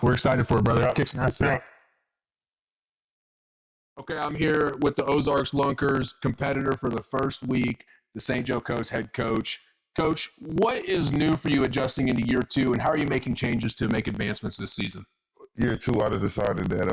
We're excited for it, brother. Kick some ass today. Okay, I'm here with the Ozarks Lunkers, competitor for the first week, the St. Joe Coast head coach. Coach, what is new for you adjusting into year 2, and how are you making changes to make advancements this season? Year 2, I just decided that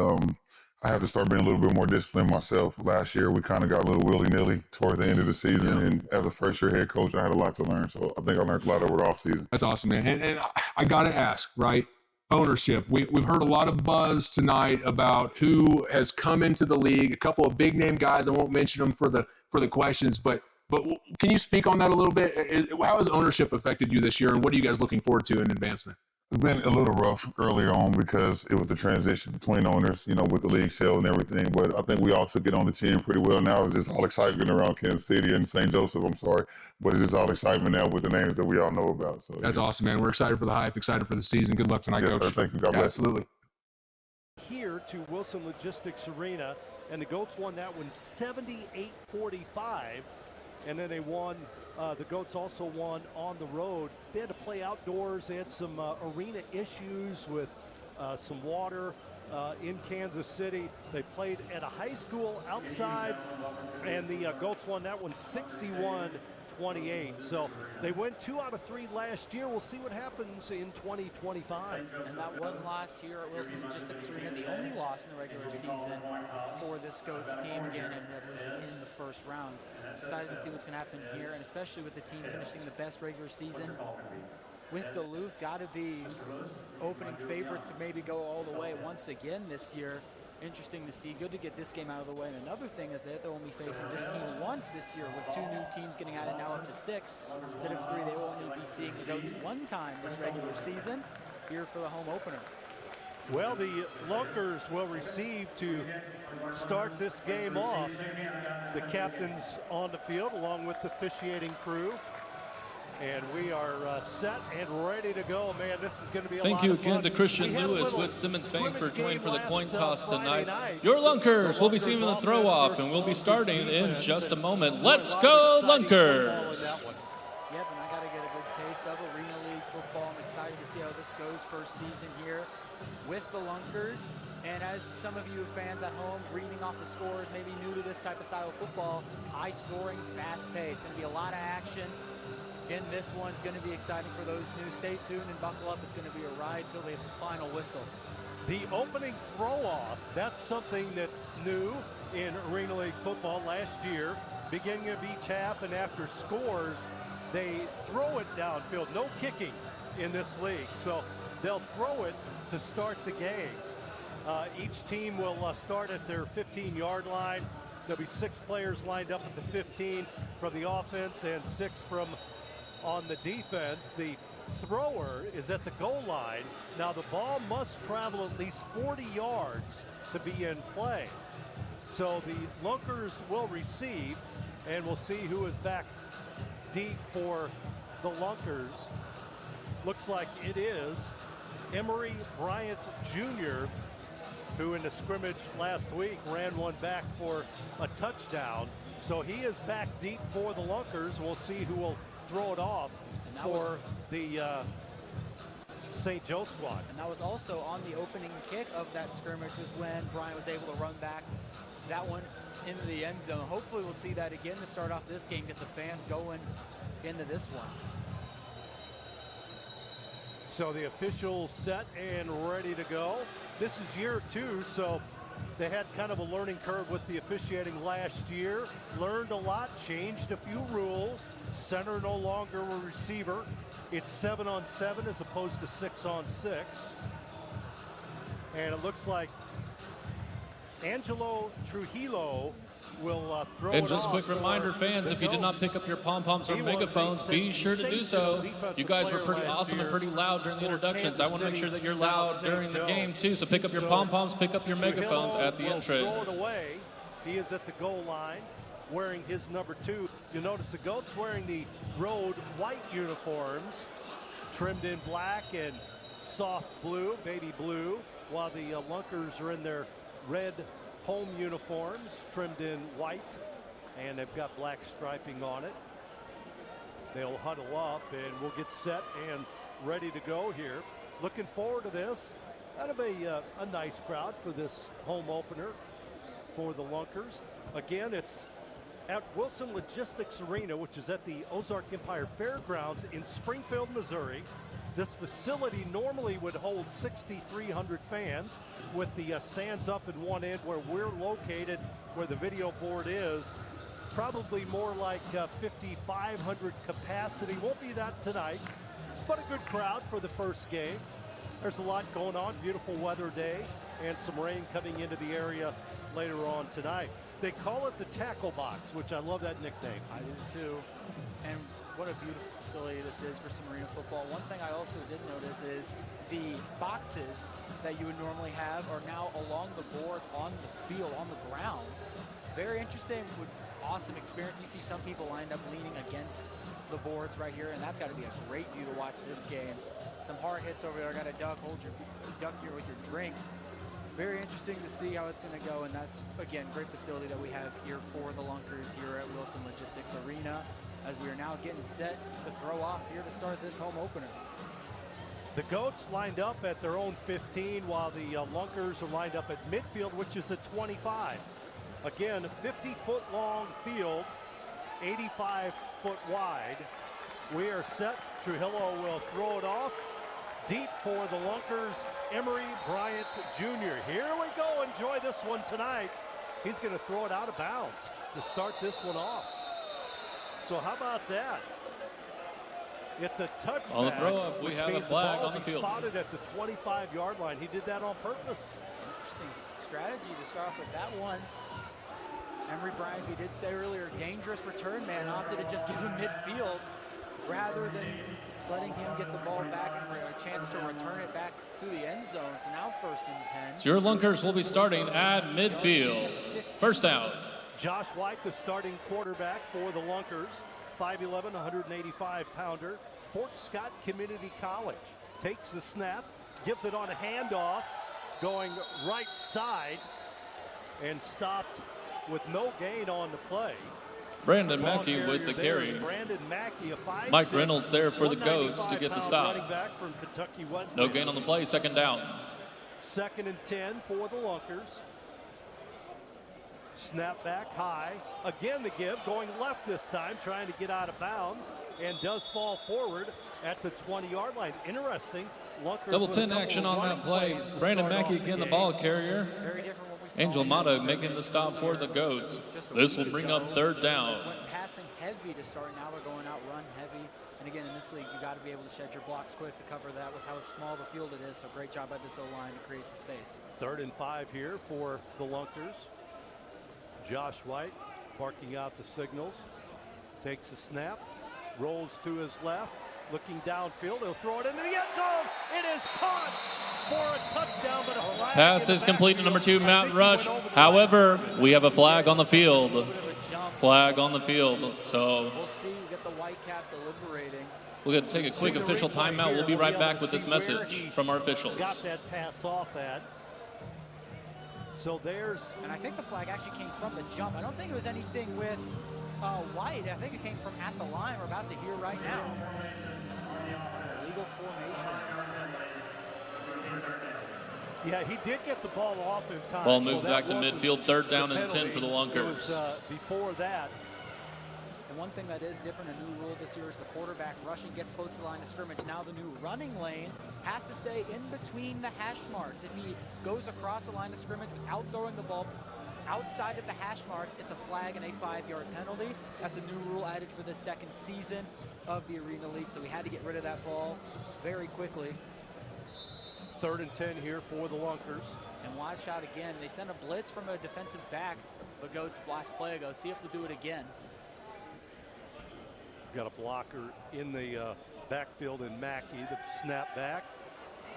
I have to start being a little bit more disciplined myself. Last year, we kind of got a little willy-nilly towards the end of the season, and as a first-year head coach, I had a lot to learn. So I think I learned a lot over the offseason. That's awesome, man. And I got to ask, right? Ownership. We've heard a lot of buzz tonight about who has come into the league. A couple of big name guys. I won't mention them for the questions, but can you speak on that a little bit? How has ownership affected you this year, and what are you guys looking forward to in advancement? It's been a little rough earlier on because it was the transition between owners, with the league sale and everything. But I think we all took it on the chin pretty well. Now it's just all excitement around Kansas City and St. Joseph, but it's just all excitement now with the names that we all know about. So that's awesome, man. We're excited for the hype, excited for the season. Good luck tonight, Coach. Thank you. God bless. Absolutely. Here to Wilson Logistics Arena, and the Goats won that one 78-45, and then they won. The Goats also won on the road. They had to play outdoors. They had some arena issues with some water in Kansas City. They played at a high school outside, and the Goats won that one 61-28. So they went 2 out of 3 last year. We'll see what happens in 2025. And that one loss here at Wilson Logistics Arena, the only loss in the regular season for this Goats team, again, and losing in the first round. Excited to see what's going to happen here, and especially with the team finishing the best regular season. With Duluth, got to be opening favorites to maybe go all the way once again this year. Interesting to see. Good to get this game out of the way. And another thing is that they'll only facing this team once this year, with 2 new teams getting added now up to 6. Instead of 3, they will only be seeing the Goats 1 time this regular season here for the home opener. Well, the Lunkers will receive to start this game off. The captains on the field along with the officiating crew. And we are set and ready to go. Man, this is going to be a lot of fun. Thank you again to Christian Lewis with Simmons Bank for joining for the coin toss tonight. Your Lunkers will be seeing the throw off, and we'll be starting in just a moment. Let's go, Lunkers! Yep, and I got to get a good taste of Arena League football. I'm excited to see how this goes first season here with the Lunkers. And as some of you fans at home reading off the scores, maybe new to this type of style of football, high scoring, fast paced. Going to be a lot of action in this one. It's going to be exciting for those new. Stay tuned and buckle up. It's going to be a ride till the final whistle. The opening throw-off, that's something that's new in Arena League football. Last year, beginning of each half and after scores, they throw it downfield. No kicking in this league, so they'll throw it to start the game. Each team will start at their 15-yard line. There'll be 6 players lined up at the 15 from the offense and 6 from on the defense. The thrower is at the goal line. Now the ball must travel at least 40 yards to be in play. So the Lunkers will receive, and we'll see who is back deep for the Lunkers. Looks like it is Emory Bryant Jr., who in the scrimmage last week ran one back for a touchdown. So he is back deep for the Lunkers. We'll see who will throw it off for the St. Joe squad. And that was also on the opening kick of that scrimmage, was when Brian was able to run back that one into the end zone. Hopefully we'll see that again to start off this game, get the fans going into this one. So the officials set and ready to go. This is year 2, so they had kind of a learning curve with the officiating last year. Learned a lot, changed a few rules. Center no longer a receiver. It's 7-on-7 as opposed to 6-on-6. And it looks like Angelo Trujillo will throw And it just a off quick reminder, fans, if you did not pick up your pom-poms or megaphones, be sure to do so. You guys were pretty awesome and pretty loud during the introductions. I want to make sure that you're loud during the game, too. So pick up your pom-poms, pick up your megaphones at the entrance. Throw it away. He is at the goal line wearing his number 2. You'll notice the Goats wearing the road white uniforms, trimmed in black and soft blue, baby blue, while the Lunkers are in their red home uniforms, trimmed in white, and they've got black striping on it. They'll huddle up, and we'll get set and ready to go here. Looking forward to this. Kind of a nice crowd for this home opener for the Lunkers. Again, it's at Wilson Logistics Arena, which is at the Ozark Empire Fairgrounds in Springfield, Missouri. This facility normally would hold 6,300 fans, with the stands up in one end where we're located, where the video board is. Probably more like 5,500 capacity. Won't be that tonight, but a good crowd for the first game. There's a lot going on, beautiful weather day, and some rain coming into the area later on tonight. They call it the tackle box, which I love that nickname. I do too. And what a beautiful facility this is for some arena football. One thing I also did notice is the boxes that you would normally have are now along the boards on the field, on the ground. Very interesting, awesome experience. You see some people lined up leaning against the boards right here, and that's got to be a great view to watch this game. Some hard hits over there. Got to duck here with your drink. Very interesting to see how it's going to go, and that's, again, great facility that we have here for the Lunkers here at Wilson Logistics Arena, as we are now getting set to throw off here to start this home opener. The Goats lined up at their own 15, while the Lunkers are lined up at midfield, which is at 25. Again, 50-foot long field, 85-foot wide. We are set. Trujillo will throw it off. Deep for the Lunkers, Emery Bryant Jr. Here we go. Enjoy this one tonight. He's going to throw it out of bounds to start this one off. So how about that? It's a touchback. On the throw-up, we have a flag on the field. Spotted at the 25-yard line. He did that on purpose. Interesting strategy to start off with that one. Emery Bryant, we did say earlier, dangerous return man, opted to just give him midfield rather than letting him get the ball back and a chance to return it back to the end zone. So now 1st and 10. So your Lunkers will be starting at midfield. First out. Josh White, the starting quarterback for the Lunkers, 5'11", 185-pounder, Fort Scott Community College. Takes the snap, gives it on a handoff, going right side, and stopped with no gain on the play. Brandon Mackey with the carry. Brandon Mackey, a 5'6", Mike Reynolds there for the Goats to get the stop. From Kentucky Wesleyan. No gain on the play, second down. 2nd and 10 for the Lunkers. Snap back high. Again the give, going left this time, trying to get out of bounds, and does fall forward at the 20-yard line. Interesting. Lunkers Double 10 action on that play. Brandon Mackey again, the ball carrier. Very different what we saw. Angel Mata making the stop for the Goats. This will bring up 3rd down. Went passing heavy to start. Now they're going out run heavy. And again, in this league, you got to be able to shed your blocks quick to cover that with how small the field it is. So great job by this O-line to create some space. 3rd and 5 here for the Lunkers. Josh White barking out the signals. Takes a snap, rolls to his left, looking downfield. He'll throw it into the end zone. It is caught for a touchdown, but a flag. Pass is complete to number 2, Matt Rush. However, we have a flag on the field. Flag on the field. So we'll see. We get the white cap deliberating. we're going to take a quick official timeout. We'll be right back with this message from our officials. Got that pass off at. So there's. And I think the flag actually came from the jump. I don't think it was anything with White. I think it came from at the line we're about to hear right now. Legal formation. Yeah, he did get the ball off in time. Ball moved back to midfield, 3rd down and 10 for the Lunkers. Before that. And one thing that is different, a new rule this year, is the quarterback rushing gets close to the line of scrimmage. Now the new running lane has to stay in between the hash marks. If he goes across the line of scrimmage without throwing the ball outside of the hash marks, it's a flag and a 5-yard penalty. That's a new rule added for the 2nd season of the Arena League, so we had to get rid of that ball very quickly. 3rd and 10 here for the Lunkers. And wide shot again. They send a blitz from a defensive back. The Goats last play ago. See if they'll do it again. Got a blocker in the backfield in Mackey, the snap back.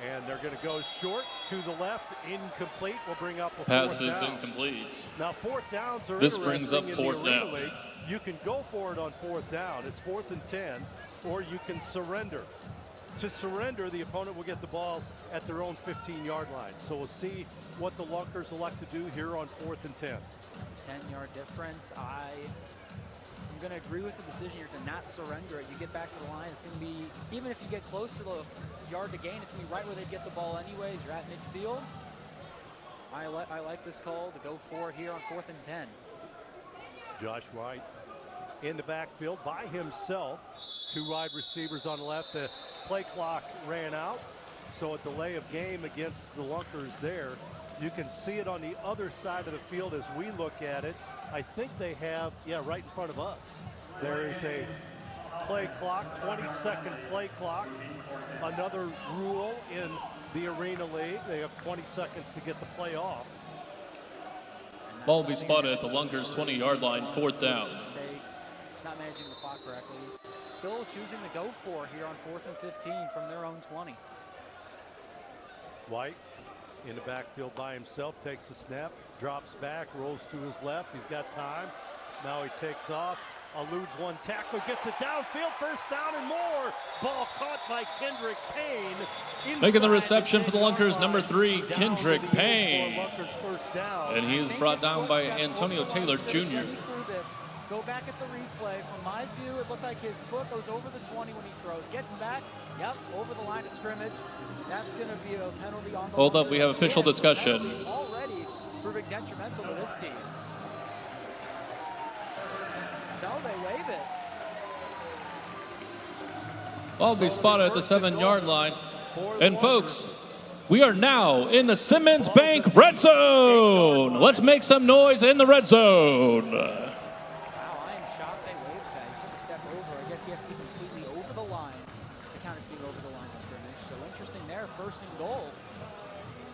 And they're going to go short to the left, incomplete. Will bring up a 4th down. Pass is incomplete. Now 4th downs are this brings up 4th down. League. You can go for it on 4th down. It's 4th and 10, or you can surrender. To surrender, the opponent will get the ball at their own 15-yard line. So we'll see what the Lunkers elect to do here on 4th and 10. It's a 10-yard difference. I'm going to agree with the decision here to not surrender it. You get back to the line, it's going to be, even if you get close to the yard to gain, it's going to be right where they get the ball anyways. You're at midfield. I like this call to go for it here on 4th and 10. Josh White in the backfield by himself. 2 wide receivers on the left. The play clock ran out, so a delay of game against the Lunkers there. You can see it on the other side of the field as we look at it. I think they have, right in front of us. There is a play clock, 20-second play clock. Another rule in the Arena League. They have 20 seconds to get the play off. Ball will be spotted at the Lunkers 20-yard line, 4th down. Not managing the clock correctly. Still choosing to go for here on 4th and 15 from their own 20. White in the backfield by himself, takes a snap, drops back, rolls to his left. He's got time. Now he takes off, eludes one tackler, gets it downfield, first down and more. Ball caught by Kendrick Payne. Making the reception for the Lunkers, number 3, Kendrick Payne. And he is brought down by Antonio Taylor Jr. Go back at the replay. From my view, it looked like his foot goes over the 20 when he throws. Gets back, over the line of scrimmage. That's going to be a penalty on the Hold up, we have official discussion. Already proving detrimental to this team. No, they waive it. Ball will be spotted at the 7-yard line. And folks, we are now in the Simmons Bank red zone. Let's make some noise in the red zone.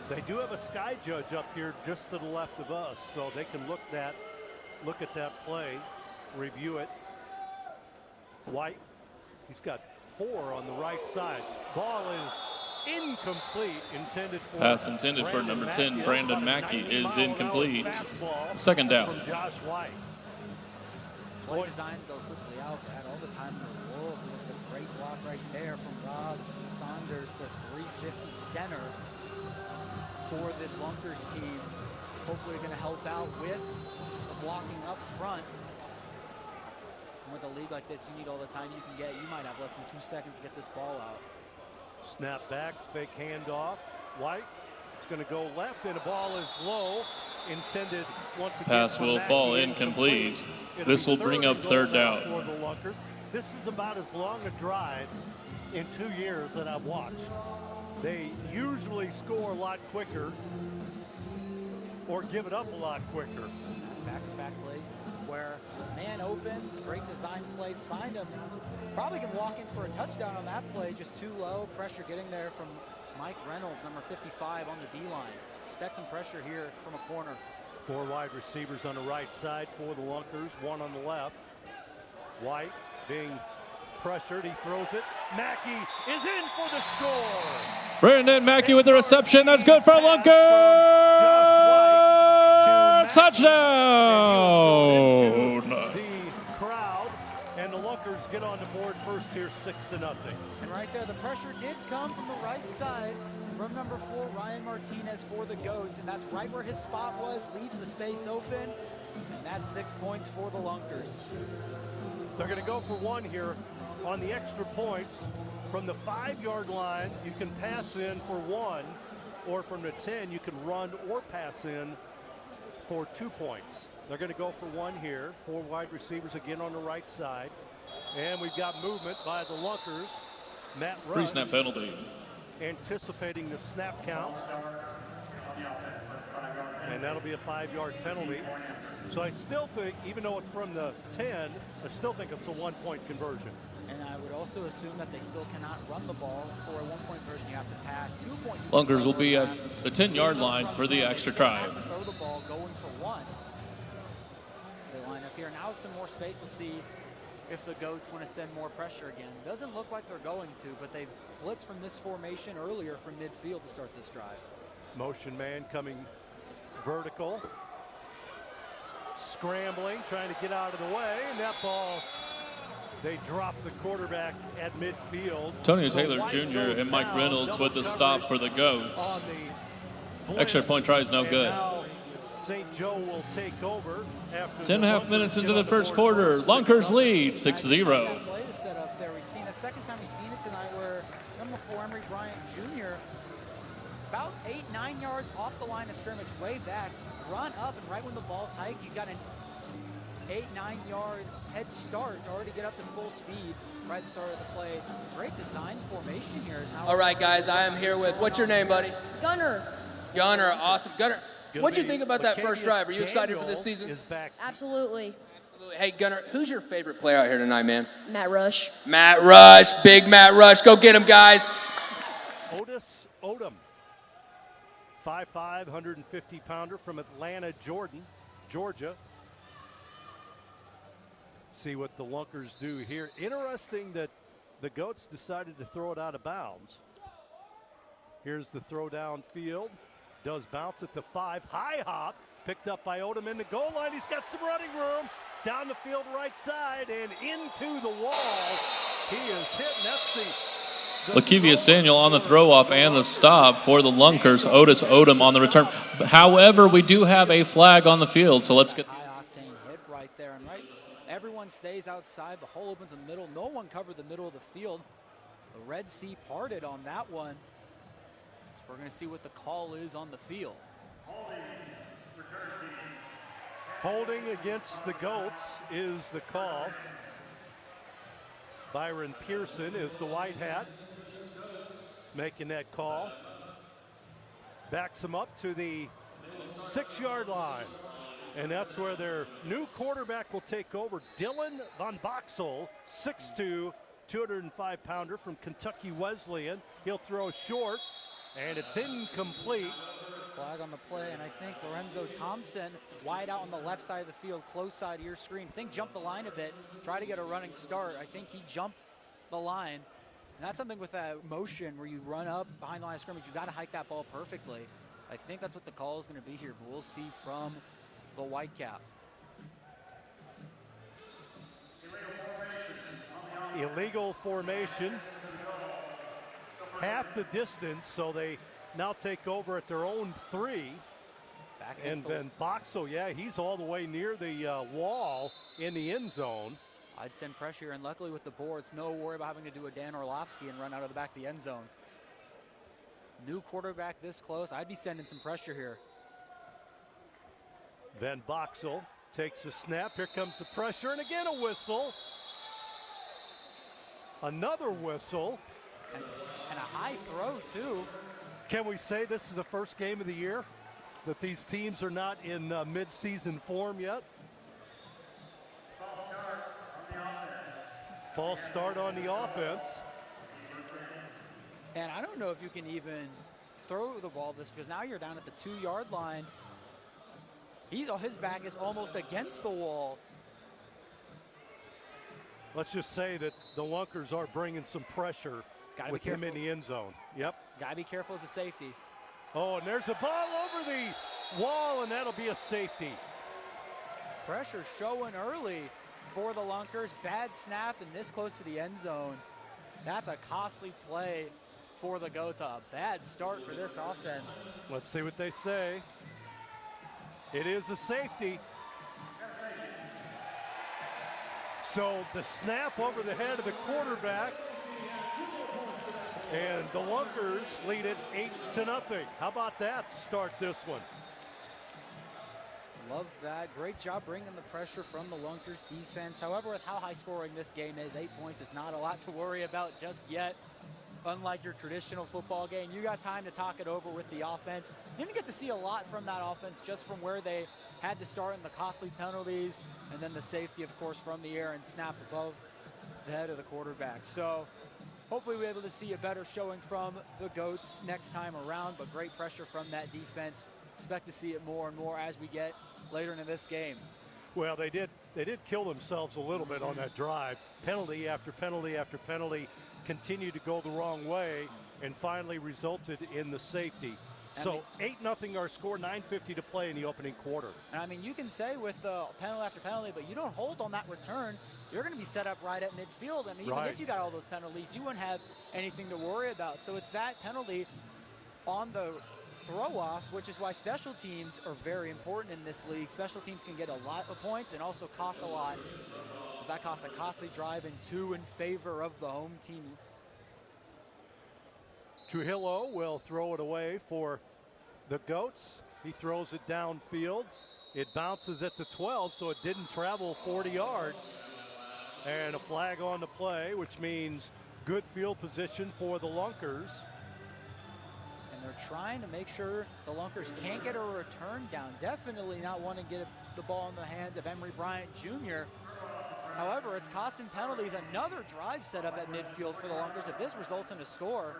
They do have a sky judge up here just to the left of us, so they can look at that play, review it. White, he's got 4 on the right side. Ball is incomplete, pass intended for number 10, Brandon Mackey, is incomplete. 2nd down. From Josh White. Play design go quickly out. Had all the time in the world. Just a great block right there from Rob Saunders, the 350 center for this Lunkers team. Hopefully going to help out with the blocking up front. And with a league like this, you need all the time you can get. You might have less than 2 seconds to get this ball out. Snap back, fake handoff. White is going to go left, and the ball is low. Intended once again. Pass will fall incomplete. This will bring up 3rd down. For the Lunkers. This is about as long a drive in 2 years that I've watched. They usually score a lot quicker or give it up a lot quicker. Back-to-back plays where man opens, great design play, find him. Probably can walk in for a touchdown on that play, just too low. Pressure getting there from Mike Reynolds, number 55 on the D-line. Expect some pressure here from a corner. 4 wide receivers on the right side for the Lunkers, 1 on the left. White being pressured, he throws it. Mackey is in for the score. Brandon Mackey with the reception. That's good for Lunkers. Touchdown. The crowd and the Lunkers get on the board first here, 6-0. And right there, the pressure did come from the right side from number 4, Ryan Martinez for the Goats. And that's right where his spot was, leaves the space open. And that's 6 points for the Lunkers. They're going to go for 1 here on the extra points. From the 5-yard line, you can pass in for 1, or from the 10, you can run or pass in for 2 points. They're going to go for 1 here. 4 wide receivers again on the right side. And we've got movement by the Lunkers. Matt Rush. Pre-snap penalty. Anticipating the snap count. And that'll be a 5-yard penalty. So I still think, even though it's from the 10, I still think it's a 1-point conversion. And I would also assume that they still cannot run the ball. For a 1-point conversion, you have to pass. 2-point. Lunkers will be at the 10-yard line for the extra try. Throw the ball going for 1. They line up here. Now with some more space, we'll see if the Goats want to send more pressure again. Doesn't look like they're going to, but they've blitzed from this formation earlier from midfield to start this drive. Motion man coming vertical. Scrambling, trying to get out of the way, and that ball, they drop the quarterback at midfield. Antonio Taylor Jr. and Mike Reynolds with the stop for the Goats. Extra point try is no good. St. Joe will take over after 10.5 minutes into the first quarter. Lunkers lead 6-0. Play to set up there. We've seen a second time we've seen it tonight where number 4 Emery Bryant Jr. about 8-9 yards off the line of scrimmage, way back, run up, and right when the ball's hiked, he's got an 8-9 yard head start to already get up to full speed right at the start of the play. Great design formation here. All right, guys, I am here with, what's your name, buddy? Gunner. Gunner, awesome. Gunner, what'd you think about that first drive? Are you excited for this season? Absolutely. Absolutely. Hey, Gunner, who's your favorite player out here tonight, man? Matt Rush. Matt Rush, big Matt Rush. Go get him, guys. Otis Odom, 5'5", 150-pounder from Atlanta, Georgia. See what the Lunkers do here. Interesting that the Goats decided to throw it out of bounds. Here's the throw downfield. Does bounce at the 5. High hop. Picked up by Odom in the goal line. He's got some running room. Down the field right side and into the wall. He is hit, and that's the Lakevius Daniel on the throw-off and the stop for the Lunkers. Otis Odom on the return. However, we do have a flag on the field, so let's get... High-octane hit right there, and right, everyone stays outside. The hole opens in the middle. No one covered the middle of the field. The Red Sea parted on that one. So we're going to see what the call is on the field. Holding against the Goats is the call. Byron Pearson is the white hat making that call. Backs him up to the 6-yard line. And that's where their new quarterback will take over. Dylan Von Boxel, 6'2", 205-pounder from Kentucky Wesleyan. He'll throw short, and it's incomplete. Flag on the play, and I think Lorenzo Thompson, wide out on the left side of the field, close side of your screen. I think jumped the line a bit, try to get a running start. I think he jumped the line. And that's something with that motion where you run up behind the line of scrimmage. You got to hike that ball perfectly. I think that's what the call is going to be here, but we'll see from the Whitecap. Illegal formation. Half the distance, so they now take over at their own 3. And then Boxel, yeah, he's all the way near the wall in the end zone. I'd send pressure here, and luckily with the boards, no worry about having to do a Dan Orlovsky and run out of the back of the end zone. New quarterback this close, I'd be sending some pressure here. Then Boxel takes a snap. Here comes the pressure, and again a whistle. Another whistle. And a high throw, too. Can we say this is the first game of the year that these teams are not in mid-season form yet? False start on the offense. And I don't know if you can even throw the ball this, because now you're down at the 2-yard line. His back is almost against the wall. Let's just say that the Lunkers are bringing some pressure with him in the end zone. Yep. Gotta be careful as a safety. Oh, and there's a ball over the wall, and that'll be a safety. Pressure showing early for the Lunkers. Bad snap and this close to the end zone. That's a costly play for the Goats. A bad start for this offense. Let's see what they say. It is a safety. So the snap over the head of the quarterback, and the Lunkers lead it 8-0. How about that to start this one? Love that. Great job bringing the pressure from the Lunkers defense. However, with how high scoring this game is, 8 points is not a lot to worry about just yet. Unlike your traditional football game, you got time to talk it over with the offense. You didn't get to see a lot from that offense just from where they had to start in the costly penalties, and then the safety, of course, from the air and snap above the head of the quarterback. So hopefully we're able to see a better showing from the Goats next time around, but great pressure from that defense. Expect to see it more and more as we get later into this game. Well, they did kill themselves a little bit on that drive. Penalty after penalty after penalty continued to go the wrong way and finally resulted in the safety. So 8-0 our score, 9:50 to play in the opening quarter. And I mean, you can say with penalty after penalty, but you don't hold on that return, you're going to be set up right at midfield. And even if you got all those penalties, you wouldn't have anything to worry about. So it's that penalty on the throw-off, which is why special teams are very important in this league. Special teams can get a lot of points and also cost a lot, because that costs a costly drive and 2 in favor of the home team. Trujillo will throw it away for the Goats. He throws it downfield. It bounces at the 12, so it didn't travel 40 yards. And a flag on the play, which means good field position for the Lunkers. And they're trying to make sure the Lunkers can't get a return down. Definitely not wanting to get the ball in the hands of Emory Bryant Jr. However, it's costing penalties. Another drive set up at midfield for the Lunkers. If this results in a score,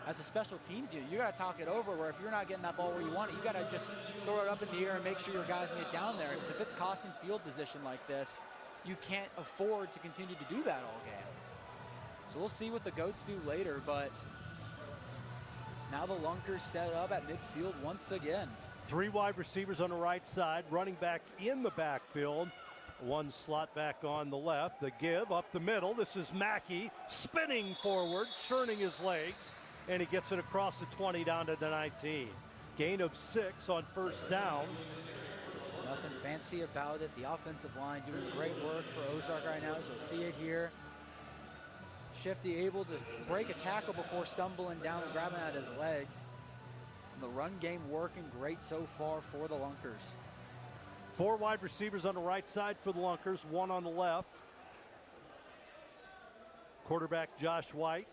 as a special teams unit, you got to talk it over, where if you're not getting that ball where you want it, you got to just throw it up in the air and make sure your guys get down there. Because if it's costing field position like this, you can't afford to continue to do that all game. So we'll see what the Goats do later, but now the Lunkers set up at midfield once again. 3 wide receivers on the right side, running back in the backfield. 1 slot back on the left. The give up the middle. This is Mackey spinning forward, churning his legs, and he gets it across the 20 down to the 19. Gain of 6 on first down. Nothing fancy about it. The offensive line doing great work for Ozark right now, as you'll see it here. Shifty able to break a tackle before stumbling down and grabbing at his legs. And the run game working great so far for the Lunkers. 4 wide receivers on the right side for the Lunkers, 1 on the left. Quarterback Josh White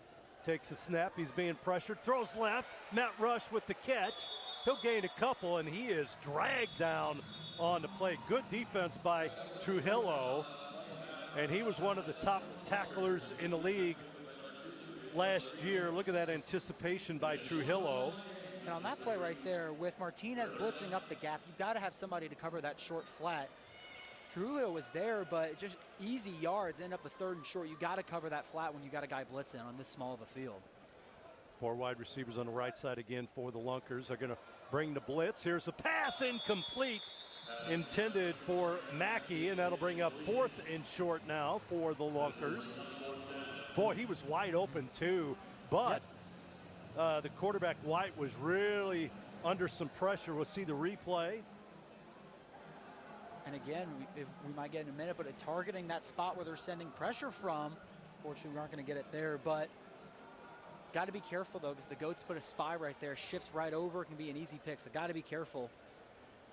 takes a snap. He's being pressured, throws left. Matt Rush with the catch. He'll gain a couple, and he is dragged down on the play. Good defense by Trujillo, and he was one of the top tacklers in the league last year. Look at that anticipation by Trujillo. And on that play right there, with Martinez blitzing up the gap, you've got to have somebody to cover that short flat. Trujillo was there, but just easy yards, end up a 3rd and short. You got to cover that flat when you got a guy blitzing on this small of a field. 4 wide receivers on the right side again for the Lunkers. They're going to bring the blitz. Here's a pass incomplete, intended for Mackey, and that'll bring up 4th and short now for the Lunkers. Boy, he was wide open too, but the quarterback White was really under some pressure. We'll see the replay. And again, we might get in a minute, but targeting that spot where they're sending pressure from, fortunately we aren't going to get it there, but got to be careful though, because the Goats put a spy right there, shifts right over, can be an easy pick, so got to be careful.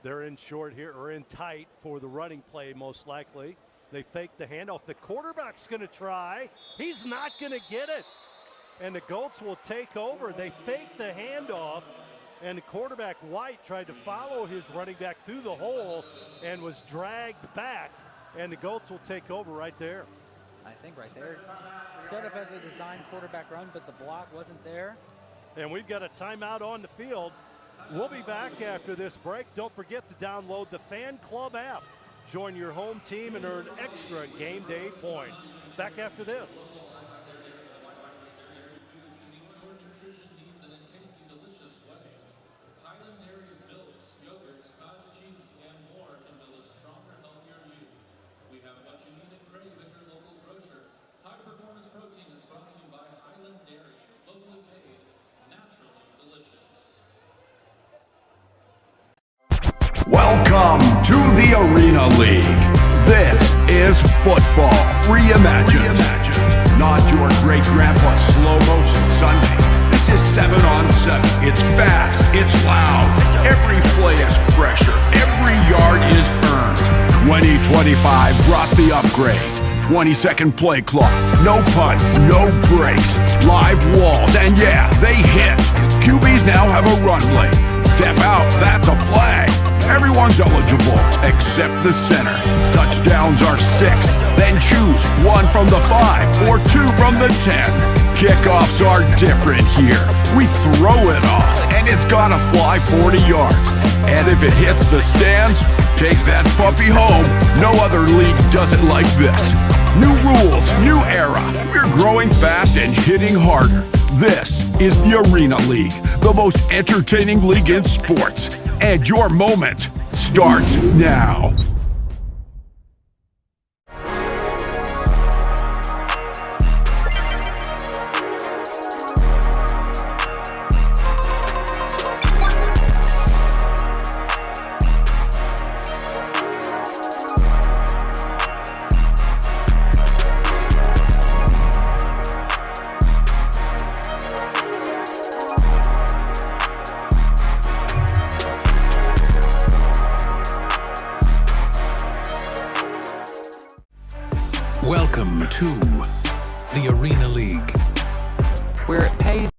They're in short here, or in tight for the running play most likely. They fake the handoff. The quarterback's going to try. He's not going to get it. And the Goats will take over. They fake the handoff, and the quarterback White tried to follow his running back through the hole and was dragged back, and the Goats will take over right there. I think right there, set up as a design quarterback run, but the block wasn't there. And we've got a timeout on the field. We'll be back after this break. Don't forget to download the Fan Club app. Join your home team and earn extra game day points. Back after this. Welcome to the Arena League. This is football reimagined. Not your great grandpa's slow motion Sundays. This is 7-on-7. It's fast. It's loud. Every play is pressure. Every yard is earned. 2025 brought the upgrade. 20-second play clock. No punts. No breaks. Live walls. And yeah, they hit. QBs now have a run lane. Step out. That's a flag. Everyone's eligible except the center. Touchdowns are 6. Then choose 1 from the 5 or 2 from the 10. Kickoffs are different here. We throw it all, and it's gotta fly 40 yards. And if it hits the stands, take that puppy home. No other league does it like this. New rules, new era. We're growing fast and hitting harder. This is the Arena League, the most entertaining league in sports. And your moment starts now. to the Arena League, where it pays.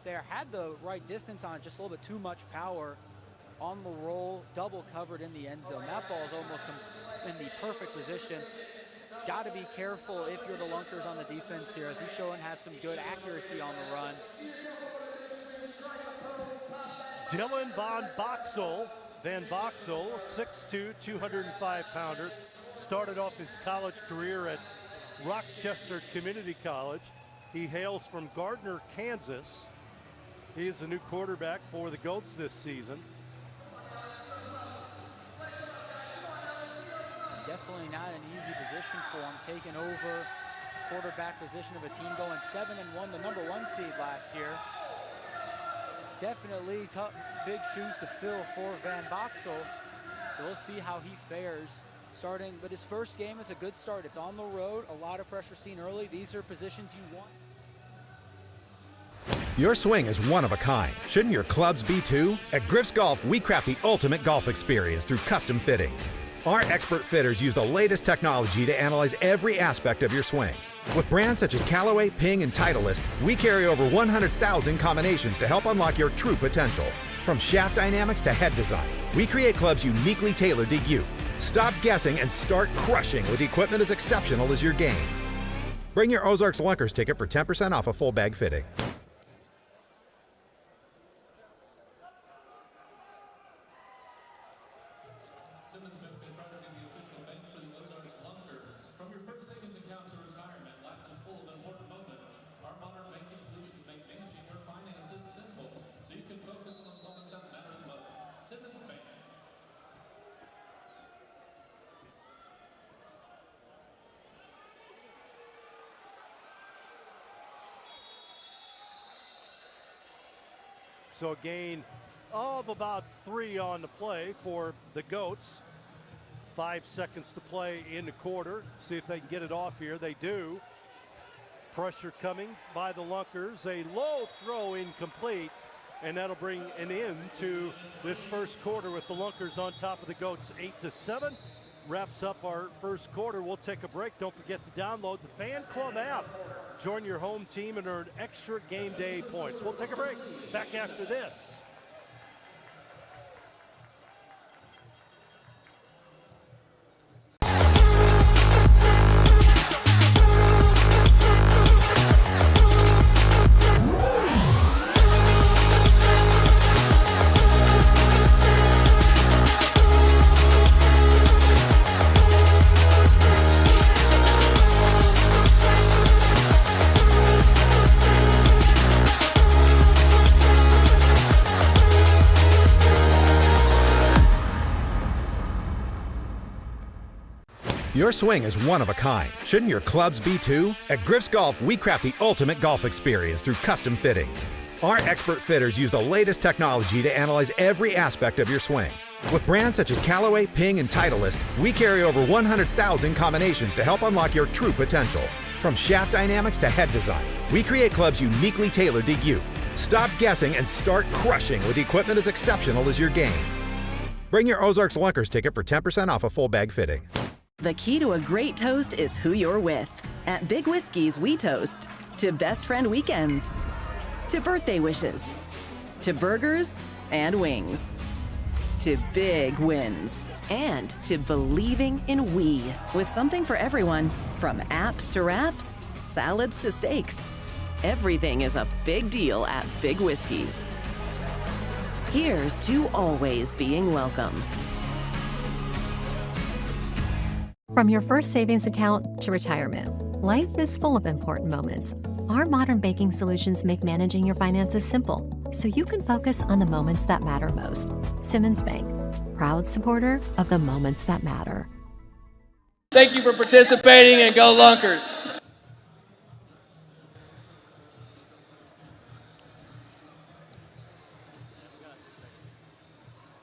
there, had the right distance on it, just a little bit too much power on the roll, double covered in the end zone. That ball is almost in the perfect position. Got to be careful if you're the Lunkers on the defense here, as he's showing have some good accuracy on the run. Dylan Van Boxel, 6'2", 205-pounder, started off his college career at Rochester Community College. He hails from Gardner, Kansas. He is the new quarterback for the Goats this season. Definitely not an easy position for him, taking over quarterback position of a team going 7-1, the number 1 seed last year. Definitely tough, big shoes to fill for Van Boxel. So we'll see how he fares starting. But his first game is a good start. It's on the road, a lot of pressure seen early. These are positions you want. Your swing is one of a kind. Shouldn't your clubs be too? At Griff's Golf, we craft the ultimate golf experience through custom fittings. Our expert fitters use the latest technology to analyze every aspect of your swing. With brands such as Callaway, Ping, and Titleist, we carry over 100,000 combinations to help unlock your true potential. From shaft dynamics to head design, we create clubs uniquely tailored to you. Stop guessing and start crushing with equipment as exceptional as your game. Bring your Ozarks Lunkers ticket for 10% off a full bag fitting. Simmons has been proud to be the official bank for the Ozarks Lunkers. From your first savings account to retirement, life is full of important moments. Our modern banking solutions make managing your finances simple, so you can focus on those moments that matter the most. Simmons Bank. So a gain of about 3 on the play for the Goats. 5 seconds to play in the quarter. See if they can get it off here. They do. Pressure coming by the Lunkers. A low throw incomplete. And that'll bring an end to this first quarter with the Lunkers on top of the Goats 8-7. Wraps up our first quarter. We'll take a break. Don't forget to download the Fan Club app. Join your home team and earn extra game day points. We'll take a break. Back after this. Your swing is one of a kind. Shouldn't your clubs be too? At Griff's Golf, we craft the ultimate golf experience through custom fittings. Our expert fitters use the latest technology to analyze every aspect of your swing. With brands such as Callaway, Ping, and Titleist, we carry over 100,000 combinations to help unlock your true potential. From shaft dynamics to head design, we create clubs uniquely tailored to you. Stop guessing and start crushing with equipment as exceptional as your game. Bring your Ozarks Lunkers ticket for 10% off a full bag fitting. The key to a great toast is who you're with. At Big Whiskey's, we toast to best friend weekends, to birthday wishes, to burgers and wings, to big wins, and to believing in we. With something for everyone, from apps to wraps, salads to steaks. Everything is a big deal at Big Whiskey's. Here's to always being welcome. From your first savings account to retirement, life is full of important moments. Our modern banking solutions make managing your finances simple, so you can focus on the moments that matter most. Simmons Bank, proud supporter of the moments that matter. Thank you for participating, and go Lunkers.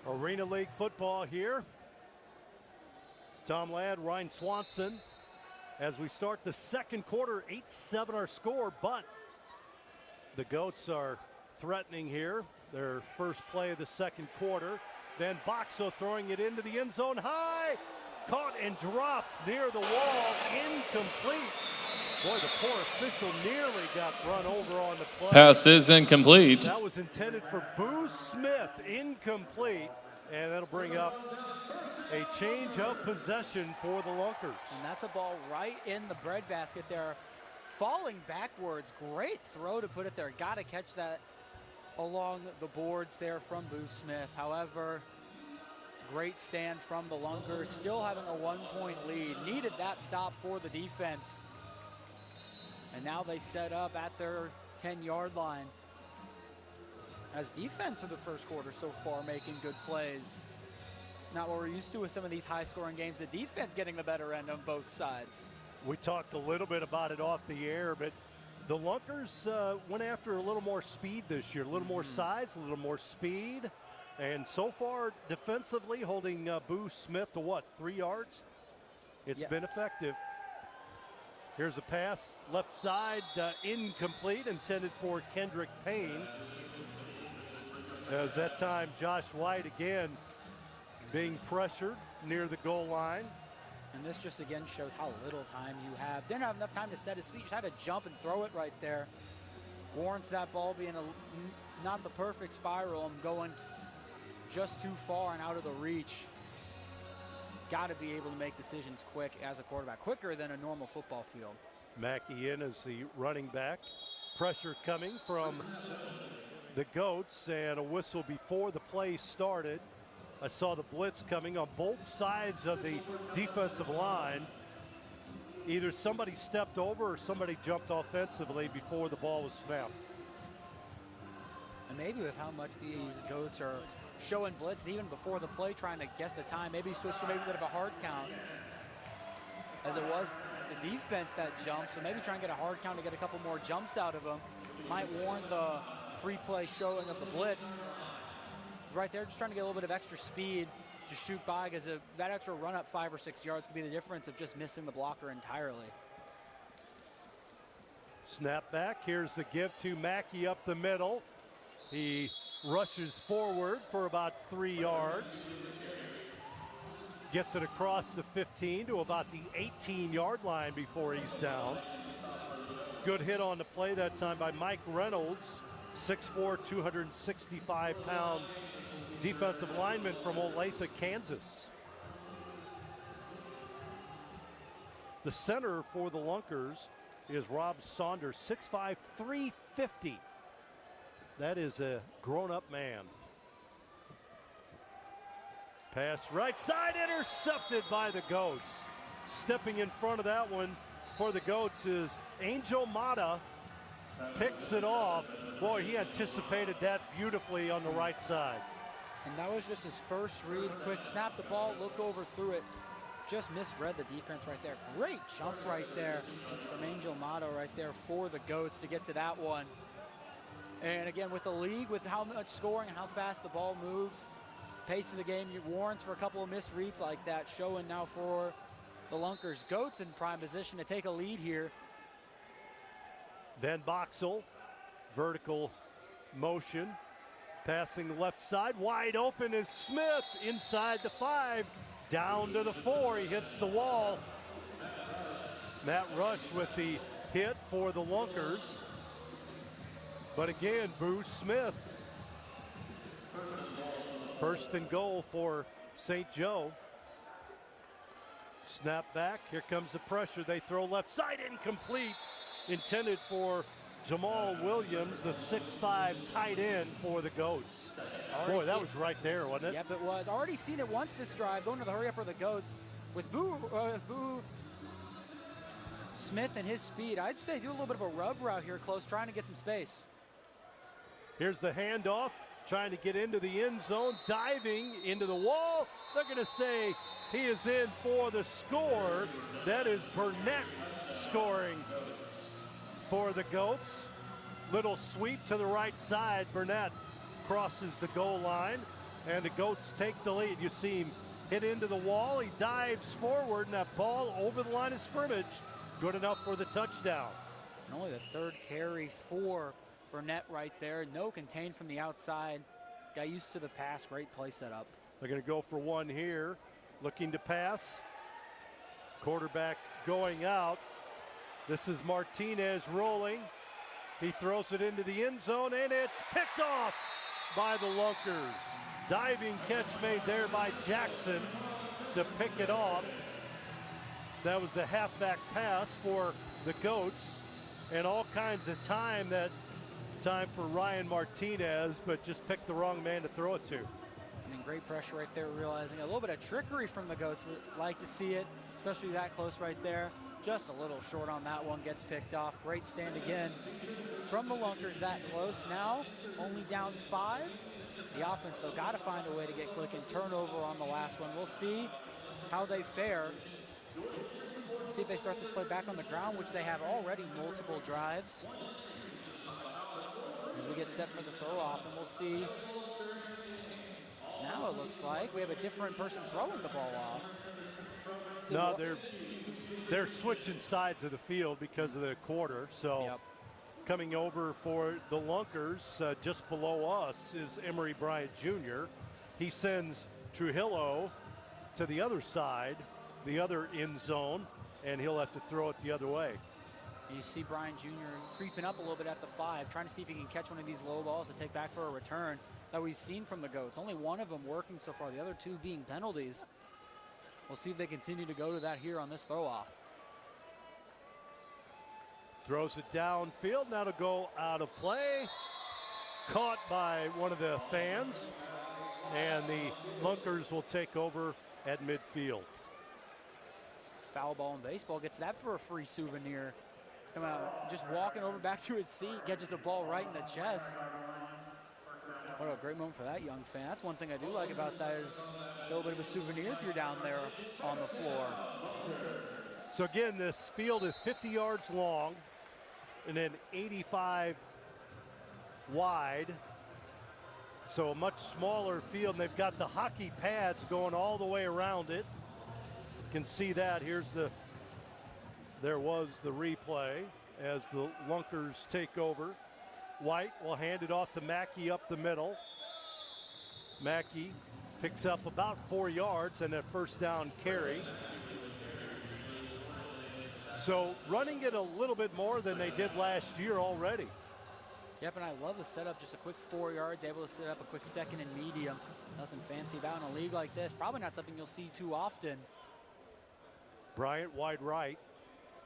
Arena League football here. Tom Ladd, Ryan Swanson, as we start the second quarter, 8-7 our score, but the Goats are threatening here. Their first play of the second quarter. Van Boxel throwing it into the end zone high, caught and dropped near the wall, incomplete. Boy, the poor official nearly got run over on the play. Pass is incomplete. That was intended for Boo Smith, incomplete, and that'll bring up a change of possession for the Lunkers. And that's a ball right in the breadbasket there. Falling backwards, great throw to put it there. Got to catch that along the boards there from Boo Smith. However, great stand from the Lunkers, still having a 1-point lead. Needed that stop for the defense. And now they set up at their 10-yard line. As defense for the first quarter so far making good plays. Not what we're used to with some of these high-scoring games. The defense getting the better end on both sides. We talked a little bit about it off the air, but the Lunkers went after a little more speed this year, a little more size, a little more speed. And so far, defensively, holding Boo Smith to what, 3 yards? It's been effective. Here's a pass, left side, incomplete, intended for Kendrick Payne. As that time, Josh White again being pressured near the goal line. And this just again shows how little time you have. Didn't have enough time to set his feet, just had to jump and throw it right there. Warrants that ball being not the perfect spiral and going just too far and out of the reach. Got to be able to make decisions quick as a quarterback, quicker than a normal football field. Mackey in as the running back. Pressure coming from the Goats and a whistle before the play started. I saw the blitz coming on both sides of the defensive line. Either somebody stepped over or somebody jumped offensively before the ball was snapped. And maybe with how much these Goats are showing blitz, and even before the play trying to guess the time, maybe switch to maybe a bit of a hard count, as it was the defense that jumped, so maybe try and get a hard count to get a couple more jumps out of them. Might warrant the pre-play showing of the blitz. Right there, just trying to get a little bit of extra speed to shoot by, because that extra run up 5 or 6 yards could be the difference of just missing the blocker entirely. Snap back, here's the give to Mackey up the middle. He rushes forward for about 3 yards. Gets it across the 15 to about the 18-yard line before he's down. Good hit on the play that time by Mike Reynolds, 6'4", 265-pound defensive lineman from Olathe, Kansas. The center for the Lunkers is Rob Saunders, 6'5", 350. That is a grown-up man. Pass right side, intercepted by the Goats. Stepping in front of that one for the Goats is Angel Mata. Picks it off. Boy, he anticipated that beautifully on the right side. And that was just his first read. Quick snap the ball, look over through it. Just misread the defense right there. Great jump right there from Angel Mata right there for the Goats to get to that one. And again, with the league, with how much scoring and how fast the ball moves, pace of the game warrants for a couple of missed reads like that, showing now for the Lunkers. Goats in prime position to take a lead here. Van Boxel, vertical motion, passing the left side. Wide open is Smith inside the 5, down to the 4. He hits the wall. Matt Rush with the hit for the Lunkers. But again, Boo Smith. First and goal for St. Joe. Snap back, here comes the pressure. They throw left side, incomplete. Intended for Jamal Williams, the 6'5" tight end for the Goats. Boy, that was right there, wasn't it? Yep, it was. Already seen it once this drive, going to the hurry up for the Goats. With Boo Smith and his speed, I'd say do a little bit of a rub route here close, trying to get some space. Here's the handoff, trying to get into the end zone, diving into the wall. They're going to say he is in for the score. That is Burnett scoring for the Goats. Little sweep to the right side. Burnett crosses the goal line, and the Goats take the lead. You see him hit into the wall. He dives forward, and that ball over the line of scrimmage. Good enough for the touchdown. And only the third carry for Burnett right there. No contain from the outside. Got used to the pass. Great play setup. They're going to go for one here. Looking to pass. Quarterback going out. This is Martinez rolling. He throws it into the end zone, and it's picked off by the Lunkers. Diving catch made there by Jackson to pick it off. That was the halfback pass for the Goats, and all kinds of time for Ryan Martinez, but just picked the wrong man to throw it to. I mean, great pressure right there, realizing a little bit of trickery from the Goats. Would like to see it, especially that close right there. Just a little short on that one, gets picked off. Great stand again from the Lunkers that close. Now only down 5. The offense, though, got to find a way to get clicking. Turnover on the last one. We'll see how they fare. See if they start this play back on the ground, which they have already multiple drives. As we get set for the throw off, and we'll see. So now it looks like we have a different person throwing the ball off. So no, they're switching sides of the field because of the quarter. So coming over for the Lunkers, just below us, is Emory Bryant Jr. He sends Trujillo to the other side, the other end zone, and he'll have to throw it the other way. You see Bryant Jr. creeping up a little bit at the 5, trying to see if he can catch one of these low balls to take back for a return that we've seen from the Goats. Only one of them working so far, the other 2 being penalties. We'll see if they continue to go to that here on this throw-off. Throws it downfield, now to go out of play. Caught by one of the fans, and the Lunkers will take over at midfield. Foul ball in baseball, gets that for a free souvenir. Come out, just walking over back to his seat, catches a ball right in the chest. What a great moment for that young fan. That's one thing I do like about that, is a little bit of a souvenir if you're down there on the floor. So again, this field is 50 yards long and then 85 wide. So a much smaller field, and they've got the hockey pads going all the way around it. You can see that. There was the replay as the Lunkers take over. White will hand it off to Mackey up the middle. Mackey picks up about 4 yards and a first down carry. So running it a little bit more than they did last year already. Yep, and I love the setup, just a quick 4 yards, able to set up a quick second and medium. Nothing fancy about in a league like this. Probably not something you'll see too often. Bryant wide right,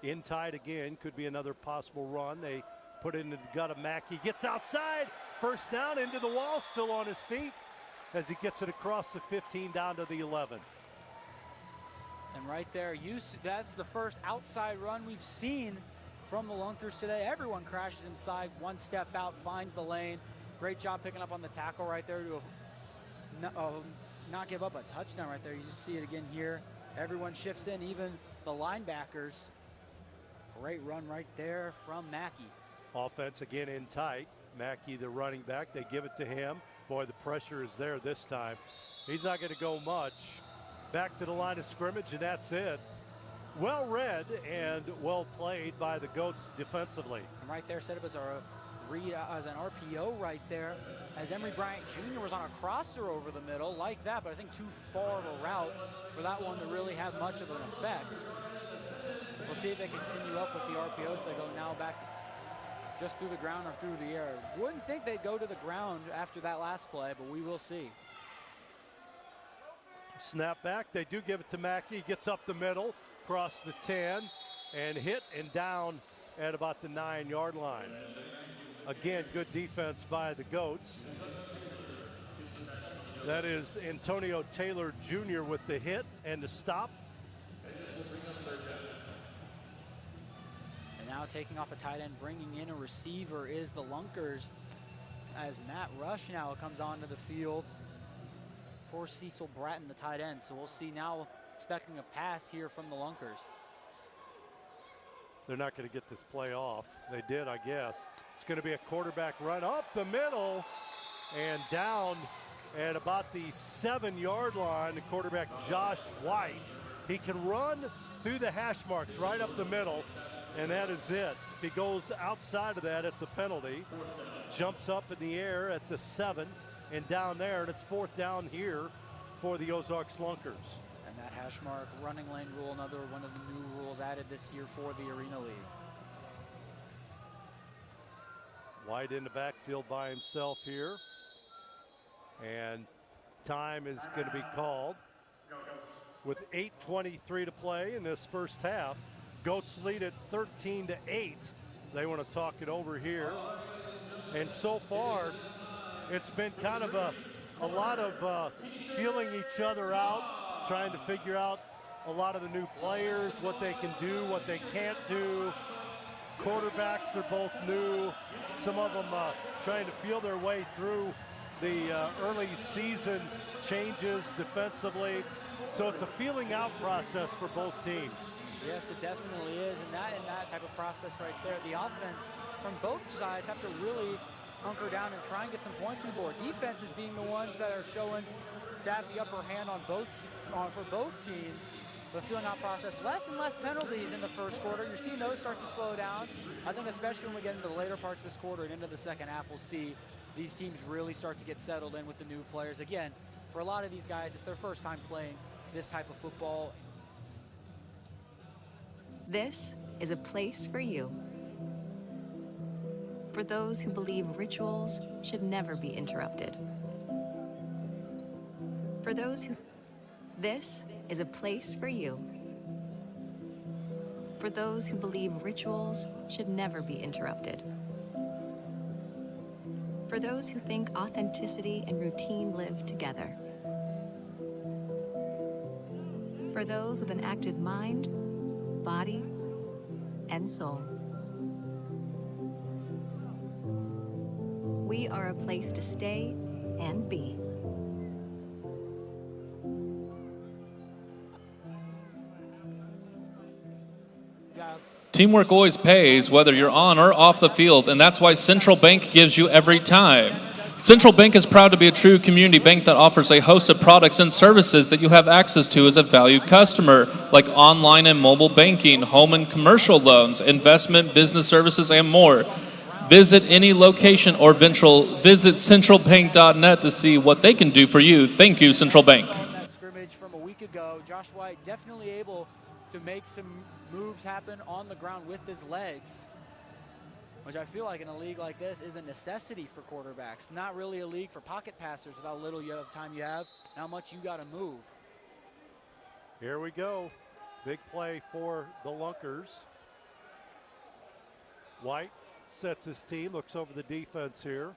in tight again, could be another possible run. They put it in the gut of Mackey, gets outside, first down into the wall, still on his feet as he gets it across the 15 down to the 11. And right there, that's the first outside run we've seen from the Lunkers today. Everyone crashes inside, one step out, finds the lane. Great job picking up on the tackle right there to not give up a touchdown right there. You just see it again here. Everyone shifts in, even the linebackers. Great run right there from Mackey. Offense again in tight. Mackey, the running back, they give it to him. Boy, the pressure is there this time. He's not going to go much. Back to the line of scrimmage, and that's it. Well read and well played by the Goats defensively. And right there, set up as an RPO right there, as Emory Bryant Jr. was on a crosser over the middle like that, but I think too far of a route for that one to really have much of an effect. We'll see if they continue up with the RPOs. They go now back just through the ground or through the air. Wouldn't think they'd go to the ground after that last play, but we will see. Snap back, they do give it to Mackey, gets up the middle, across the 10, and hit and down at about the 9-yard line. Again, good defense by the Goats. That is Antonio Taylor Jr. with the hit and the stop. And now taking off a tight end, bringing in a receiver is the Lunkers, as Matt Rush now comes onto the field for Cecil Bratton, the tight end. So we'll see now, expecting a pass here from the Lunkers. They're not going to get this play off. They did, I guess. It's going to be a quarterback run up the middle and down at about the 7-yard line. The quarterback, Josh White. He can run through the hash marks right up the middle, and that is it. If he goes outside of that, it's a penalty. Jumps up in the air at the 7 and down there, and it's fourth down here for the Ozarks Lunkers. And that hash mark running lane rule, another one of the new rules added this year for the Arena League. White in the backfield by himself here. And time is going to be called. With 8:23 to play in this first half, Goats lead at 13-8. They want to talk it over here. And so far, it's been kind of a lot of feeling each other out, trying to figure out a lot of the new players, what they can do, what they can't do. Quarterbacks are both new. Some of them trying to feel their way through the early season changes defensively. So it's a feeling out process for both teams. Yes, it definitely is. And that type of process right there, the offense from both sides have to really hunker down and try and get some points on the board. Defenses being the ones that are showing to have the upper hand on for both teams. The feeling out process, less and less penalties in the first quarter. You're seeing those start to slow down. I think especially when we get into the later parts of this quarter and into the second half, we'll see these teams really start to get settled in with the new players. Again, for a lot of these guys, it's their first time playing this type of football. This is a place for you. For those who believe rituals should never be interrupted. For those who... This is a place for you. For those who believe rituals should never be interrupted. For those who think authenticity and routine live together. For those with an active mind, body, and soul. We are a place to stay and be. Teamwork always pays, whether you're on or off the field, and that's why Central Bank gives you every time. Central Bank is proud to be a true community bank that offers a host of products and services that you have access to as a valued customer, like online and mobile banking, home and commercial loans, investment, business services, and more. Visit any location or visit centralbank.net to see what they can do for you. Thank you, Central Bank. That scrimmage from a week ago, Josh White definitely able to make some moves happen on the ground with his legs, which I feel like in a league like this is a necessity for quarterbacks. Not really a league for pocket passers with how little time you have and how much you got to move. Here we go. Big play for the Lunkers. White sets his team, looks over the defense here.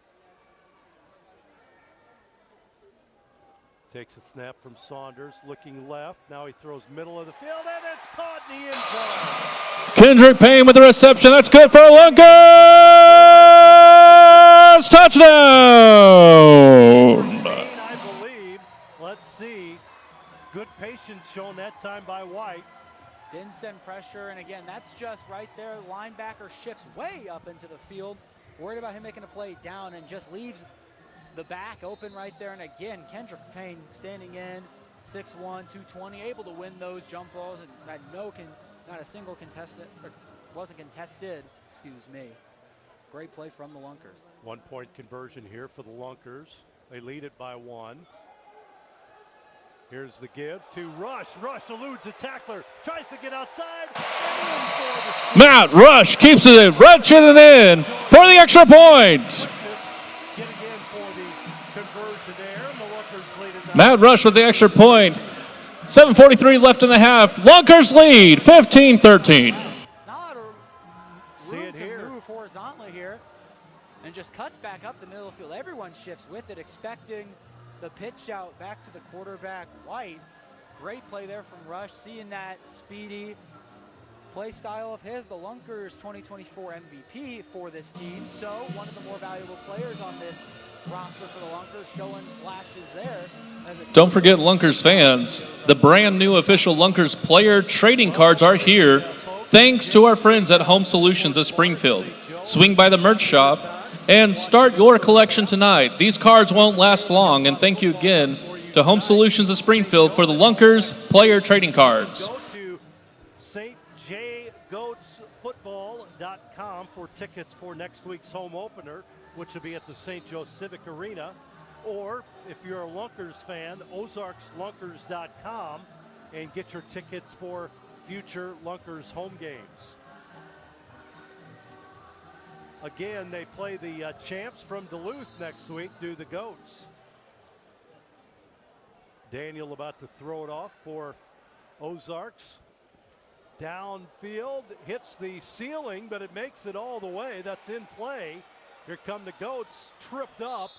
Takes a snap from Saunders, looking left. Now he throws middle of the field, and it's caught in the end zone. Kendrick Payne with the reception. That's good for a Lunkers touchdown. Payne, I believe. Let's see. Good patience shown that time by White. Didn't send pressure, and again, that's just right there. Linebacker shifts way up into the field. Worried about him making a play down and just leaves the back open right there. And again, Kendrick Payne standing in, 6'1", 220, able to win those jump balls, and not a single contested, or wasn't contested, excuse me. Great play from the Lunkers. 1 point conversion here for the Lunkers. They lead it by 1. Here's the give to Rush. Rush eludes the tackler, tries to get outside. Matt Rush keeps it in, wrenching it in for the extra point. Matt Rush with the extra point. 7:43 left in the half. Lunkers lead 15-13. Not a room to move horizontally here, and just cuts back up the middle of the field. Everyone shifts with it, expecting the pitch out back to the quarterback, White. Great play there from Rush, seeing that speedy play style of his. The Lunkers 2024 MVP for this team, so one of the more valuable players on this roster for the Lunkers, showing flashes there. Don't forget, Lunkers fans, the brand new official Lunkers player trading cards are here, thanks to our friends at Home Solutions of Springfield. Swing by the merch shop and start your collection tonight. These cards won't last long, and thank you again to Home Solutions of Springfield for the Lunkers player trading cards. Go to stjoegoatsfootball.com for tickets for next week's home opener, which will be at the St. Joe Civic Arena. Or if you're a Lunkers fan, OzarksLunkers.com, and get your tickets for future Lunkers home games. Again, they play the champs from Duluth next week, do the Goats. Daniel about to throw it off for Ozarks. Downfield, hits the ceiling, but it makes it all the way. That's in play. Here come the Goats, tripped up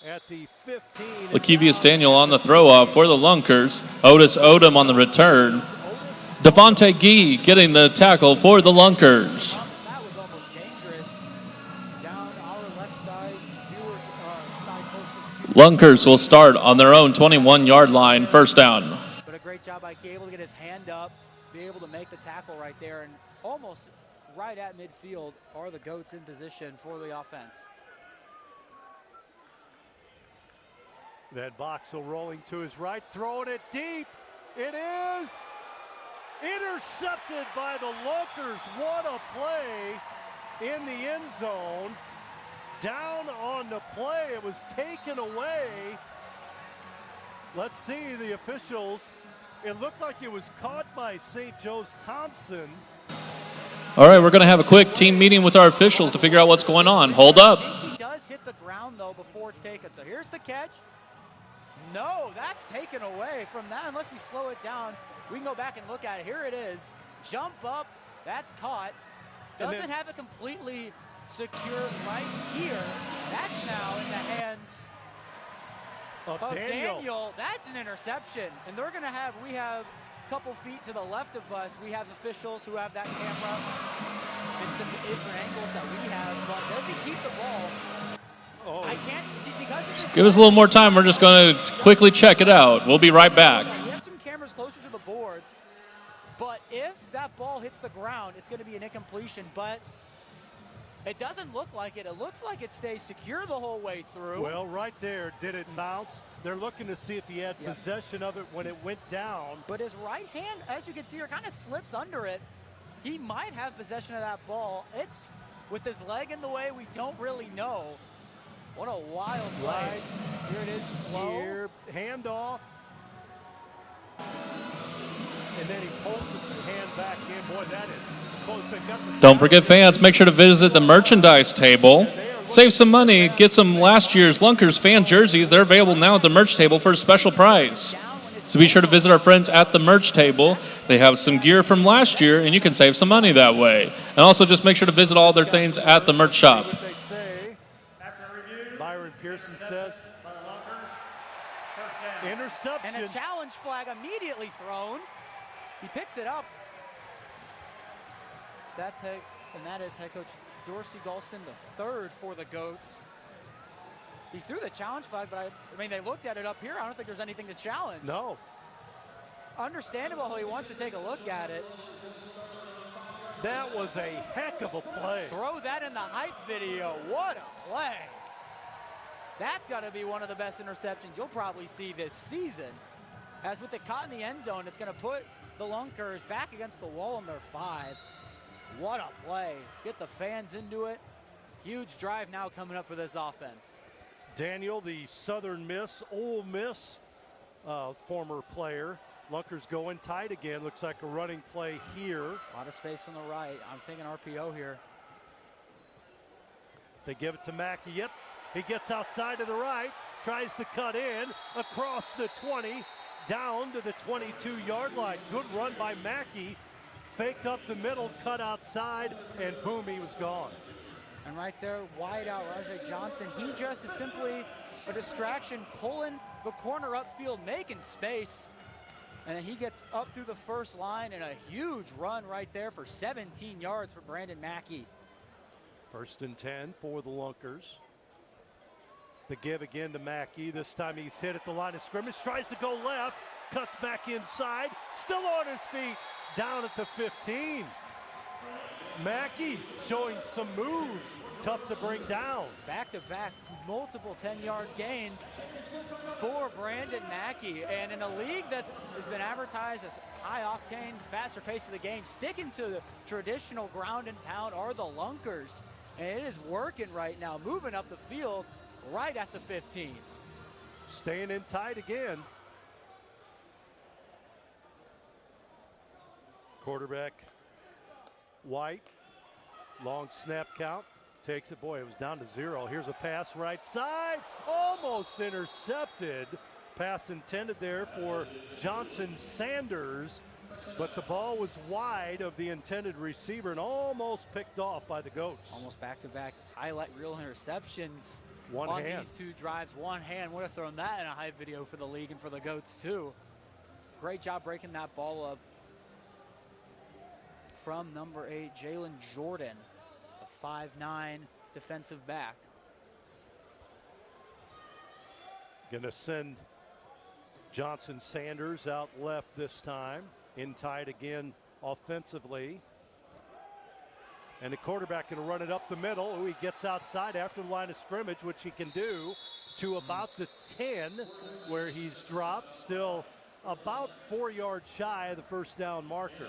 at the 15. Lakevius Daniel on the throw-off for the Lunkers. Otis Odom on the return. Devontae Gee getting the tackle for the Lunkers. That was almost dangerous. Down our left side, side closest to. Lunkers will start on their own 21-yard line, first down. But a great job by Key, able to get his hand up, be able to make the tackle right there, and almost right at midfield are the Goats in position for the offense. Then Boxell rolling to his right, throwing it deep. It is intercepted by the Lunkers. What a play in the end zone. Down on the play, it was taken away. Let's see the officials. It looked like it was caught by St. Joe's Thompson. All right, we're going to have a quick team meeting with our officials to figure out what's going on. Hold up. He does hit the ground, though, before it's taken. So here's the catch. No, that's taken away from that. Unless we slow it down, we can go back and look at it. Here it is. Jump up. That's caught. Doesn't have it completely secure right here. That's now in the hands of Daniel. That's an interception. And they're going to have, we have a couple feet to the left of us, we have officials who have that camera and some different angles that we have. But does he keep the ball? I can't see because of Give us a little more time. We're just going to quickly check it out. We'll be right back. We have some cameras closer to the boards, but if that ball hits the ground, it's going to be an incompletion, but it doesn't look like it. It looks like it stays secure the whole way through. Well, right there, did it bounce? They're looking to see if he had possession of it when it went down. But his right hand, as you can see here, kind of slips under it. He might have possession of that ball. It's with his leg in the way, we don't really know. What a wild play. Here it is, slow. Here, handoff. And then he pulls the hand back in. Boy, that is close. They got the Don't forget, fans, make sure to visit the merchandise table. Save some money. Get some last year's Lunkers fan jerseys. They're available now at the merch table for a special price. So be sure to visit our friends at the merch table. They have some gear from last year, and you can save some money that way. And also just make sure to visit all their things at the merch shop. Pearson says interception. And a challenge flag immediately thrown. He picks it up. That is head coach Dorsey Galston, the third for the Goats. He threw the challenge flag, but I mean, they looked at it up here. I don't think there's anything to challenge. No. Understandable how he wants to take a look at it. That was a heck of a play. Throw that in the hype video. What a play. That's got to be one of the best interceptions you'll probably see this season. As with it caught in the end zone, it's going to put the Lunkers back against the wall in their 5. What a play. Get the fans into it. Huge drive now coming up for this offense. Daniel, the Southern Miss, Ole Miss former player. Lunkers going tight again. Looks like a running play here. A lot of space on the right. I'm thinking RPO here. They give it to Mackey. Yep. He gets outside to the right, tries to cut in, across the 20, down to the 22-yard line. Good run by Mackey. Faked up the middle, cut outside, and boom, he was gone. And right there, wide out, Rajay Johnson. He just is simply a distraction, pulling the corner upfield, making space. And then he gets up through the first line, and a huge run right there for 17 yards for Brandon Mackey. 1st and 10 for the Lunkers. The give again to Mackey. This time he's hit at the line of scrimmage. Tries to go left. Cuts back inside. Still on his feet. Down at the 15. Mackey showing some moves. Tough to bring down. Back-to-back, multiple 10-yard gains for Brandon Mackey. And in a league that has been advertised as high-octane, faster pace of the game, sticking to the traditional ground and pound are the Lunkers. And it is working right now, moving up the field right at the 15. Staying in tight again. Quarterback White. Long snap count. takes it. Boy, it was down to 0. Here's a pass right side. Almost intercepted. Pass intended there for Johnson Sanders, but the ball was wide of the intended receiver and almost picked off by the Goats. Almost back-to-back highlight reel interceptions One on hand. these 2 drives. One hand. Would have thrown that in a high video for the league and for the Goats too. Great job breaking that ball up from number 8, Jalen Jordan, the 5'9" defensive back. Gonna send Johnson Sanders out left this time. In tight again offensively. And the quarterback gonna run it up the middle. Ooh, he gets outside after the line of scrimmage, which he can do, to about the 10 where he's dropped. Still about 4 yards shy of the first down marker.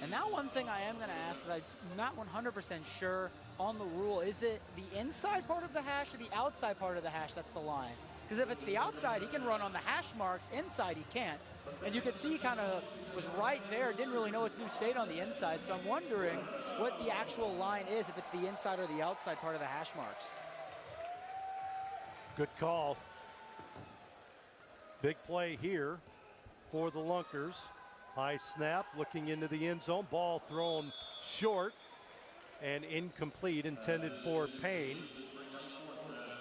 And now one thing I am going to ask, because I'm not 100% sure on the rule, is it the inside part of the hash or the outside part of the hash that's the line? Because if it's the outside, he can run on the hash marks. Inside, he can't. And you can see he kind of was right there, didn't really know what to do, stayed on the inside. So I'm wondering what the actual line is, if it's the inside or the outside part of the hash marks. Good call. Big play here for the Lunkers. High snap, looking into the end zone. Ball thrown short and incomplete, intended for Payne.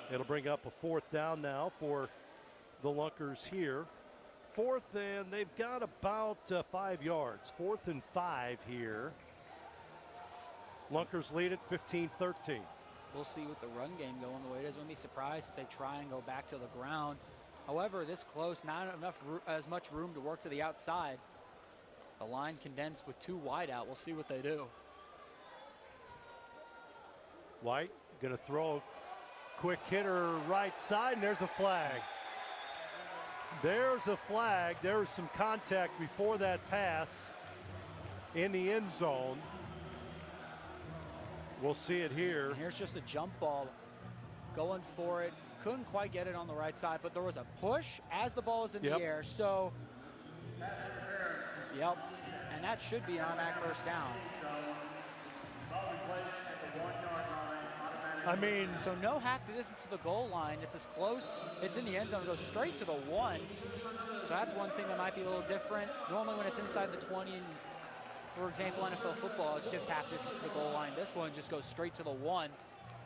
It'll bring up a 4th down now for the Lunkers here. 4th, and they've got about 5 yards. 4th and 5 here. Lunkers lead at 15-13. We'll see with the run game going the way it is. Wouldn't be surprised if they try and go back to the ground. However, this close, not enough as much room to work to the outside. The line condensed with 2 wide out. We'll see what they do. White gonna throw a quick hitter right side, and there's a flag. There's a flag. There was some contact before that pass in the end zone. We'll see it here. And here's just a jump ball going for it. Couldn't quite get it on the right side, but there was a push as the ball is in the air. So, yep, and that should be an automatic first down. I mean, so no half the distance to the goal line. It's as close. It's in the end zone. It goes straight to the 1. So that's one thing that might be a little different. Normally when it's inside the 20, for example, NFL football, it shifts half distance to the goal line. This one just goes straight to the 1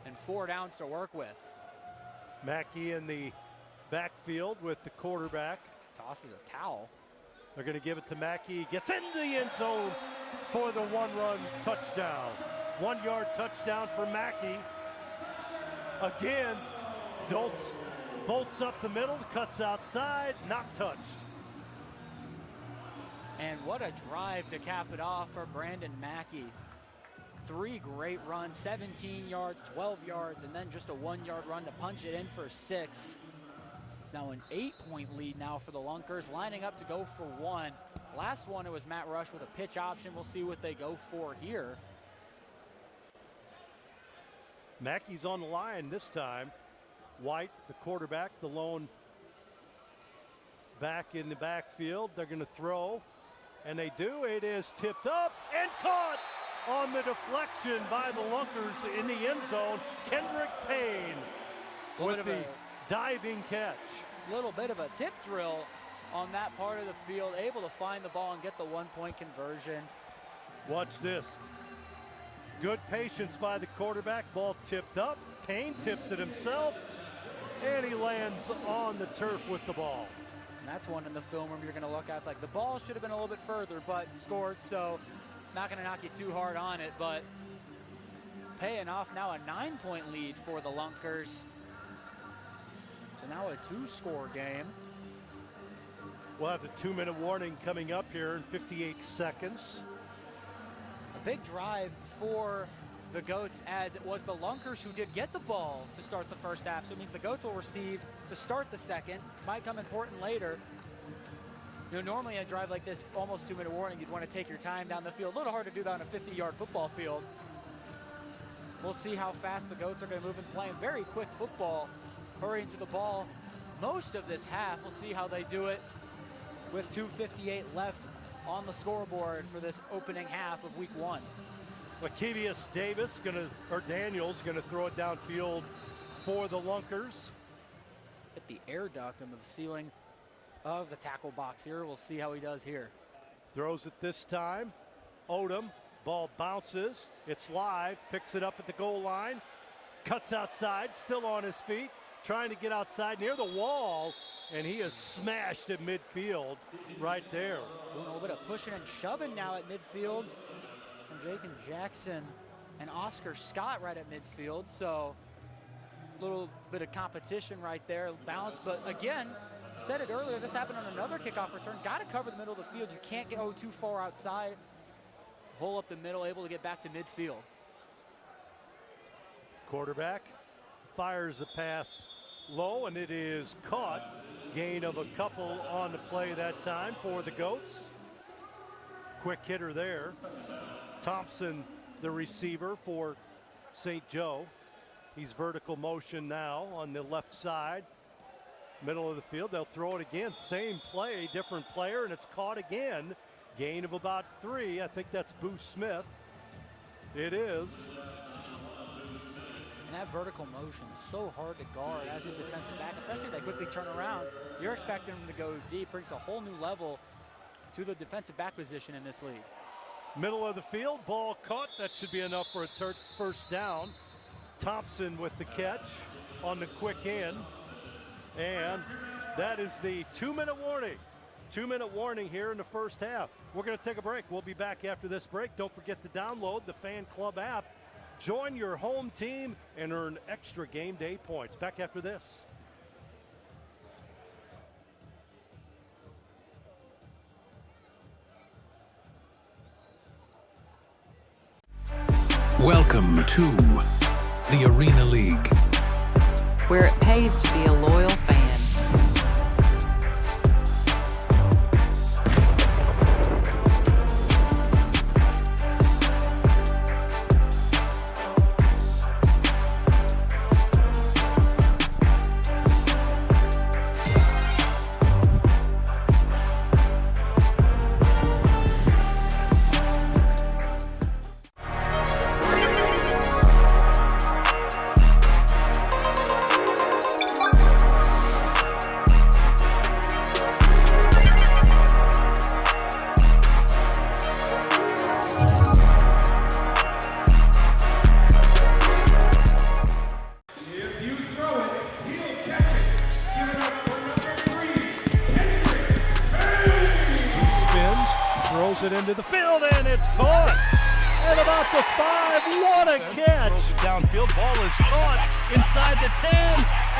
and 4 downs to work with. Mackey in the backfield with the quarterback. Tosses a towel. They're going to give it to Mackey. Gets into the end zone for the 1-run touchdown. 1-yard touchdown for Mackey. Again, bolts up the middle, cuts outside, not touched. And what a drive to cap it off for Brandon Mackey. 3 great runs, 17 yards, 12 yards, and then just a 1-yard run to punch it in for 6. It's now an 8-point lead now for the Lunkers, lining up to go for 1. Last one, it was Matt Rush with a pitch option. We'll see what they go for here. Mackey's on the line this time. White, the quarterback, the lone back in the backfield. They're going to throw, and they do. It is tipped up and caught on the deflection by the Lunkers in the end zone. Kendrick Payne with the diving catch. A little bit of a tip drill on that part of the field, able to find the ball and get the 1-point conversion. Watch this. Good patience by the quarterback. Ball tipped up. Payne tips it himself, and he lands on the turf with the ball. And that's one in the film room you're going to look at. It's like the ball should have been a little bit further, but scored, so not going to knock you too hard on it, but paying off now a 9-point lead for the Lunkers. So now a 2-score game. We'll have the 2-minute warning coming up here in 58 seconds. A big drive for the Goats, as it was the Lunkers who did get the ball to start the first half. So it means the Goats will receive to start the second. Might come important later. You know, normally a drive like this, almost 2-minute warning, you'd want to take your time down the field. A little hard to do that on a 50-yard football field. We'll see how fast the Goats are going to move and playing very quick football, hurrying to the ball most of this half. We'll see how they do it with 2:58 left on the scoreboard for this opening half of week 1. Lakevius Davis Daniels gonna throw it downfield for the Lunkers. Hit the air duct on the ceiling of the tackle box here. We'll see how he does here. Throws it this time. Odom, ball bounces. It's live, picks it up at the goal line. Cuts outside, still on his feet. Trying to get outside near the wall. And he is smashed at midfield right there. Doing a little bit of pushing and shoving now at midfield. From Jacob Jackson and Oscar Scott right at midfield. So a little bit of competition right there. Balance, but again, said it earlier, this happened on another kickoff return. Got to cover the middle of the field. You can't go too far outside. Hole up the middle, able to get back to midfield. Quarterback fires a pass low, and it is caught. Gain of a couple on the play that time for the Goats. Quick hitter there. Thompson, the receiver for St. Joe. He's vertical motion now on the left side. Middle of the field, they'll throw it again. Same play, different player, and it's caught again. Gain of about 3. I think that's Boo Smith. It is. And that vertical motion is so hard to guard as a defensive back, especially if they quickly turn around. You're expecting them to go deep, brings a whole new level to the defensive back position in this league. Middle of the field, ball caught. That should be enough for a first down. Thompson with the catch on the quick end. And that is the 2-minute warning. 2-minute warning here in the first half. We're going to take a break. We'll be back after this break. Don't forget to download the Fan Club app. Join your home team and earn extra game day points. Back after this. Welcome to the Arena League, where it pays to be a loyal fan. It into the field, and it's caught at about the 5. What a catch! Throws it downfield. Ball is caught inside the 10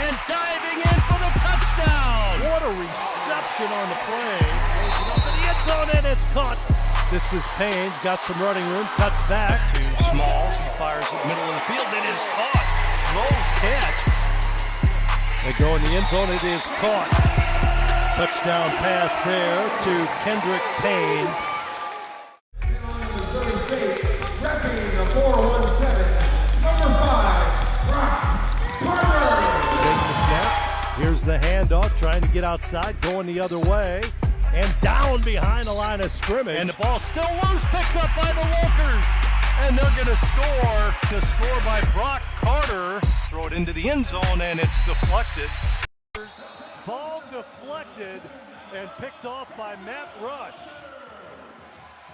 and diving in for the touchdown. What a reception on the play. Throws it up in the end zone, and it's caught. This is Payne. Got some running room. Cuts back. Too small. He fires it middle of the field. It is caught. Low catch. They go in the end zone. It is caught. Touchdown pass there to Kendrick Payne. Repping the 417, number 5, Brock Parker. Takes a snap. Here's the handoff, trying to get outside, going the other way, and down behind the line of scrimmage. And the ball's still loose, picked up by the Lunkers. And they're going to score by Brock Carter. Throw it into the end zone, and it's deflected. Ball deflected and picked off by Matt Rush.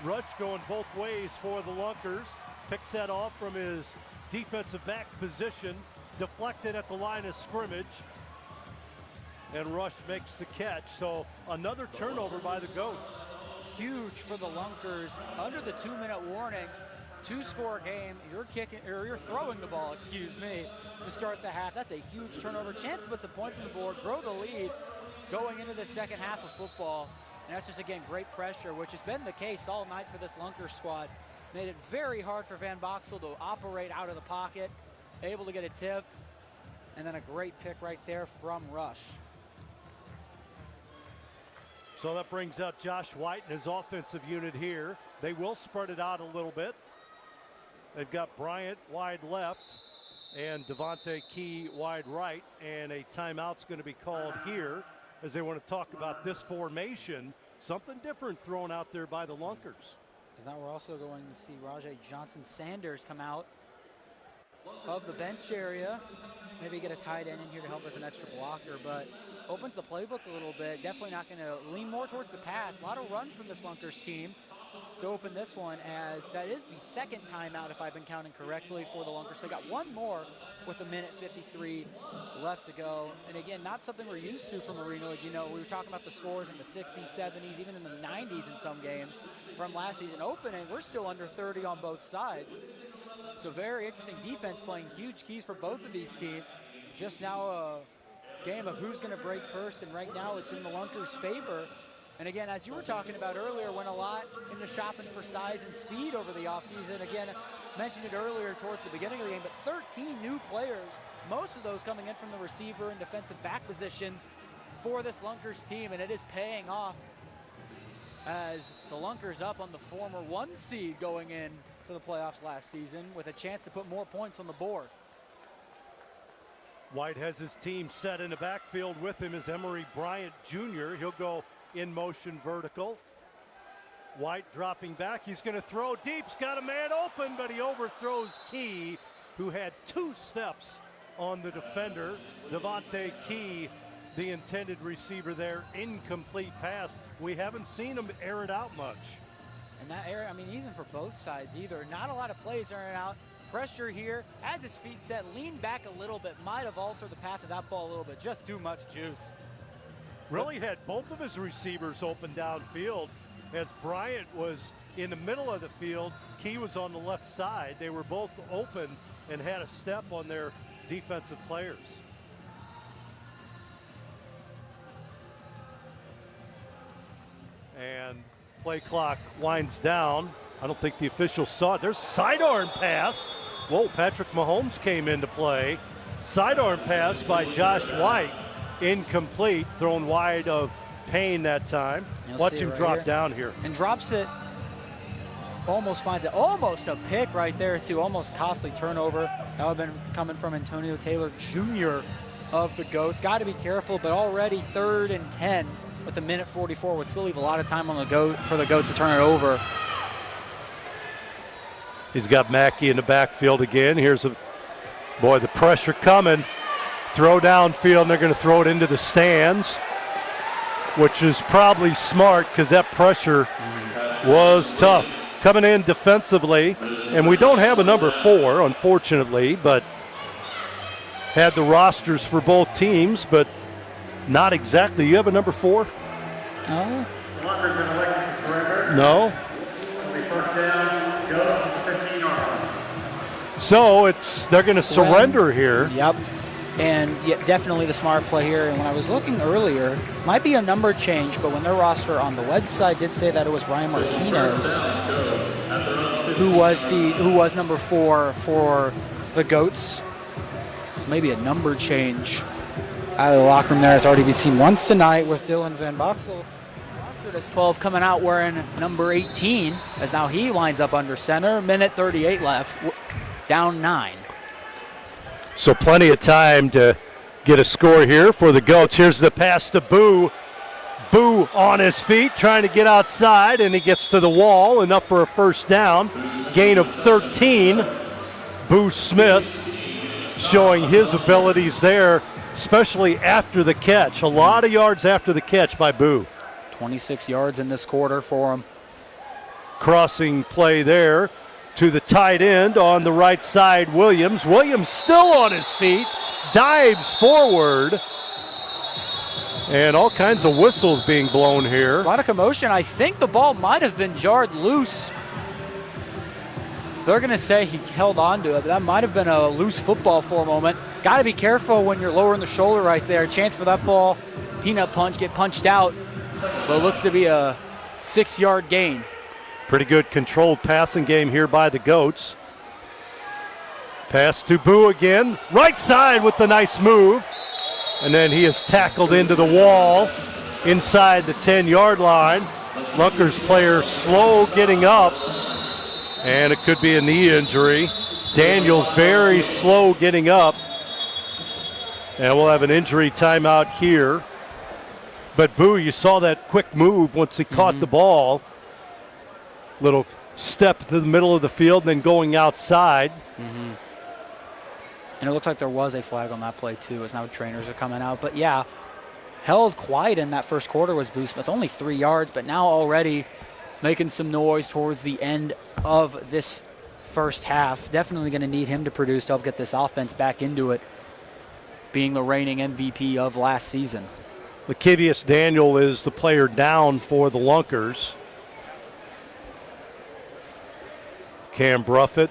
Rush going both ways for the Lunkers. Picks that off from his defensive back position. Deflected at the line of scrimmage. And Rush makes the catch. So another turnover by the Goats. Huge for the Lunkers. Under the 2-minute warning. 2-score game. You're throwing the ball, to start the half. That's a huge turnover. Chance to put some points on the board. Grow the lead going into the second half of football. And that's just, again, great pressure, which has been the case all night for this Lunkers squad. Made it very hard for Van Boxel to operate out of the pocket, able to get a tip, and then a great pick right there from Rush. So that brings out Josh White and his offensive unit here. They will spread it out a little bit. They've got Bryant wide left and Devontae Key wide right, and a timeout's going to be called here as they want to talk about this formation. Something different thrown out there by the Lunkers. Because now we're also going to see Rajay Johnson-Sanders come out of the bench area. Maybe get a tight end in here to help as an extra blocker, but opens the playbook a little bit. Definitely not going to lean more towards the pass. A lot of run from this Lunkers team to open this one, as that is the second timeout, if I've been counting correctly, for the Lunkers. They got one more with 1:53 left to go. And again, not something we're used to from Arena League. You know, we were talking about the scores in the 60s, 70s, even in the 90s in some games from last season opening. We're still under 30 on both sides. So very interesting defense, playing huge keys for both of these teams. Just now a game of who's going to break first, and right now it's in the Lunkers' favor. And again, as you were talking about earlier, went a lot into shopping for size and speed over the offseason. Again, mentioned it earlier towards the beginning of the game, but 13 new players, most of those coming in from the receiver and defensive back positions for this Lunkers team, and it is paying off as the Lunkers up on the former 1 seed going in to the playoffs last season with a chance to put more points on the board. White has his team set in the backfield. With him is Emory Bryant Jr. He'll go in motion vertical. White dropping back. He's going to throw deep. He's got a man open, but he overthrows Key, who had 2 steps on the defender. Devontae Key, the intended receiver there. Incomplete pass. We haven't seen him air it out much. And that area, I mean, even for both sides either, not a lot of plays airing out. Pressure here, has his feet set, leaned back a little bit, might have altered the path of that ball a little bit, just too much juice. Really had both of his receivers open downfield, as Bryant was in the middle of the field. Key was on the left side. They were both open and had a step on their defensive players. And play clock winds down. I don't think the officials saw it. There's sidearm pass. Whoa, Patrick Mahomes came into play. Sidearm pass by Josh White. Incomplete, thrown wide of Payne that time. Watch him drop down here. And drops it, almost finds it, almost a pick right there too, almost costly turnover. That would have been coming from Antonio Taylor Jr. of the Goats. Got to be careful, but already 3rd and 10 with 1:44 would still leave a lot of time on the Goat for the Goats to turn it over. He's got Mackey in the backfield again. Here's the pressure coming. Throw downfield, and they're going to throw it into the stands, which is probably smart because that pressure was tough. Coming in defensively, and we don't have a number 4, unfortunately, but had the rosters for both teams, but not exactly. You have a number 4? No. No. So they're going to surrender here. Yep. And yeah, definitely the smart play here. And when I was looking earlier, might be a number change, but when their roster on the website did say that it was Ryan Martinez who was number 4 for the Goats. Maybe a number change out of the locker room there has already been seen once tonight with Dylan Van Boxel. Rostered as 12, coming out wearing number 18, as now he lines up under center. 1:38 left, down 9. So plenty of time to get a score here for the Goats. Here's the pass to Boo. Boo on his feet, trying to get outside, and he gets to the wall, enough for a first down. Gain of 13. Boo Smith showing his abilities there, especially after the catch. A lot of yards after the catch by Boo. 26 yards in this quarter for him. Crossing play there to the tight end on the right side, Williams. Williams still on his feet, dives forward, and all kinds of whistles being blown here. A lot of commotion. I think the ball might have been jarred loose. They're going to say he held on to it, but that might have been a loose football for a moment. Got to be careful when you're lowering the shoulder right there. Chance for that ball, peanut punch, get punched out, but it looks to be a 6-yard gain. Pretty good controlled passing game here by the Goats. Pass to Boo again. Right side with the nice move. And then he is tackled into the wall inside the 10-yard line. Lunkers player slow getting up. And it could be a knee injury. Daniels very slow getting up. And we'll have an injury timeout here. But Boo, you saw that quick move once he caught the ball. Little step to the middle of the field and then going outside. Mm-hmm. And it looks like there was a flag on that play too, as now trainers are coming out. But yeah, held quiet in that first quarter was Boo Smith, only 3 yards, but now already making some noise towards the end of this first half. Definitely going to need him to produce to help get this offense back into it, being the reigning MVP of last season. Lakevius Daniel is the player down for the Lunkers. Cam Bruffett,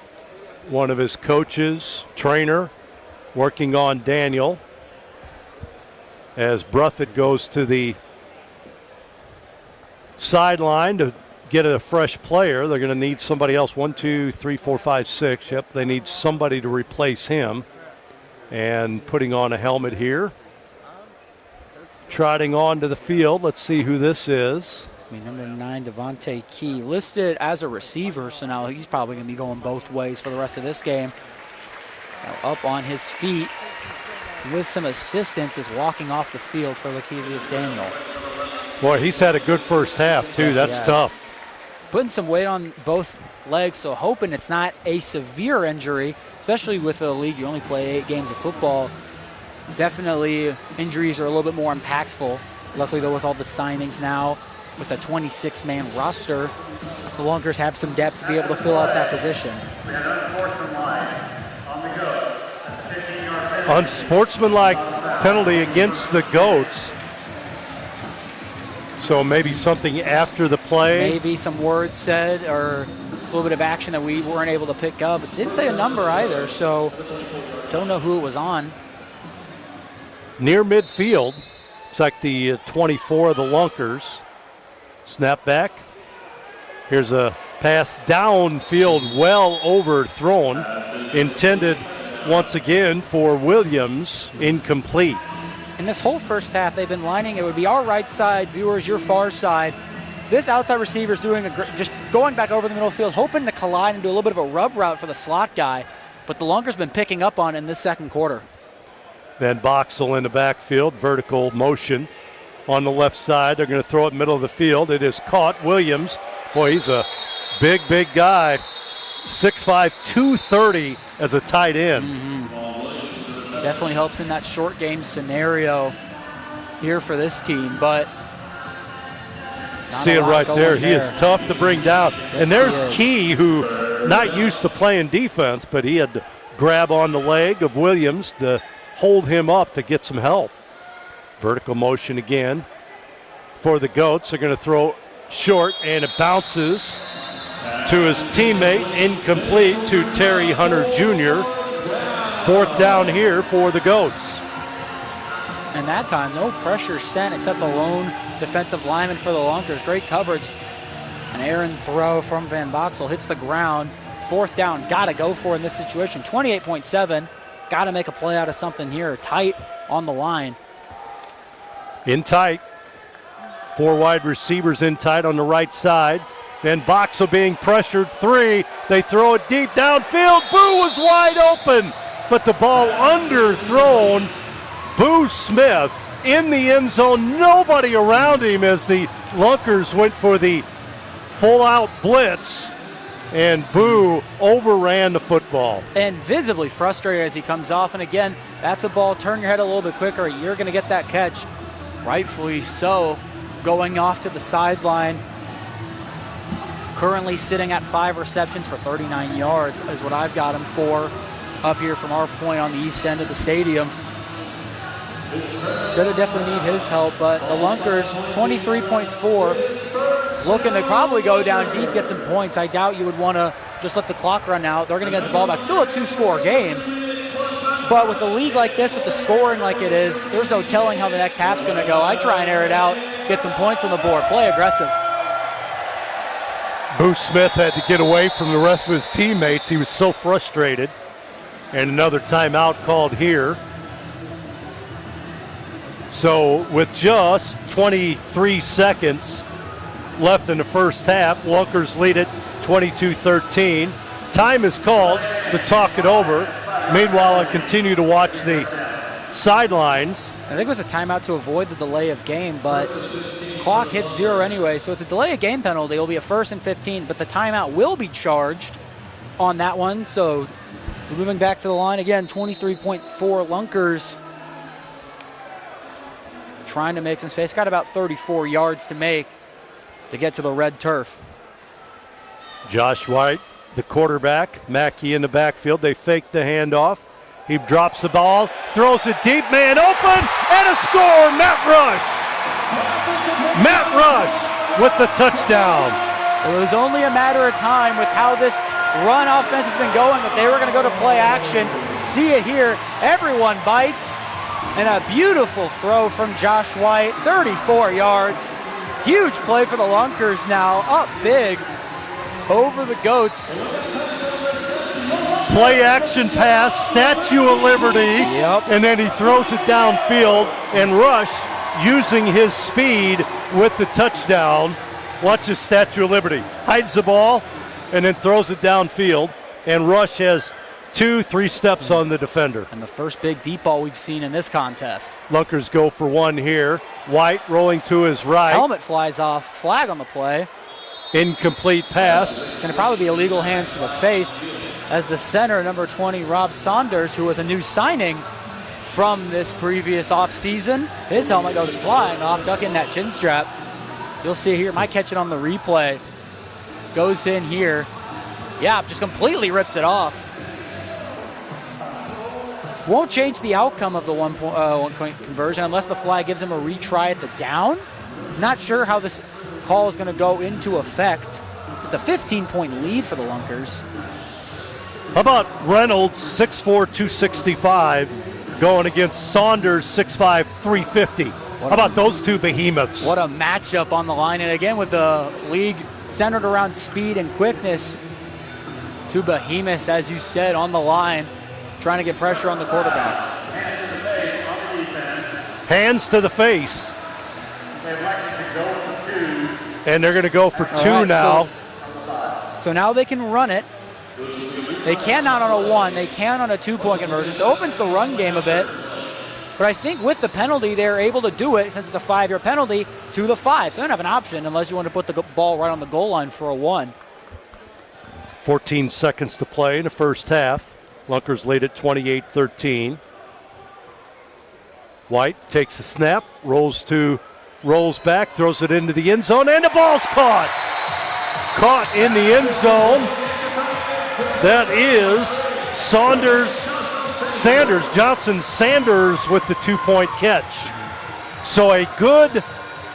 one of his coaches, trainer, working on Daniel. As Bruffett goes to the sideline to get a fresh player, they're going to need somebody else. 1, 2, 3, 4, 5, 6. Yep, they need somebody to replace him. And putting on a helmet here. Trotting onto the field. Let's see who this is. Number 9, Devontae Key, listed as a receiver, so now he's probably going to be going both ways for the rest of this game. Now up on his feet with some assistance is walking off the field for Lakevius Daniel. Boy, he's had a good first half, too. Yes, that's tough. Putting some weight on both legs, so hoping it's not a severe injury, especially with the league. You only play 8 games of football. Definitely injuries are a little bit more impactful. Luckily, though, with all the signings now, with a 26-man roster, the Lunkers have some depth to be able to fill out that position. Unsportsmanlike penalty against the Goats. So maybe something after the play. Maybe some words said or a little bit of action that we weren't able to pick up. It didn't say a number either, so don't know who it was on. Near midfield. It's like the 24 of the Lunkers. Snap back. Here's a pass downfield, well overthrown. Intended once again for Williams, incomplete. In this whole first half, they've been lining, it would be our right side, viewers, your far side. This outside receiver is doing just going back over the middle of the field, hoping to collide and do a little bit of a rub route for the slot guy. But the Lunkers been picking up on it in this second quarter. Then Boxell in the backfield, vertical motion on the left side. They're going to throw it middle of the field. It is caught. Williams, boy, he's a big guy. 6'5", 230 as a tight end. Mm-hmm. Definitely helps in that short game scenario here for this team, but see it right there. He is tough to bring down. Yes, and there's Key, who not used to playing defense, but he had to grab on the leg of Williams to hold him up to get some help. Vertical motion again for the Goats. They're going to throw short, and it bounces to his teammate, incomplete to Terry Hunter Jr. 4th down here for the Goats. And that time, no pressure sent except the lone defensive lineman for the Lunkers. Great coverage. An errant throw from Van Boxell hits the ground. 4th down, got to go for in this situation. 28.7, got to make a play out of something here. Tight on the line. In tight. 4 wide receivers in tight on the right side. Van Boxell being pressured. 3. They throw it deep downfield. Boo was wide open, but the ball underthrown. Boo Smith in the end zone. Nobody around him as the Lunkers went for the full-out blitz, and Boo overran the football. And visibly frustrated as he comes off. And again, that's a ball. Turn your head a little bit quicker. You're going to get that catch. Rightfully so. Going off to the sideline. Currently sitting at 5 receptions for 39 yards is what I've got him for up here from our point on the east end of the stadium. Going to definitely need his help, but the Lunkers, 23.4, looking to probably go down deep, get some points. I doubt you would want to just let the clock run out. They're going to get the ball back. Still a 2-score game, but with the league like this, with the scoring like it is, there's no telling how the next half's going to go. I try and air it out, get some points on the board, play aggressive. Boo Smith had to get away from the rest of his teammates. He was so frustrated. And another timeout called here. So with just 23 seconds left in the first half, Lunkers lead it 22-13. Time is called to talk it over. Meanwhile, I continue to watch the sidelines. I think it was a timeout to avoid the delay of game, but clock hits 0 anyway, so it's a delay of game penalty. It'll be a 1st and 15, but the timeout will be charged on that one. So we're moving back to the line again, 23.4 Lunkers. Trying to make some space. Got about 34 yards to make to get to the red turf. Josh White, the quarterback. Mackey in the backfield. They fake the handoff. He drops the ball, throws it deep, man open, and a score, Matt Rush. Matt Rush with the touchdown. It was only a matter of time with how this run offense has been going that they were going to go to play action. See it here. Everyone bites. And a beautiful throw from Josh White, 34 yards. Huge play for the Lunkers now, up big over the Goats. Play action pass, Statue of Liberty, and then he throws it downfield, and Rush, using his speed with the touchdown, watch his Statue of Liberty, hides the ball, and then throws it downfield, and Rush has 2-3 steps on the defender. And the first big deep ball we've seen in this contest. Lunkers go for one here. White rolling to his right. Helmet flies off, flag on the play. Incomplete pass. It's going to probably be illegal hands to the face as the center, number 20, Rob Saunders, who was a new signing from this previous offseason. His helmet goes flying off, ducking that chin strap. So you'll see here, might catch it on the replay. Goes in here. Yeah, just completely rips it off. Won't change the outcome of the one-point conversion unless the flag gives him a retry at the down. Not sure how this call is going to go into effect. It's a 15-point lead for the Lunkers. How about Reynolds, 6'4", 265, going against Saunders, 6'5", 350. How about those two behemoths? What a matchup on the line. And again, with the league centered around speed and quickness, two behemoths, as you said, on the line, trying to get pressure on the quarterback. Hands to the face. And they're going to go for two now. So now they can run it. They cannot on a 1. They can on a 2-point conversion. It opens the run game a bit. But I think with the penalty, they're able to do it, since it's a 5-yard penalty, to the 5. So they don't have an option unless you want to put the ball right on the goal line for a 1. 14 seconds to play in the first half. Lunkers lead at 28-13. White takes a snap, rolls back, throws it into the end zone, and the ball's caught. Caught in the end zone. That is Johnson Sanders with the 2-point catch. So a good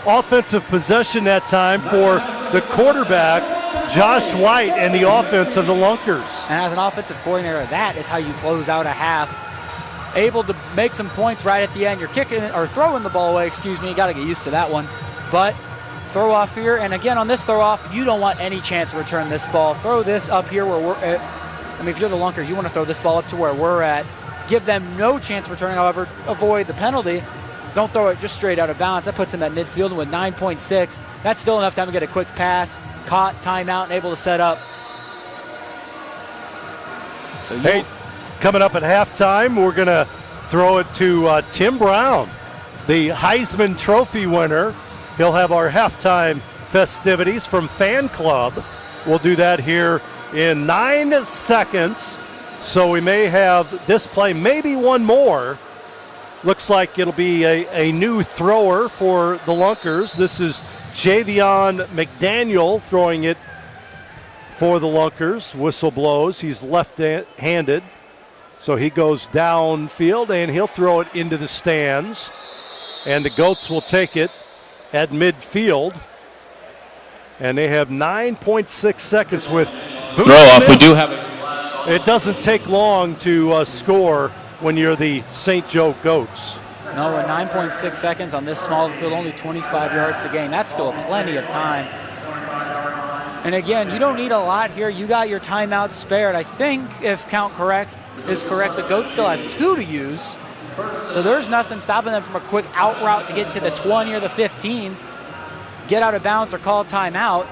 offensive possession that time for the quarterback, Josh White, and the offense of the Lunkers. And as an offensive coordinator, that is how you close out a half. Able to make some points right at the end. You're kicking or throwing the ball away, you got to get used to that one. But throw off here, and again on this throw off, you don't want any chance to return this ball. Throw this up here where we're at. I mean, if you're the Lunkers, you want to throw this ball up to where we're at. Give them no chance of returning, however, avoid the penalty. Don't throw it just straight out of bounds. That puts them at midfield with 9.6. That's still enough time to get a quick pass. Caught, timeout, and able to set up. So hey, coming up at halftime, we're going to throw it to Tim Brown, the Heisman Trophy winner. He'll have our halftime festivities from Fan Club. We'll do that here in 9 seconds. So we may have this play, maybe one more. Looks like it'll be a new thrower for the Lunkers. This is Javion McDaniel throwing it for the Lunkers. Whistle blows. He's left-handed. So he goes downfield, and he'll throw it into the stands. And the Goats will take it at midfield. And they have 9.6 seconds with Booth throw off. Smith. We do have it. It doesn't take long to score when you're the St. Joe Goats. No, at 9.6 seconds on this small field, only 25 yards to gain. That's still plenty of time. And again, you don't need a lot here. You got your timeout spared. I think, if count is correct, the Goats still have 2 to use. So there's nothing stopping them from a quick out route to get to the 20 or the 15, get out of bounds or call timeout.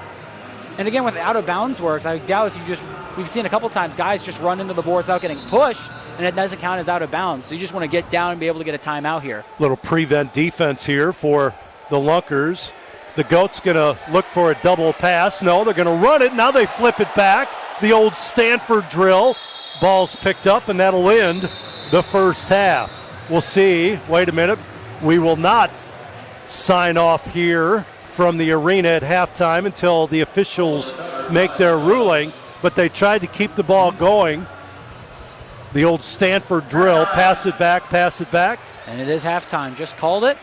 And again, with out of bounds works, I doubt if we've seen a couple times guys just run into the boards without getting pushed. and it doesn't count as out of bounds. So you just want to get down and be able to get a timeout here. Little prevent defense here for the Lunkers. The Goats going to look for a double pass. No, they're going to run it. Now they flip it back. The old Stanford drill. Ball's picked up, and that'll end the first half. We'll see. Wait a minute. We will not sign off here from the arena at halftime until the officials make their ruling, but they tried to keep the ball going. The old Stanford drill, pass it back. And it is halftime, just called it.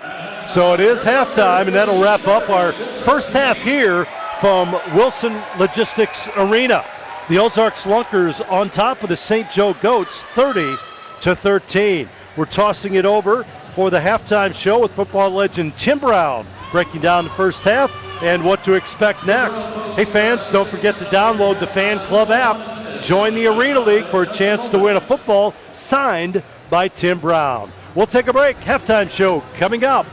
So it is halftime, and that'll wrap up our first half here from Wilson Logistics Arena. The Ozarks Lunkers on top of the St. Joe Goats, 30-13. We're tossing it over for the halftime show with football legend Tim Brown, breaking down the first half and what to expect next. Hey fans, don't forget to download the Fan Club app. Join the Arena League for a chance to win a football signed by Tim Brown. We'll take a break. Halftime show coming up.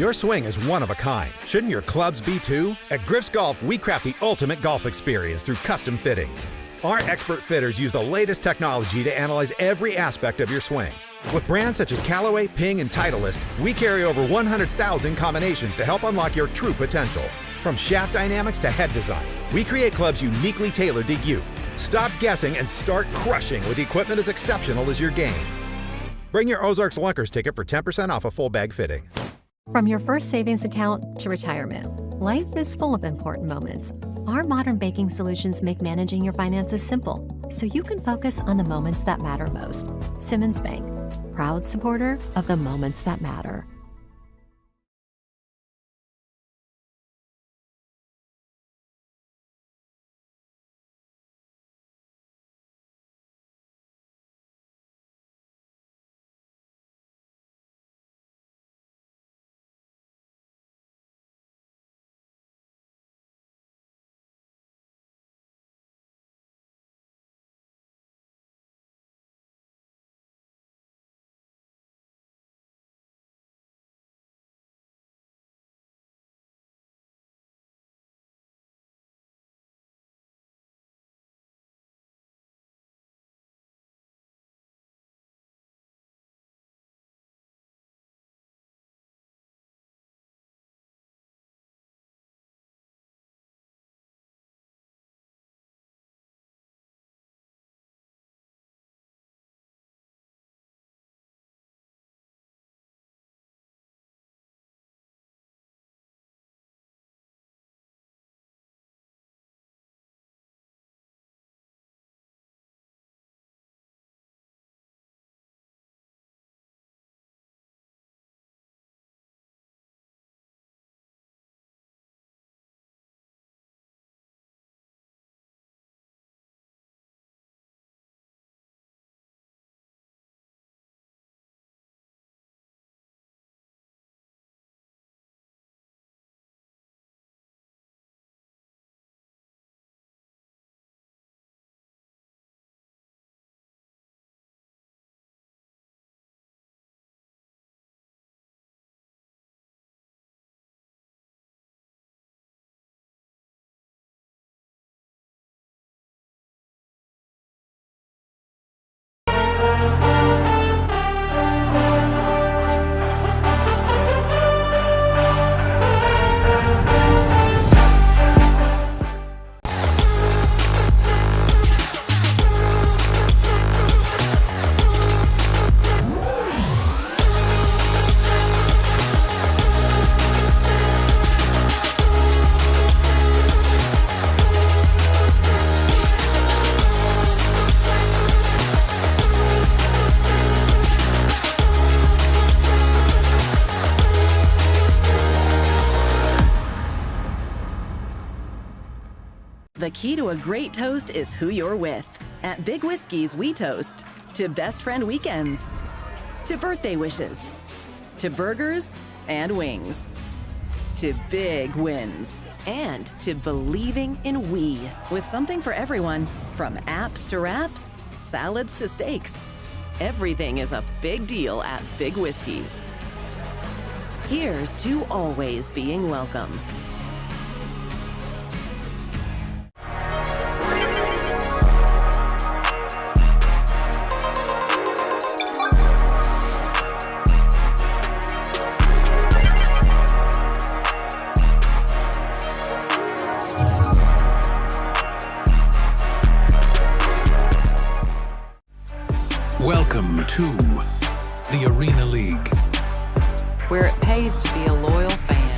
Your swing is one of a kind. Shouldn't your clubs be too? At Griff's Golf, we craft the ultimate golf experience through custom fittings. Our expert fitters use the latest technology to analyze every aspect of your swing. With brands such as Callaway, Ping, and Titleist, we carry over 100,000 combinations to help unlock your true potential. From shaft dynamics to head design, we create clubs uniquely tailored to you. Stop guessing and start crushing with equipment as exceptional as your game. Bring your Ozarks Lunkers ticket for 10% off a full bag fitting. From your first savings account to retirement, life is full of important moments. Our modern banking solutions make managing your finances simple, so you can focus on the moments that matter most. Simmons Bank, proud supporter of the moments that matter. The key to a great toast is who you're with. At Big Whiskey's, we toast to best friend weekends, to birthday wishes, to burgers and wings, to big wins, and to believing in we, with something for everyone, from apps to wraps, salads to steaks. Everything is a big deal at Big Whiskey's. Here's to always being welcome. Welcome to the Arena League, where it pays to be a loyal fan.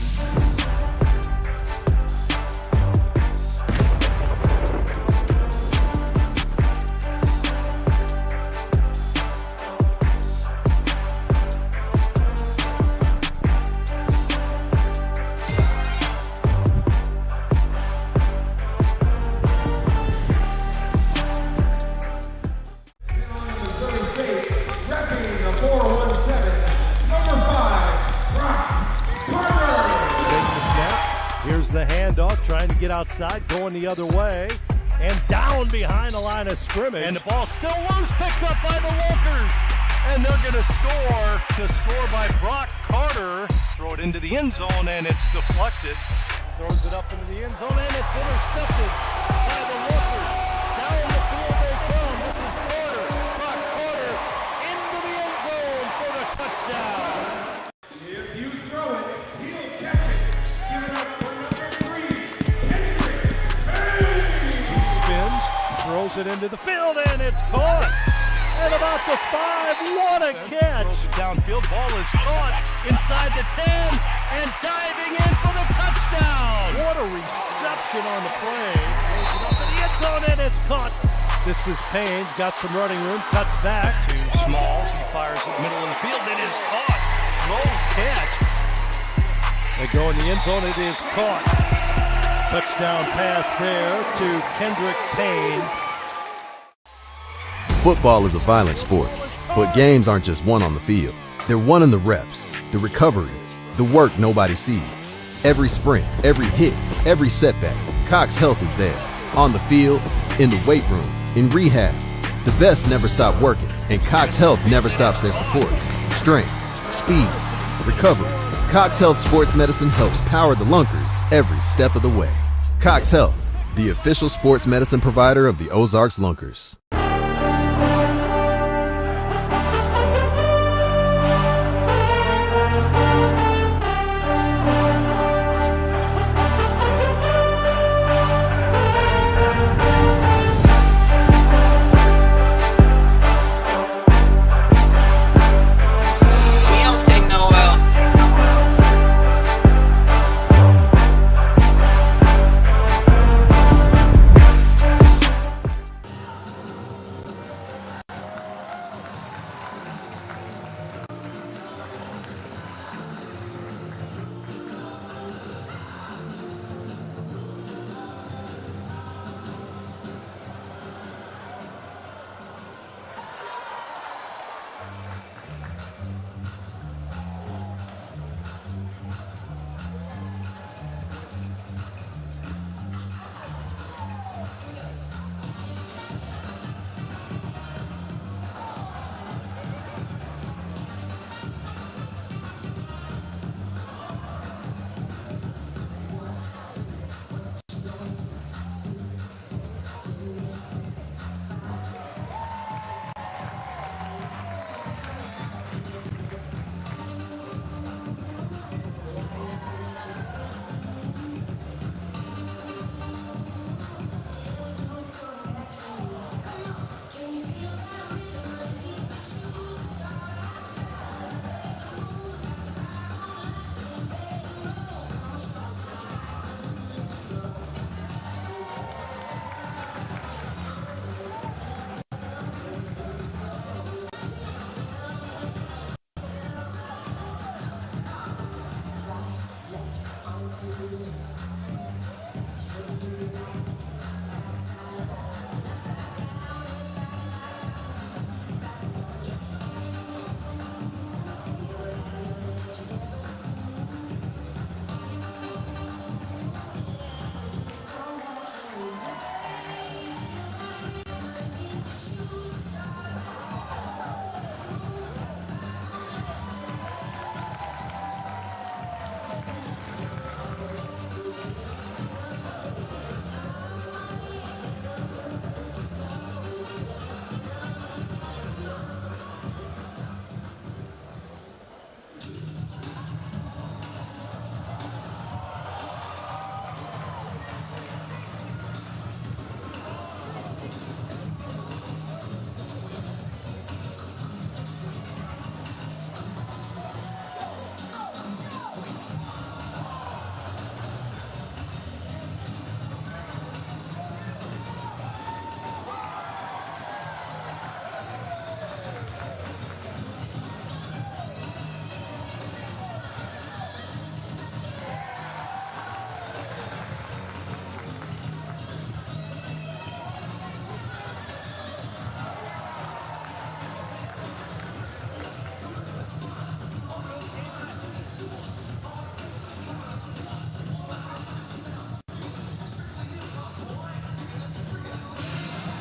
The handoff, trying to get outside, going the other way, and down behind the line of scrimmage. And the ball still loose, picked up by the Lunkers. And they're going to score by Brock Carter. Throw it into the end zone, and it's deflected. Throws it up into the end zone, and it's intercepted by the Lunkers. Down the field they come. This is Carter. Brock Carter into the end zone for the touchdown. If you throw it, he'll catch it. Give it up for throws it into the field, and it's caught at about the 5. What a catch! Throws it downfield, ball is caught inside the 10, and diving in for the touchdown! What a reception on the play. Throws it up in the end zone, and it's caught. This is Payne, got some running room, cuts back. To Smalls, he fires it middle of the field, it is caught. Low catch. They go in the end zone, it is caught. Touchdown pass there to Kendrick Payne. Football is a violent sport, but games aren't just won on the field. They're won in the reps, the recovery, the work nobody sees. Every sprint, every hit, every setback, Cox Health is there. On the field, in the weight room, in rehab. The best never stop working, and Cox Health never stops their support. Strength, speed, recovery. Cox Health Sports Medicine helps power the Lunkers every step of the way. Cox Health, the official sports medicine provider of the Ozarks Lunkers.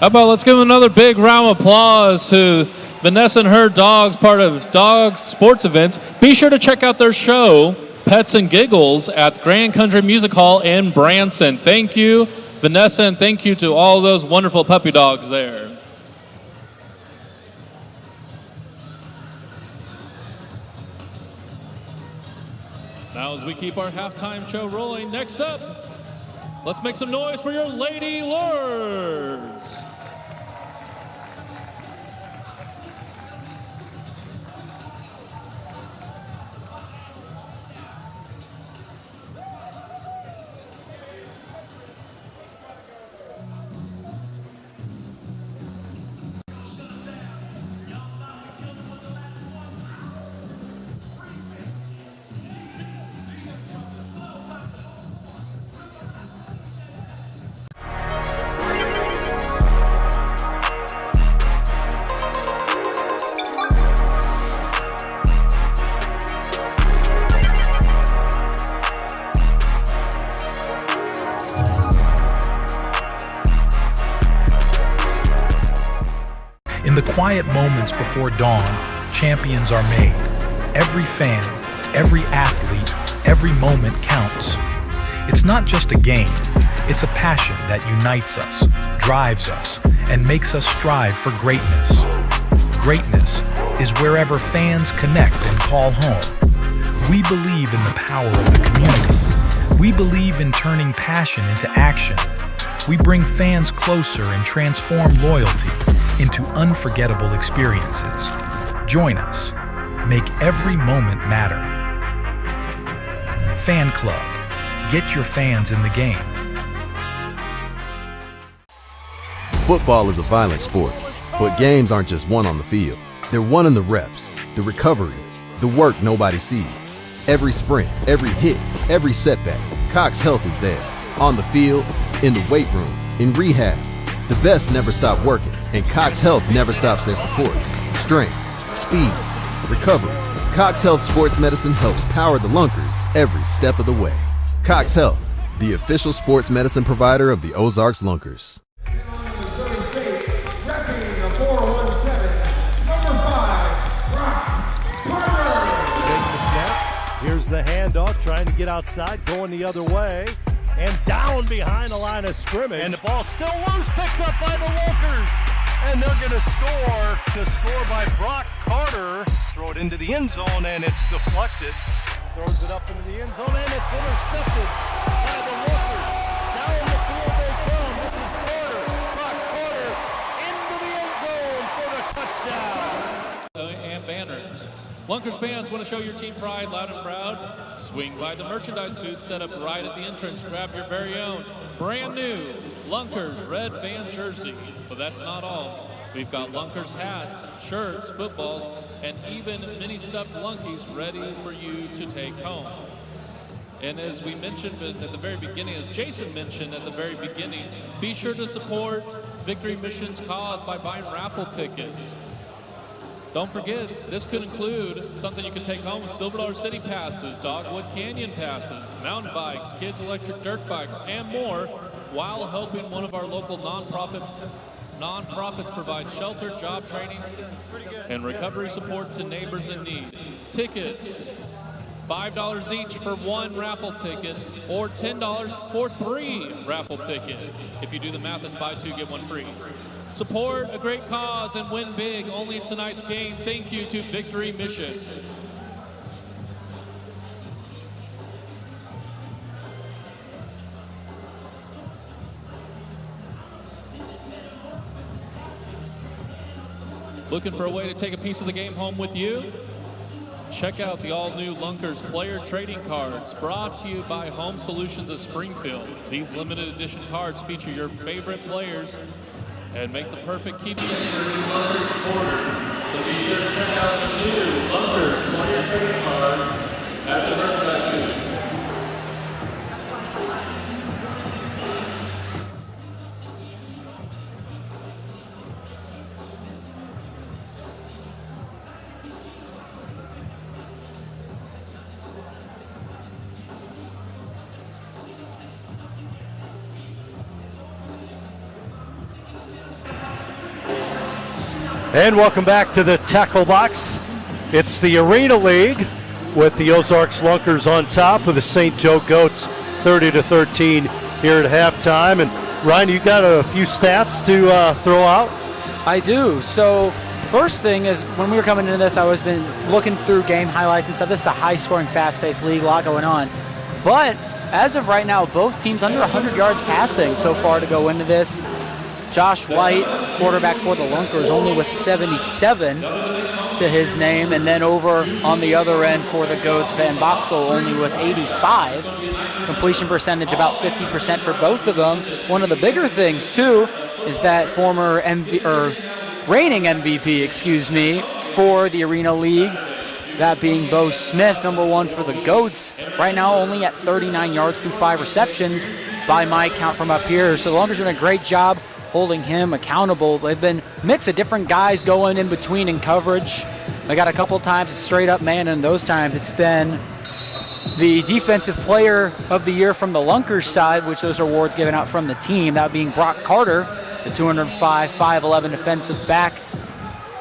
How about let's give another big round of applause to Vanessa and her dogs, part of Dogs Sports Events. Be sure to check out their show, Pets and Giggles, at Grand Country Music Hall in Branson. Thank you, Vanessa, and thank you to all those wonderful puppy dogs there. Now as we keep our halftime show rolling, next up, let's make some noise for your Lady Lures. In the quiet moments before dawn, champions are made. Every fan, every athlete, every moment counts. It's not just a game, it's a passion that unites us, drives us, and makes us strive for greatness. Greatness is wherever fans connect and call home. We believe in the power of the community. We believe in turning passion into action. We bring fans closer and transform loyalty into unforgettable experiences. Join us. Make every moment matter. Fan Club. Get your fans in the game. Football is a violent sport, but games aren't just won on the field. They're won in the reps, the recovery, the work nobody sees. Every sprint, every hit, every setback, Cox Health is there. On the field, in the weight room, in rehab. The best never stop working, and Cox Health never stops their support. Strength, speed, recovery. Cox Health Sports Medicine helps power the Lunkers every step of the way. Cox Health, the official sports medicine provider of the Ozarks Lunkers. Here's the handoff, trying to get outside, going the other way, and down behind the line of scrimmage. And the ball still loose, picked up by the Lunkers. And they're going to score by Brock Carter. Throw it into the end zone, and it's deflected. Throws it up into the end zone, and it's intercepted by the Lunkers. Down the field they come. This is Carter. Brock Carter into the end zone for the touchdown. And banners. Lunkers fans want to show your team pride loud and proud? Swing by the merchandise booth set up right at the entrance. Grab your very own brand new Lunkers red fan jersey. But that's not all. We've got Lunkers hats, shirts, footballs, and even mini stuffed Lunkies ready for you to take home. And as we mentioned at the very beginning, as Jason mentioned at the very beginning, be sure to support Victory Mission's cause by buying raffle tickets. Don't forget, this could include something you can take home with Silver Dollar City passes, Dogwood Canyon passes, mountain bikes, kids' electric dirt bikes, and more, while helping one of our local nonprofits provide shelter, job training, and recovery support to neighbors in need. Tickets, $5 each for one raffle ticket, or $10 for 3 raffle tickets. If you do the math, it's buy 2, get 1 free. Support a great cause and win big only in tonight's game. Thank you to Victory Mission. Looking for a way to take a piece of the game home with you? Check out the all-new Lunkers player trading cards, brought to you by Home Solutions of Springfield. These limited edition cards feature your favorite players and make the perfect keepsake for your Lunkers supporter. So be sure to check out the new Lunkers player trading cards at the merchandise booth. And welcome back to the Tackle Box. It's the Arena League with the Ozarks Lunkers on top with the St. Joe Goats 30-13 here at halftime. And Ryan, you got a few stats to throw out? I do. So first thing is, when we were coming into this, I was been looking through game highlights and stuff. This is a high-scoring, fast-paced league, a lot going on. But as of right now, both teams under 100 yards passing so far to go into this. Josh White, quarterback for the Lunkers, only with 77 to his name. And then over on the other end for the Goats, Van Boxel only with 85. Completion percentage about 50% for both of them. One of the bigger things, too, is that reigning MVP, for the Arena League, that being Bo Smith, number one for the Goats, right now only at 39 yards through 5 receptions by my count from up here. So the Lunkers are doing a great job holding him accountable. They've been a mix of different guys going in between in coverage. They got a couple times it's straight up man, and those times it's been the Defensive Player of the Year from the Lunkers side, which those are awards given out from the team, that being Brock Carter, the 205, 5'11 defensive back.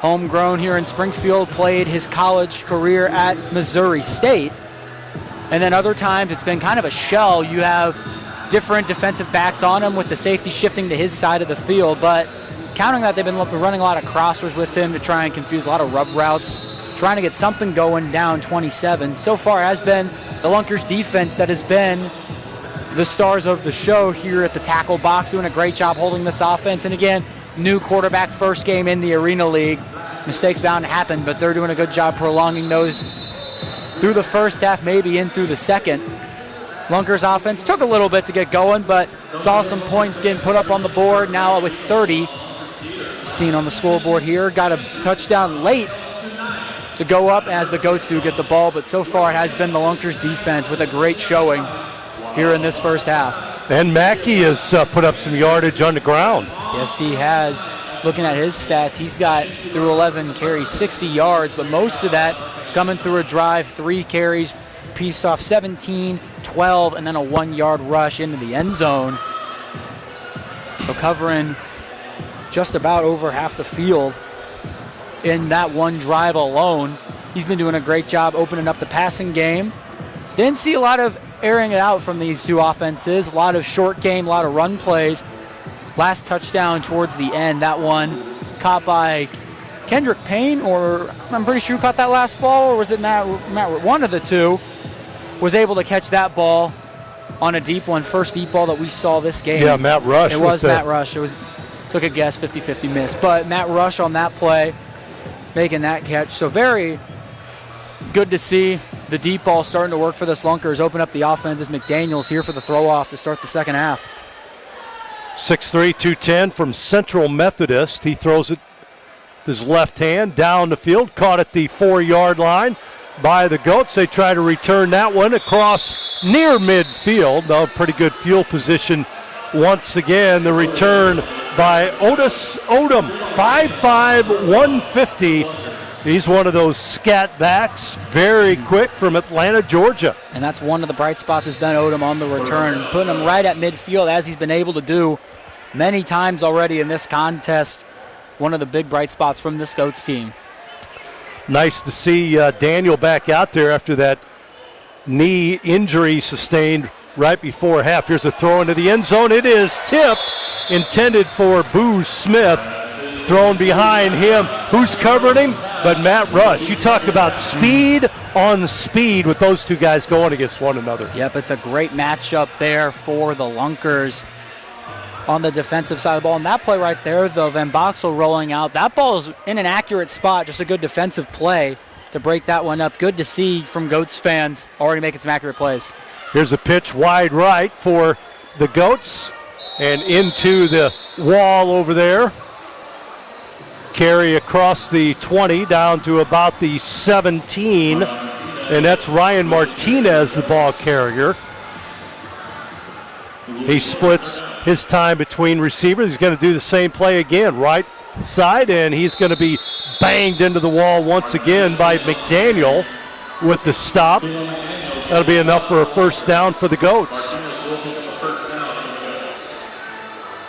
Homegrown here in Springfield, played his college career at Missouri State. And then other times it's been kind of a shell. You have different defensive backs on him with the safety shifting to his side of the field, but counting that, they've been running a lot of crossers with him to try and confuse a lot of rub routes, trying to get something going down 27. So far has been the Lunkers defense that has been the stars of the show here at the Tackle Box, doing a great job holding this offense. And again, new quarterback, first game in the Arena League. Mistakes bound to happen, but they're doing a good job prolonging those through the first half, maybe in through the second. Lunkers offense took a little bit to get going, but saw some points getting put up on the board. Now with 30, seen on the scoreboard here, got a touchdown late to go up as the Goats do get the ball, but so far it has been the Lunkers defense with a great showing here in this first half. And Mackey has put up some yardage on the ground. Yes, he has. Looking at his stats, he's got through 11 carries, 60 yards, but most of that coming through a drive, 3 carries, pieced off 17, 12, and then a 1-yard rush into the end zone. So covering just about over half the field in that one drive alone. He's been doing a great job opening up the passing game. Didn't see a lot of airing it out from these two offenses. A lot of short game, a lot of run plays. Last touchdown towards the end, that one caught by Kendrick Payne, or I'm pretty sure caught that last ball, or was it Matt? One of the two was able to catch that ball on a deep one, first deep ball that we saw this game. Yeah, Matt Rush. It was Matt Rush. It was, took a guess, 50-50 miss. But Matt Rush on that play, making that catch. So very good to see the deep ball starting to work for this Lunkers. Open up the offense as McDaniels here for the throw-off to start the second half. 6'3", 210 from Central Methodist. He throws it with his left hand down the field, caught at the 4-yard line by the Goats. They try to return that one across near midfield. No, pretty good field position once again. The return by Otis Odom, 5'5", 150. He's one of those scat backs, very quick from Atlanta, Georgia. And that's one of the bright spots has been Odom on the return, putting him right at midfield as he's been able to do many times already in this contest. One of the big bright spots from this Goats team. Nice to see Daniel back out there after that knee injury sustained right before half. Here's a throw into the end zone. It is tipped, intended for Boo Smith. Thrown behind him. Who's covering him? But Matt Rush. You talk about speed on speed with those two guys going against one another. Yep, it's a great matchup there for the Lunkers. on the defensive side of the ball. And that play right there, though, Van Boxel rolling out, that ball is in an accurate spot, just a good defensive play to break that one up. Good to see from Goats fans already making some accurate plays. Here's a pitch wide right for the Goats and into the wall over there. Carry across the 20 down to about the 17, and that's Ryan Martinez, the ball carrier. He splits his time between receivers. He's going to do the same play again, right side, and he's going to be banged into the wall once again by McDaniel with the stop. That'll be enough for a first down for the Goats.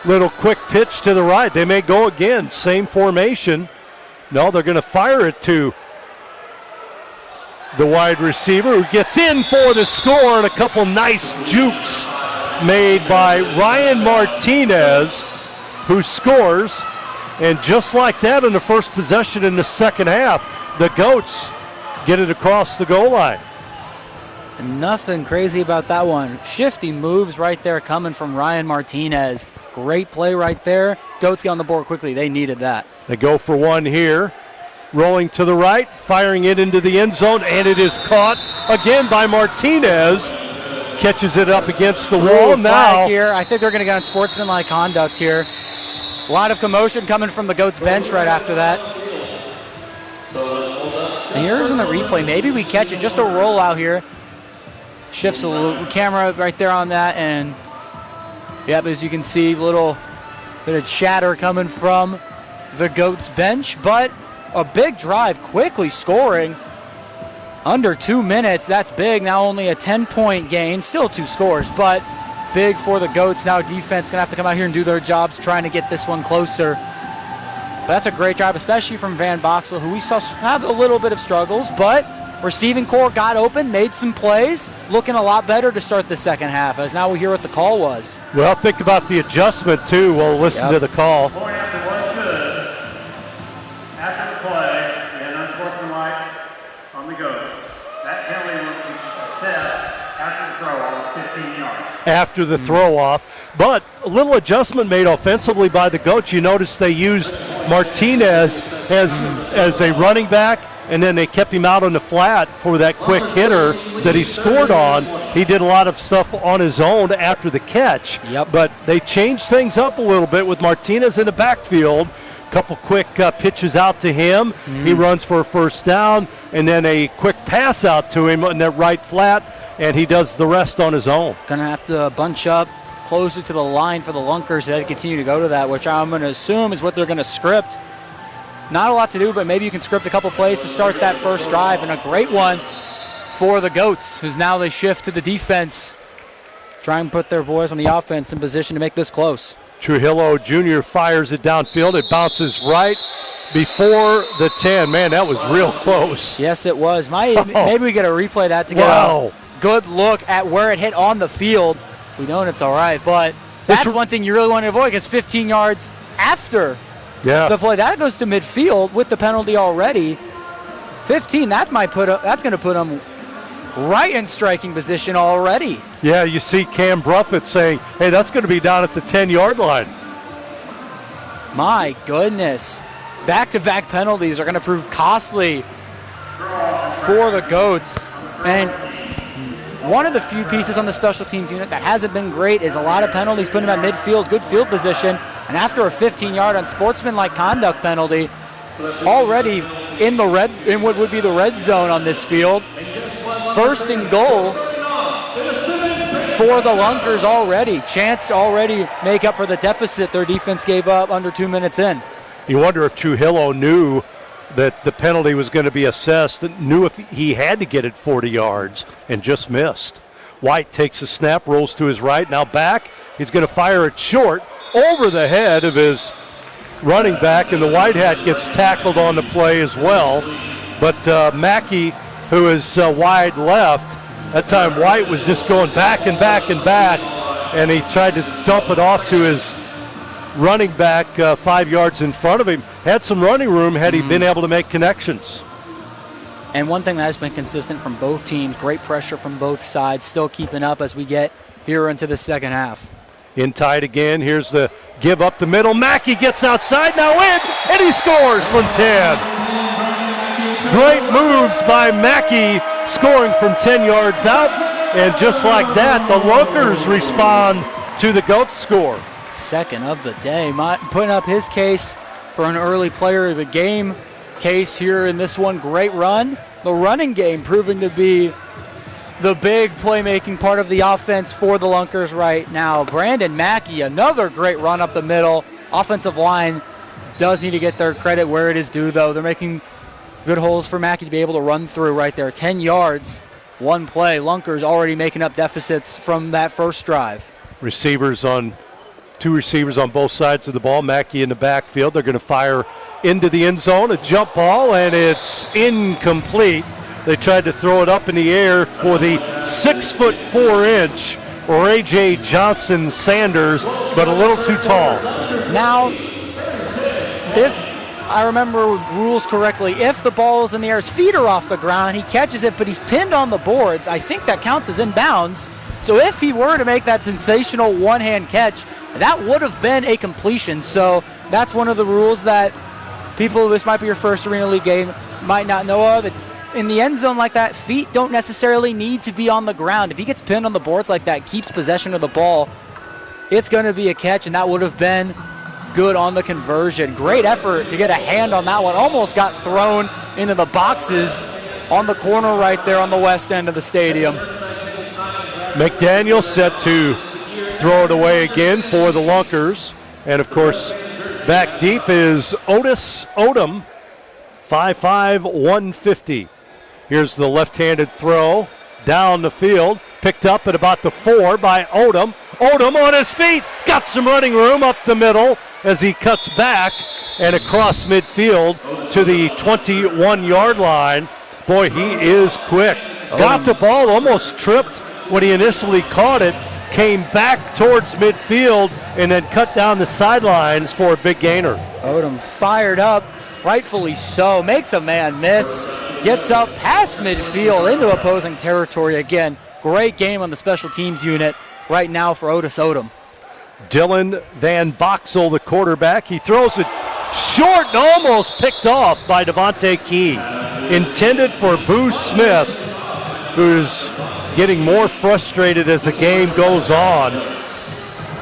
Little quick pitch to the right. They may go again. Same formation. No, they're going to fire it to the wide receiver who gets in for the score, and a couple nice jukes made by Ryan Martinez, who scores. And just like that, in the first possession in the second half, the Goats get it across the goal line. Nothing crazy about that one. Shifty moves right there coming from Ryan Martinez. Great play right there. Goats get on the board quickly. They needed that. They go for one here. Rolling to the right, firing it into the end zone, and it is caught again by Martinez. Catches it up against the wall. Now here, I think they're going to get on sportsmanlike conduct here. A lot of commotion coming from the Goats bench right after that. And here's in the replay. Maybe we catch it. Just a rollout here. Shifts a little camera right there on that, and yep, as you can see, a little bit of chatter coming from the Goats bench, but a big drive, quickly scoring. Under 2 minutes, that's big. Now only a 10-point gain, still 2 scores, but big for the Goats. Now defense gonna have to come out here and do their jobs, trying to get this one closer. But that's a great drive, especially from Van Boxel, who we saw have a little bit of struggles, but receiving core got open, made some plays, looking a lot better to start the second half, as now we hear what the call was. Well, think about the adjustment, too. We'll listen to the call. Point after was good. After the play, we had unsportsmanlike on the Goats. That penalty will be assessed after the throw-off, 15 yards. After the throw-off. But a little adjustment made offensively by the Goats. You notice they used Martinez as a running back, and then they kept him out on the flat for that quick hitter that he scored on. He did a lot of stuff on his own after the catch. Yep. But they changed things up a little bit with Martinez in the backfield. Couple quick pitches out to him. He runs for a first down, and then a quick pass out to him on that right flat, and he does the rest on his own. Gonna have to bunch up closer to the line for the Lunkers. They continue to go to that, which I'm gonna assume is what they're gonna script. Not a lot to do, but maybe you can script a couple plays to start that first drive, and a great one for the Goats, who's now they shift to the defense, try and put their boys on the offense in position to make this close. Trujillo Jr. fires it downfield. It bounces right before the 10. Man, that was real close. Yes, it was. Maybe we get a replay of that to get a good look at where it hit on the field. We don't, it's all right, but that's one thing you really want to avoid, because 15 yards after the play, that goes to midfield with the penalty already. 15, that's going to put them right in striking position already. Yeah, you see Cam Bruffett saying, hey, that's going to be down at the 10-yard line. My goodness. Back-to-back penalties are going to prove costly for the Goats. And one of the few pieces on the special teams unit that hasn't been great is a lot of penalties, putting them at midfield, good field position. And after a 15-yard unsportsmanlike conduct penalty, already in what would be the red zone on this field, first and goal for the Lunkers already. Chance to already make up for the deficit their defense gave up under 2 minutes in. You wonder if Trujillo knew that the penalty was going to be assessed, knew if he had to get it 40 yards and just missed. White takes a snap, rolls to his right, now back. He's going to fire it short over the head of his running back, and the white hat gets tackled on the play as well. But Mackey, who is wide left, that time White was just going back and back and back, and he tried to dump it off to his running back 5 yards in front of him. Had some running room had he been able to make connections. And one thing that has been consistent from both teams, great pressure from both sides, still keeping up as we get here into the second half. In tight again. Here's the give up the middle. Mackey gets outside, now in, and he scores from 10. Great moves by Mackey, scoring from 10 yards out. And just like that, the Lunkers respond to the Goats score. Second of the day, putting up his case for an early player of the game case here in this one. Great run. The running game proving to be the big playmaking part of the offense for the Lunkers right now. Brandon Mackey, another great run up the middle. Offensive line does need to get their credit where it is due, though. They're making good holes for Mackey to be able to run through right there. 10 yards, one play. Lunkers already making up deficits from that first drive. Two receivers on both sides of the ball. Mackey in the backfield. They're going to fire into the end zone, a jump ball, and it's incomplete. They tried to throw it up in the air for the 6'4" Ray J. Johnson Sanders, but a little too tall. Now, if I remember rules correctly, if the ball is in the air, his feet are off the ground, he catches it, but he's pinned on the boards, I think that counts as inbounds. So if he were to make that sensational one-hand catch, that would have been a completion. So that's one of the rules that people, this might be your first Arena League game, might not know of. In the end zone like that, feet don't necessarily need to be on the ground. If he gets pinned on the boards like that, keeps possession of the ball, it's going to be a catch, and that would have been good on the conversion. Great effort to get a hand on that one. Almost got thrown into the boxes on the corner right there on the west end of the stadium. McDaniel set to throw it away again for the Lunkers. And, of course, back deep is Otis Odom, 5'5", 150. Here's the left-handed throw down the field, picked up at about the 4 by Odom. Odom on his feet, got some running room up the middle as he cuts back and across midfield to the 21-yard line. Boy, he is quick. Got the ball, almost tripped when he initially caught it, came back towards midfield, and then cut down the sidelines for a big gainer. Odom fired up, rightfully so, makes a man miss, gets up past midfield into opposing territory again. Great game on the special teams unit right now for Otis Odom. Dylan Van Boxel, the quarterback. He throws it short and almost picked off by Devontae Key. Intended for Boo Smith, who's getting more frustrated as the game goes on.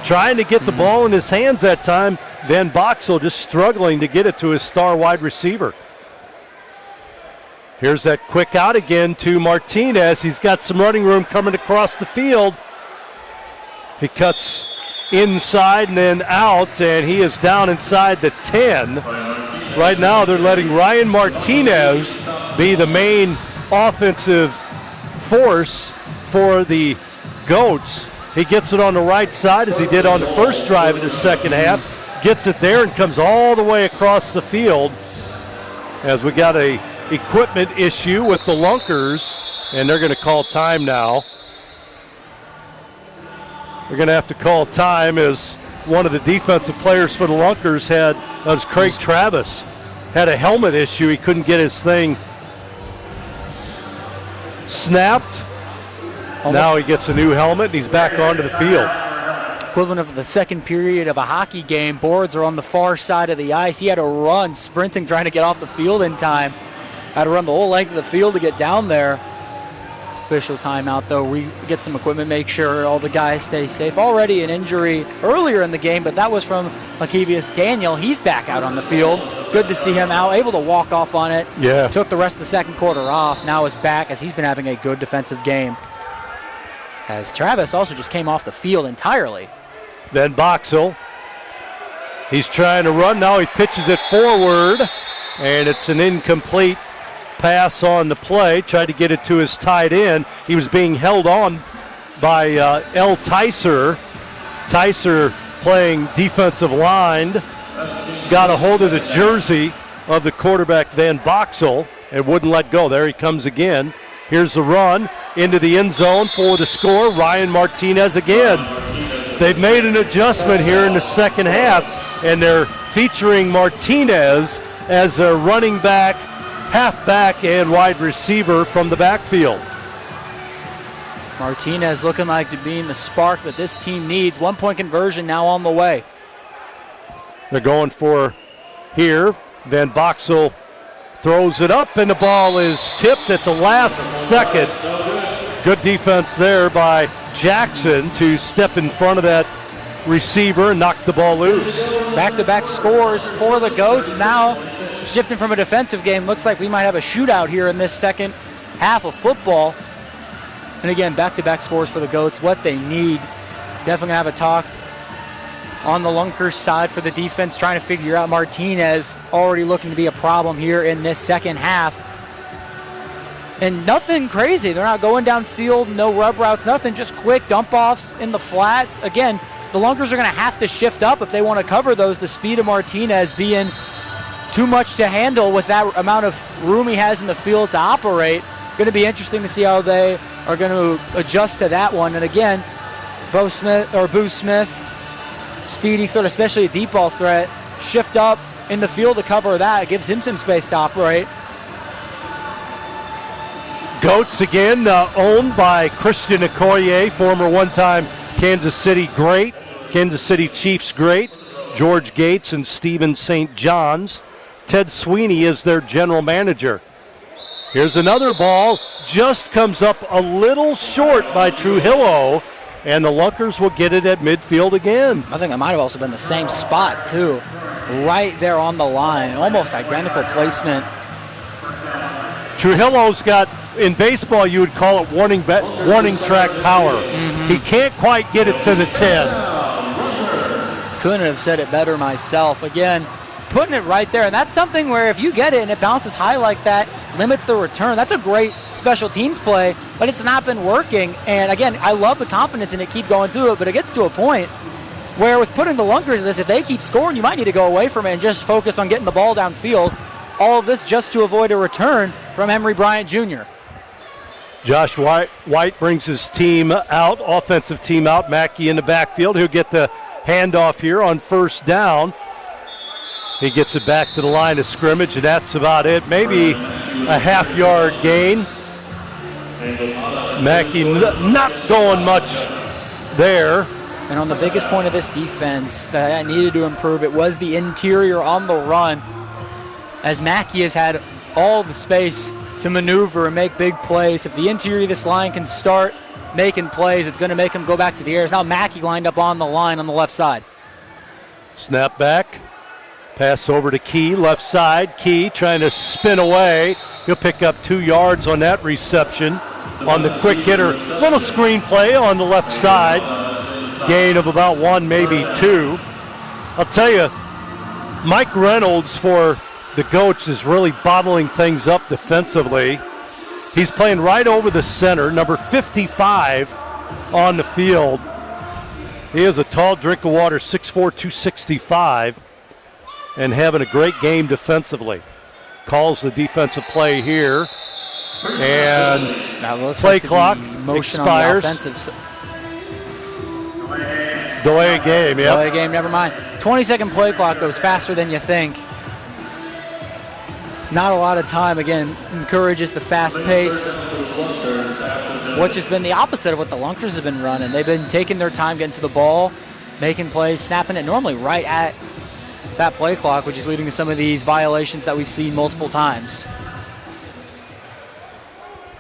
Trying to get the ball in his hands that time. Van Boxel just struggling to get it to his star wide receiver. Here's that quick out again to Martinez. He's got some running room coming across the field. He cuts inside and then out, and he is down inside the 10. Right now they're letting Ryan Martinez be the main offensive force for the Goats. He gets it on the right side as he did on the first drive of the second half. Gets it there and comes all the way across the field as we got a equipment issue with the Lunkers, and they're going to call time now. We're going to have to call time as one of the defensive players for the Lunkers was Craig Travis, had a helmet issue. He couldn't get his thing snapped. Now he gets a new helmet and he's back onto the field. Equivalent of the second period of a hockey game. Boards are on the far side of the ice. He had to run, sprinting, trying to get off the field in time. Had to run the whole length of the field to get down there. Official timeout, though. We get some equipment, make sure all the guys stay safe. Already an injury earlier in the game, but that was from Lakevius Daniel. He's back out on the field. Good to see him out, able to walk off on it. Yeah. Took the rest of the second quarter off. Now is back as he's been having a good defensive game. As Travis also just came off the field entirely. Then Boxel. He's trying to run. Now he pitches it forward, and it's an incomplete pass on the play. Tried to get it to his tight end. He was being held on by L. Tyser. Tyser playing defensive line. Got a hold of the jersey of the quarterback, Van Boxel, and wouldn't let go. There he comes again. Here's the run into the end zone for the score. Ryan Martinez again. They've made an adjustment here in the second half, and they're featuring Martinez as a running back, halfback, and wide receiver from the backfield. Martinez looking like to be the spark that this team needs. 1-point conversion now on the way. They're going for here. Van Boxel throws it up, and the ball is tipped at the last second. Good defense there by Jackson to step in front of that receiver and knock the ball loose. Back-to-back scores for the Goats. Now shifting from a defensive game, looks like we might have a shootout here in this second half of football. And again, back-to-back scores for the Goats, what they need. Definitely gonna have a talk on the Lunkers side for the defense, trying to figure out Martinez already looking to be a problem here in this second half. And nothing crazy. They're not going downfield, no rub routes, nothing, just quick dump-offs in the flats. Again, the Lunkers are going to have to shift up if they want to cover those. The speed of Martinez being too much to handle with that amount of room he has in the field to operate. Going to be interesting to see how they are going to adjust to that one. And again, Boo Smith, speedy threat, especially a deep ball threat, shift up in the field to cover that. It gives him some space to operate. Goats again, owned by Christian Okoye, former one-time Kansas City great, Kansas City Chiefs great, George Gates and Stephen St. John's. Ted Sweeney is their general manager. Here's another ball, just comes up a little short by Trujillo, and the Lunkers will get it at midfield again. I think it might have also been the same spot, too. Right there on the line, almost identical placement. Trujillo's got, in baseball you would call it warning track power. He can't quite get it to the 10. Couldn't have said it better myself. Again, putting it right there, and that's something where if you get it and it bounces high like that, limits the return. That's a great special teams play, but it's not been working. And again, I love the confidence in it, keep going to it, but it gets to a point where with putting the Lunkers in this, if they keep scoring, you might need to go away from it and just focus on getting the ball downfield. All of this just to avoid a return from Henry Bryant Jr. Josh White brings his team out, offensive team out. Mackey in the backfield. He'll get the handoff here on first down. He gets it back to the line of scrimmage, and that's about it. Maybe a half-yard gain. Mackey not going much there. And on the biggest point of this defense that I needed to improve, it was the interior on the run, as Mackey has had all the space to maneuver and make big plays. If the interior of this line can start making plays, it's going to make him go back to the air. Now Mackey lined up on the line on the left side. Snap back. Pass over to Key, left side. Key trying to spin away. He'll pick up 2 yards on that reception on the quick hitter. Little screen play on the left side. Gain of about 1, maybe 2. I'll tell you, Mike Reynolds for the Goats is really bottling things up defensively. He's playing right over the center, number 55 on the field. He is a tall drink of water, 6'4", 265, and having a great game defensively. Calls the defensive play here, and play like clock expires. Delay a game, yeah. Delay a game, never mind. 20-second play clock goes faster than you think. Not a lot of time, again, encourages the fast pace, which has been the opposite of what the Lunkers have been running. They've been taking their time getting to the ball, making plays, snapping it normally right at that play clock, which is leading to some of these violations that we've seen multiple times.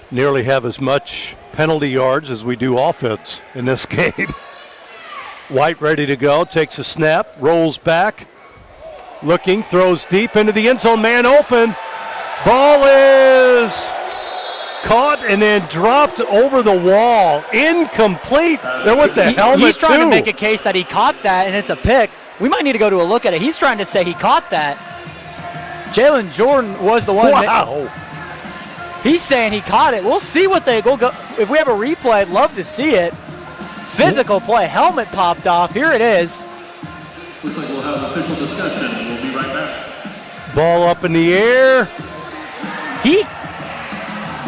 Nearly have as much penalty yards as we do offense in this game. White ready to go, takes a snap, rolls back, looking, throws deep into the end zone, man open. Ball is caught and then dropped over the wall. Incomplete. They're with the helmet, He's trying too. to make a case that he caught that, and it's a pick. We might need to go to a look at it. He's trying to say he caught that. Jalen Jordan was the one. Wow. He's saying he caught it. We'll see what they go. If we have a replay, I'd love to see it. Physical play. Helmet popped off. Here it is. Looks like we'll have an official discussion. We'll be right back. Ball up in the air.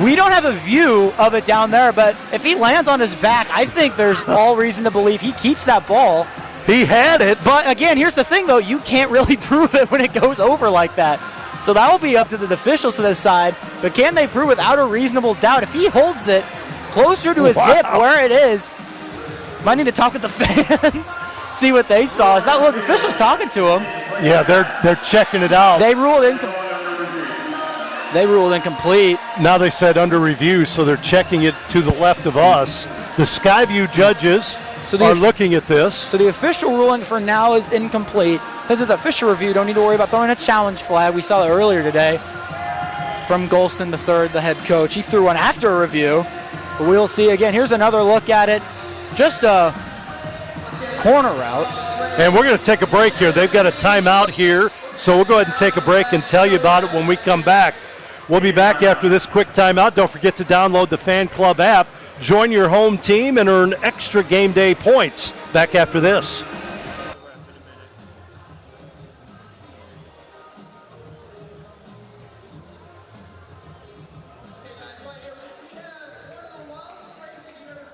We don't have a view of it down there, but if he lands on his back, I think there's all reason to believe he keeps that ball. He had it. But again, here's the thing, though. You can't really prove it when it goes over like that. So that will be up to the officials to this side. But can they prove without a reasonable doubt? If he holds it closer to his hip where it is. Might need to talk with the fans, see what they saw. Is that look? Officials talking to him. Yeah, they're checking it out. They ruled incomplete. Now they said under review, so they're checking it to the left of us. The Skyview judges are looking at this. So the official ruling for now is incomplete. Since it's official review, don't need to worry about throwing a challenge flag. We saw that earlier today from Golston III, the head coach. He threw one after a review. But we'll see again. Here's another look at it. Just a corner route. And we're going to take a break here. They've got a timeout here, so we'll go ahead and take a break and tell you about it when we come back. We'll be back after this quick timeout. Don't forget to download the Fan Club app. Join your home team and earn extra game day points. Back after this.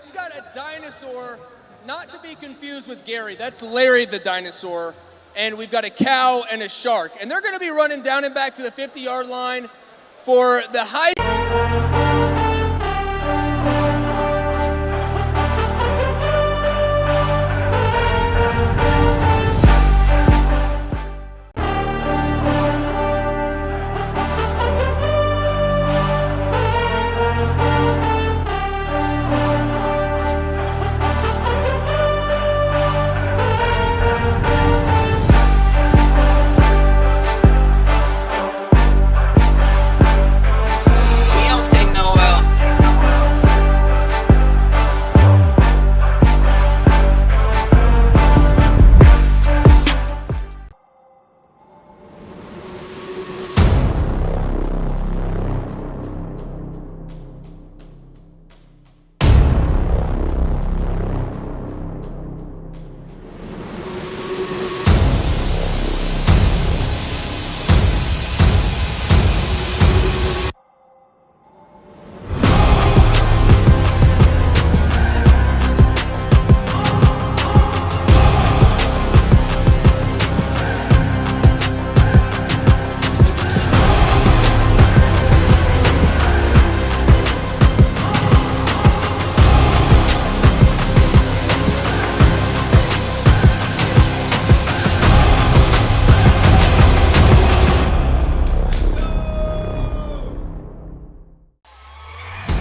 You got a dinosaur, not to be confused with Gary. That's Larry the dinosaur. And we've got a cow and a shark. And they're going to be running down and back to the 50-yard line for the high.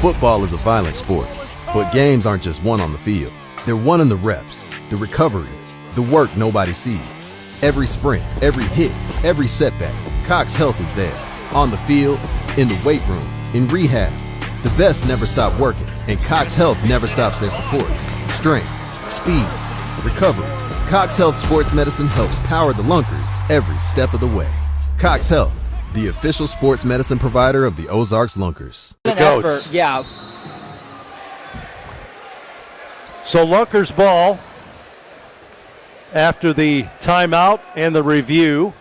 Football is a violent sport, but games aren't just won on the field. They're won in the reps, the recovery, the work nobody sees. Every sprint, every hit, every setback, Cox Health is there. On the field, in the weight room, in rehab. The best never stop working, and Cox Health never stops their support. Strength, speed, recovery. Cox Health Sports Medicine helps power the Lunkers every step of the way. Cox Health, the official sports medicine provider of the Ozarks Lunkers. The Goats. Yeah. So Lunkers ball after the timeout and the review.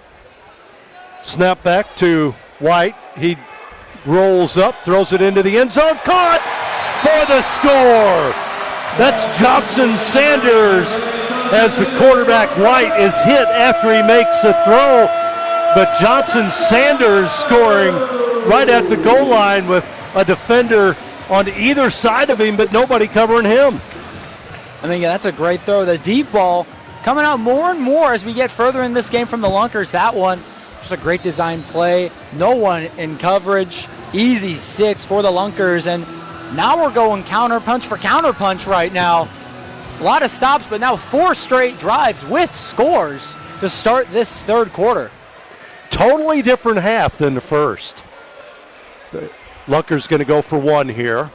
Snap back to White. He rolls up, throws it into the end zone. Caught for the score. That's Johnson Sanders as the quarterback White is hit after he makes a throw. But Johnson Sanders scoring right at the goal line with a defender on either side of him, but nobody covering him. I mean, yeah, that's a great throw. The deep ball coming out more and more as we get further in this game from the Lunkers. That one, just a great design play. No one in coverage. Easy 6 for the Lunkers. And now we're going counterpunch for counterpunch right now. A lot of stops, but now 4 straight drives with scores to start this third quarter. Totally different half than the first. Lunkers going to go for one here.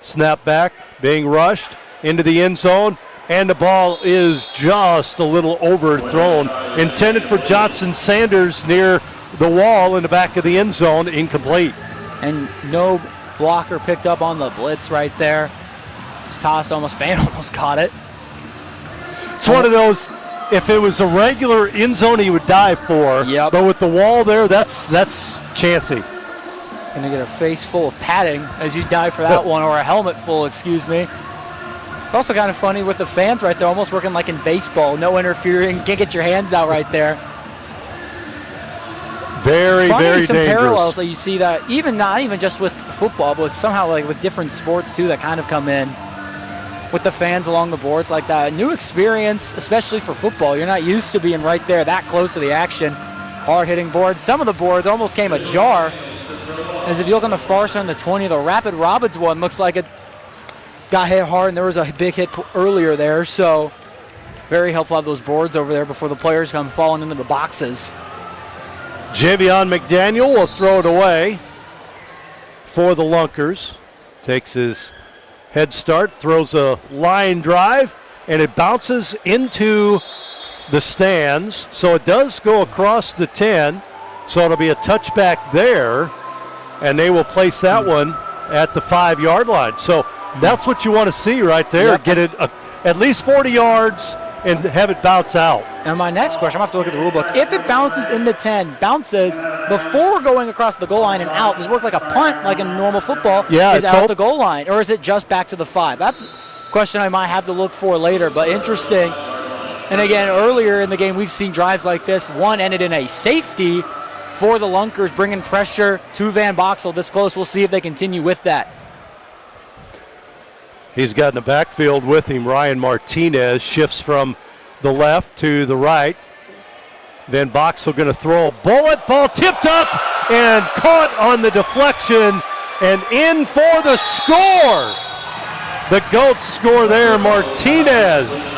Snap back, being rushed into the end zone, and the ball is just a little overthrown. Intended for Johnson Sanders near the wall in the back of the end zone, incomplete. And no blocker picked up on the blitz right there. Toss Fan almost caught it. It's one of those, if it was a regular end zone, he would dive for. Yep. But with the wall there, that's chancy. Gonna get a face full of padding as you dive for that one, or a helmet full, excuse me. It's also kind of funny with the fans right there, almost working like in baseball. No interfering, can't get your hands out right there. Very, very some dangerous. Parallels that you see that not even just with football, but somehow like with different sports too that kind of come in with the fans along the boards like that. A new experience, especially for football. You're not used to being right there that close to the action. Hard-hitting boards. Some of the boards almost came ajar. As if you look on the far side on the 20, the Rapid Robbins one looks like it got hit hard, and there was a big hit earlier there. So very helpful to have those boards over there before the players come falling into the boxes. Javion McDaniel will throw it away for the Lunkers. Takes his head start, throws a line drive, and it bounces into the stands. So it does go across the 10. So it'll be a touchback there, and they will place that one at the 5-yard line. So that's what you want to see right there. Yep. Get it at least 40 yards and have it bounce out. And my next question, I'm going to have to look at the rule book. If it bounces in the 10, bounces before going across the goal line and out, does it work like a punt, like in normal football? Yeah, is out the goal line, or is it just back to the 5? That's a question I might have to look for later, but interesting. And again, earlier in the game, we've seen drives like this. One ended in a safety for the Lunkers, bringing pressure to Van Boxel this close. We'll see if they continue with that. He's got in the backfield with him. Ryan Martinez shifts from the left to the right. Van Boxel going to throw a bullet. Ball tipped up and caught on the deflection and in for the score. The Goats score there. Martinez.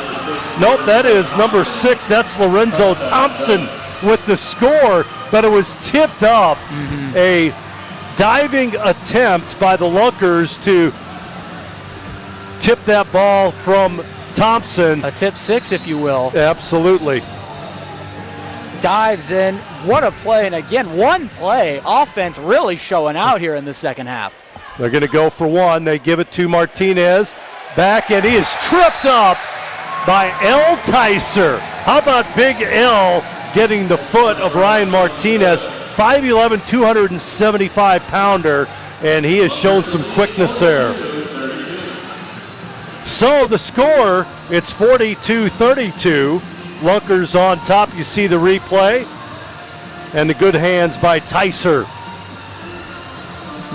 Nope, that is number 6. That's Lorenzo Thompson with the score, but it was tipped up. A diving attempt by the Lunkers to tip that ball from Thompson. A tip 6, if you will. Absolutely. Dives in. What a play. And again, one play. Offense really showing out here in the second half. They're going to go for one. They give it to Martinez. Back, and he is tripped up by L. Tyser. How about Big L getting the foot of Ryan Martinez? 5'11", 275-pounder, and he has shown some quickness there. So the score, it's 42-32. Lunkers on top. You see the replay. And the good hands by Tyser.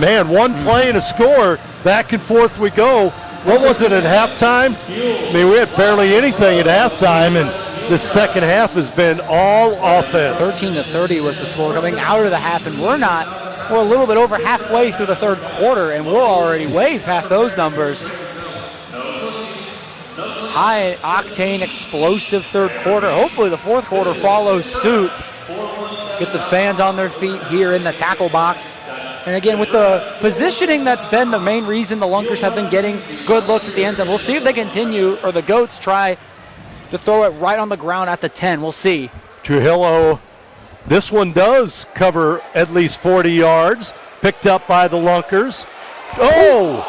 Man, one play and a score. Back and forth we go. What was it at halftime? I mean, we had barely anything at halftime, and the second half has been all offense. 13-30 was the score coming out of the half, and we're a little bit over halfway through the third quarter, and we're already way past those numbers. High octane, explosive third quarter. Hopefully the fourth quarter follows suit. Get the fans on their feet here in the tackle box. And again, with the positioning that's been the main reason the Lunkers have been getting good looks at the end zone. We'll see if they continue, or the Goats try to throw it right on the ground at the 10. We'll see. Trujillo, this one does cover at least 40 yards. Picked up by the Lunkers. Oh!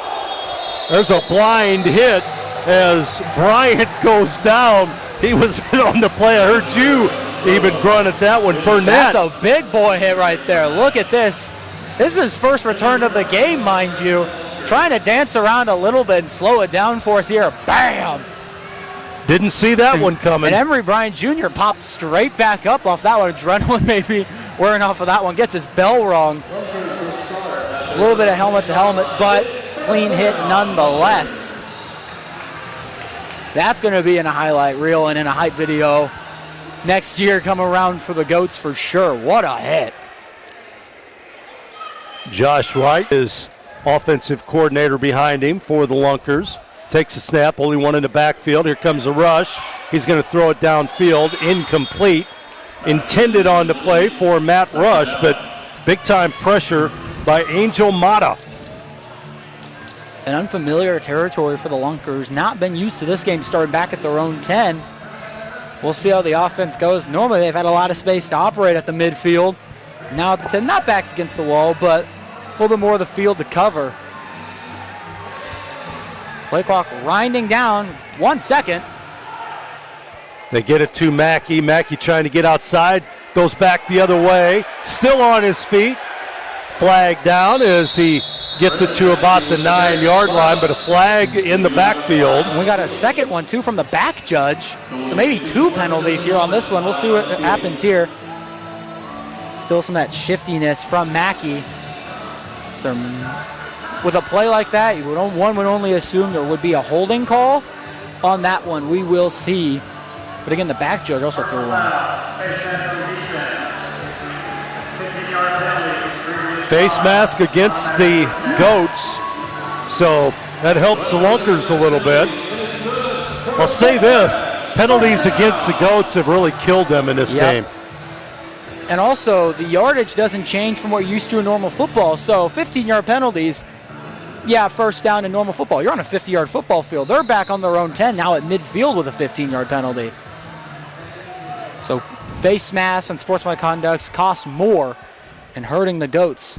There's a blind hit as Bryant goes down. He was hit on the play. I heard you even grunt at that one. Burnett. That's a big boy hit right there. Look at this. This is his first return of the game, mind you. Trying to dance around a little bit and slow it down for us here. Bam! Didn't see that one coming. And Emery Bryant Jr. popped straight back up off that one. Adrenaline maybe wearing off of that one. Gets his bell rung. A little bit of helmet to helmet, but clean hit nonetheless. That's going to be in a highlight reel and in a hype video next year come around for the Goats for sure. What a hit. Josh Wright is offensive coordinator behind him for the Lunkers. Takes a snap, only one in the backfield. Here comes a rush. He's going to throw it downfield, incomplete. Intended on the play for Matt Rush, but big-time pressure by Angel Mata. An unfamiliar territory for the Lunkers. Not been used to this game starting back at their own 10. We'll see how the offense goes. Normally they've had a lot of space to operate at the midfield. Now at the 10, not backs against the wall, but a little bit more of the field to cover. Play clock winding down. 1 second. They get it to Mackey. Mackey trying to get outside. Goes back the other way. Still on his feet. Flag down as he gets it to about the 9-yard line, but a flag in the backfield. We got a second one, too, from the back judge. So maybe 2 penalties here on this one. We'll see what happens here. Still some of that shiftiness from Mackey. With a play like that, one would only assume there would be a holding call on that one. We will see. But again, the back judge also threw one. Face mask against the Goats, so that helps the Lunkers a little bit. I'll say this, penalties against the Goats have really killed them in this game. And also, the yardage doesn't change from what you're used to in normal football. So 15-yard penalties, first down in normal football. You're on a 50-yard football field. They're back on their own 10 now at midfield with a 15-yard penalty. So face masks and sportsmanlike conducts cost more and hurting the Goats.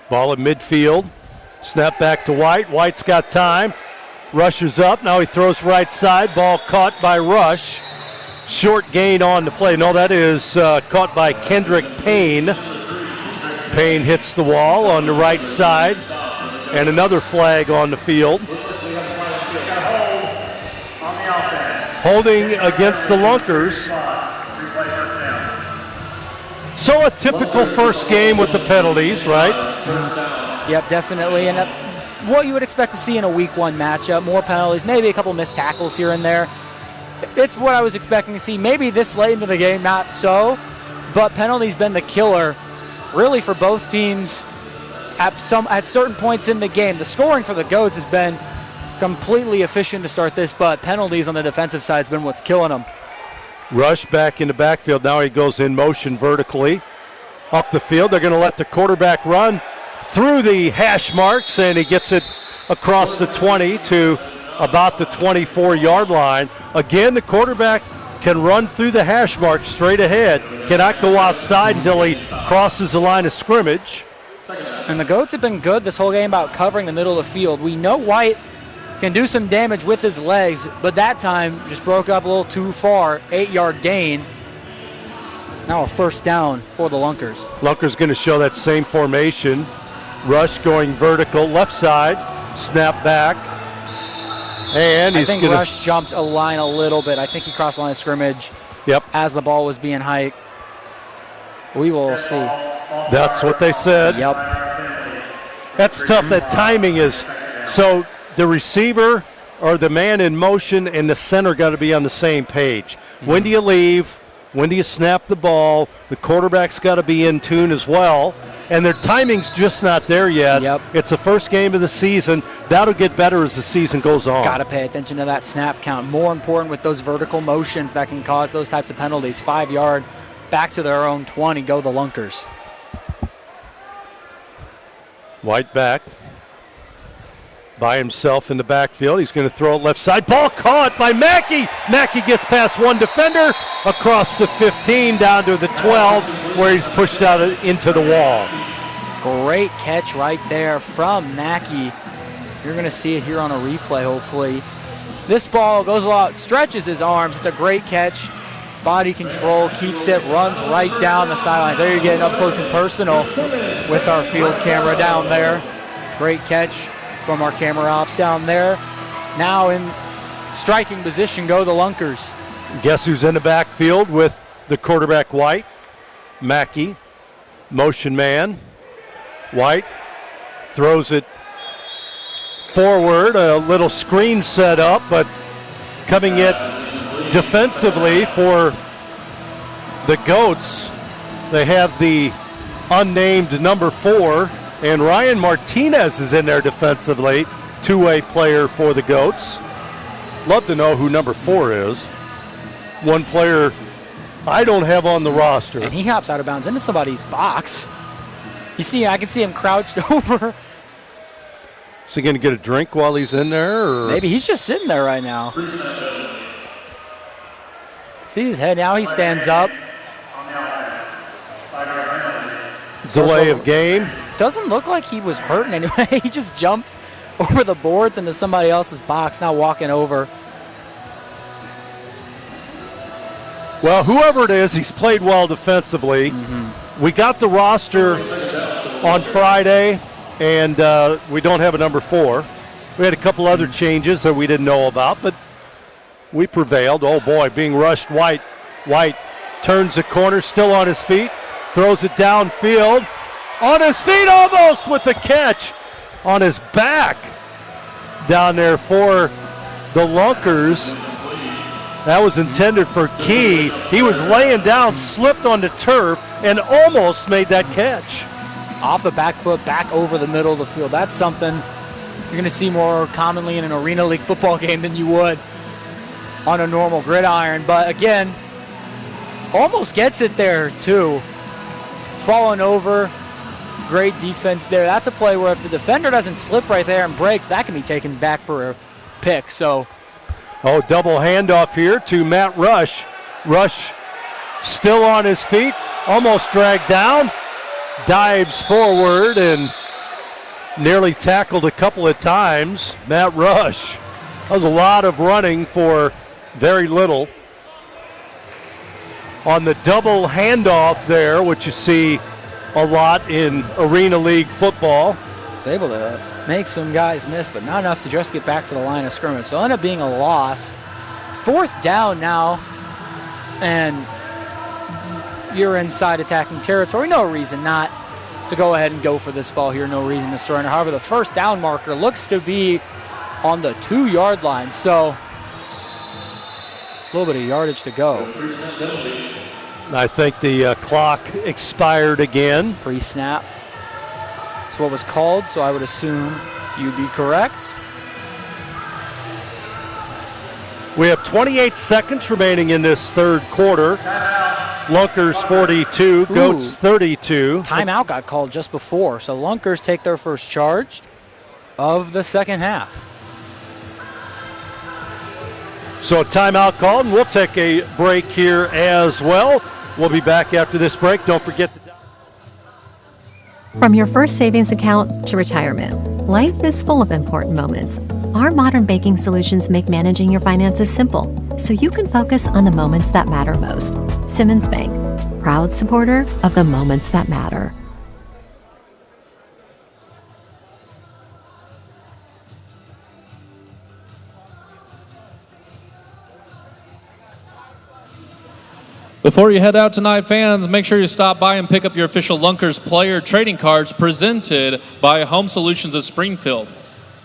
Ball at midfield. Snap back to White. White's got time. Rushes up. Now he throws right side. Ball caught by Rush. Short gain on the play. No, that is caught by Kendrick Payne. Payne hits the wall on the right side. And another flag on the field. Holding against the Lunkers. So a typical first game with the penalties, right? Yep, definitely. And what you would expect to see in a week 1 matchup. More penalties, maybe a couple missed tackles here and there. It's what I was expecting to see. Maybe this late into the game, not so. But penalties been the killer, really, for both teams at certain points in the game. The scoring for the Goats has been completely efficient to start this, but penalties on the defensive side has been what's killing them. Rush back in the backfield. Now he goes in motion vertically up the field. They're going to let the quarterback run through the hash marks, and he gets it across the 20 to about the 24-yard line. Again, the quarterback can run through the hash mark straight ahead, cannot go outside until he crosses the line of scrimmage. And the Goats have been good this whole game about covering the middle of the field. We know White can do some damage with his legs, but that time just broke up a little too far. 8-yard gain. Now a first down for the Lunkers. Lunkers going to show that same formation. Rush going vertical, left side, snap back. And I think Rush jumped a line a little bit. I think he crossed the line of scrimmage as the ball was being hiked. We will see. That's what they said. Yep. That's tough. That timing is so the receiver or the man in motion and the center got to be on the same page. When do you leave? When do you snap the ball? The quarterback's got to be in tune as well. And their timing's just not there yet. Yep. It's the first game of the season. That'll get better as the season goes on. Got to pay attention to that snap count. More important with those vertical motions that can cause those types of penalties. 5-yard, back to their own 20. Go the Lunkers. White back. By himself in the backfield. He's going to throw it left side. Ball caught by Mackey. Mackey gets past one defender across the 15 down to the 12 where he's pushed out into the wall. Great catch right there from Mackey. You're going to see it here on a replay, hopefully. This ball goes a lot, stretches his arms. It's a great catch. Body control, keeps it, runs right down the sidelines. There you're getting up close and personal with our field camera down there. Great catch from our camera ops down there. Now in striking position go the Lunkers. Guess who's in the backfield with the quarterback White? Mackey, motion man. White throws it forward, a little screen set up, but coming it defensively for the Goats. They have the unnamed number 4, and Ryan Martinez is in there defensively, two-way player for the Goats. Love to know who number 4 is. One player I don't have on the roster. And he hops out of bounds into somebody's box. You see, I can see him crouched over. Is he going to get a drink while he's in there? Or? Maybe he's just sitting there right now. See his head now, he stands up. Delay of game. Doesn't look like he was hurt in any way. He just jumped over the boards into somebody else's box, now walking over. Well, whoever it is, he's played well defensively. Mm-hmm. We got the roster on Friday, and we don't have a number 4. We had a couple other changes that we didn't know about, but we prevailed. Oh, boy, being rushed. White turns the corner, still on his feet, throws it downfield. On his feet almost with the catch. On his back down there for the Lunkers. That was intended for Key. He was laying down, slipped on the turf, and almost made that catch. Off the back foot, back over the middle of the field. That's something you're going to see more commonly in an Arena League football game than you would on a normal gridiron. But again, almost gets it there too. Falling over, great defense there. That's a play where if the defender doesn't slip right there and breaks, that can be taken back for a pick. So, double handoff here to Matt Rush. Rush still on his feet, almost dragged down, dives forward and nearly tackled a couple of times. Matt Rush. That was a lot of running for very little. On the double handoff there, which you see a lot in Arena League football. Able to make some guys miss, but not enough to just get back to the line of scrimmage. So it'll end up being a loss. 4th down now, and you're inside attacking territory. No reason not to go ahead and go for this ball here. No reason to surrender. However, the 1st down marker looks to be on the 2-yard line. So a little bit of yardage to go. I think the clock expired again. Pre-snap. That's what was called, so I would assume you'd be correct. We have 28 seconds remaining in this 3rd quarter. Lunkers 42, Goats 32. Timeout got called just before, so Lunkers take their first charge of the 2nd half. So a timeout called, and we'll take a break here as well. We'll be back after this break. Don't forget to... From your first savings account to retirement, life is full of important moments. Our modern banking solutions make managing your finances simple, so you can focus on the moments that matter most. Simmons Bank, proud supporter of the moments that matter. Before you head out tonight, fans, make sure you stop by and pick up your official Lunkers player trading cards presented by Home Solutions of Springfield.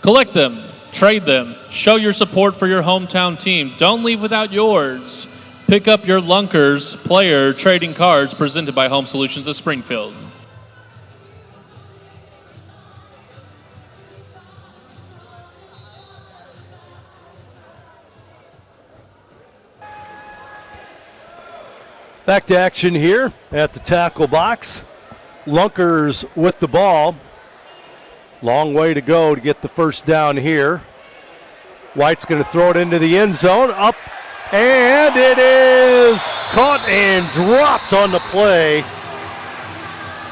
Collect them, trade them, show your support for your hometown team. Don't leave without yours. Pick up your Lunkers player trading cards presented by Home Solutions of Springfield. Back to action here at the tackle box. Lunkers with the ball. Long way to go to get the first down here. White's going to throw it into the end zone. Up, and it is caught and dropped on the play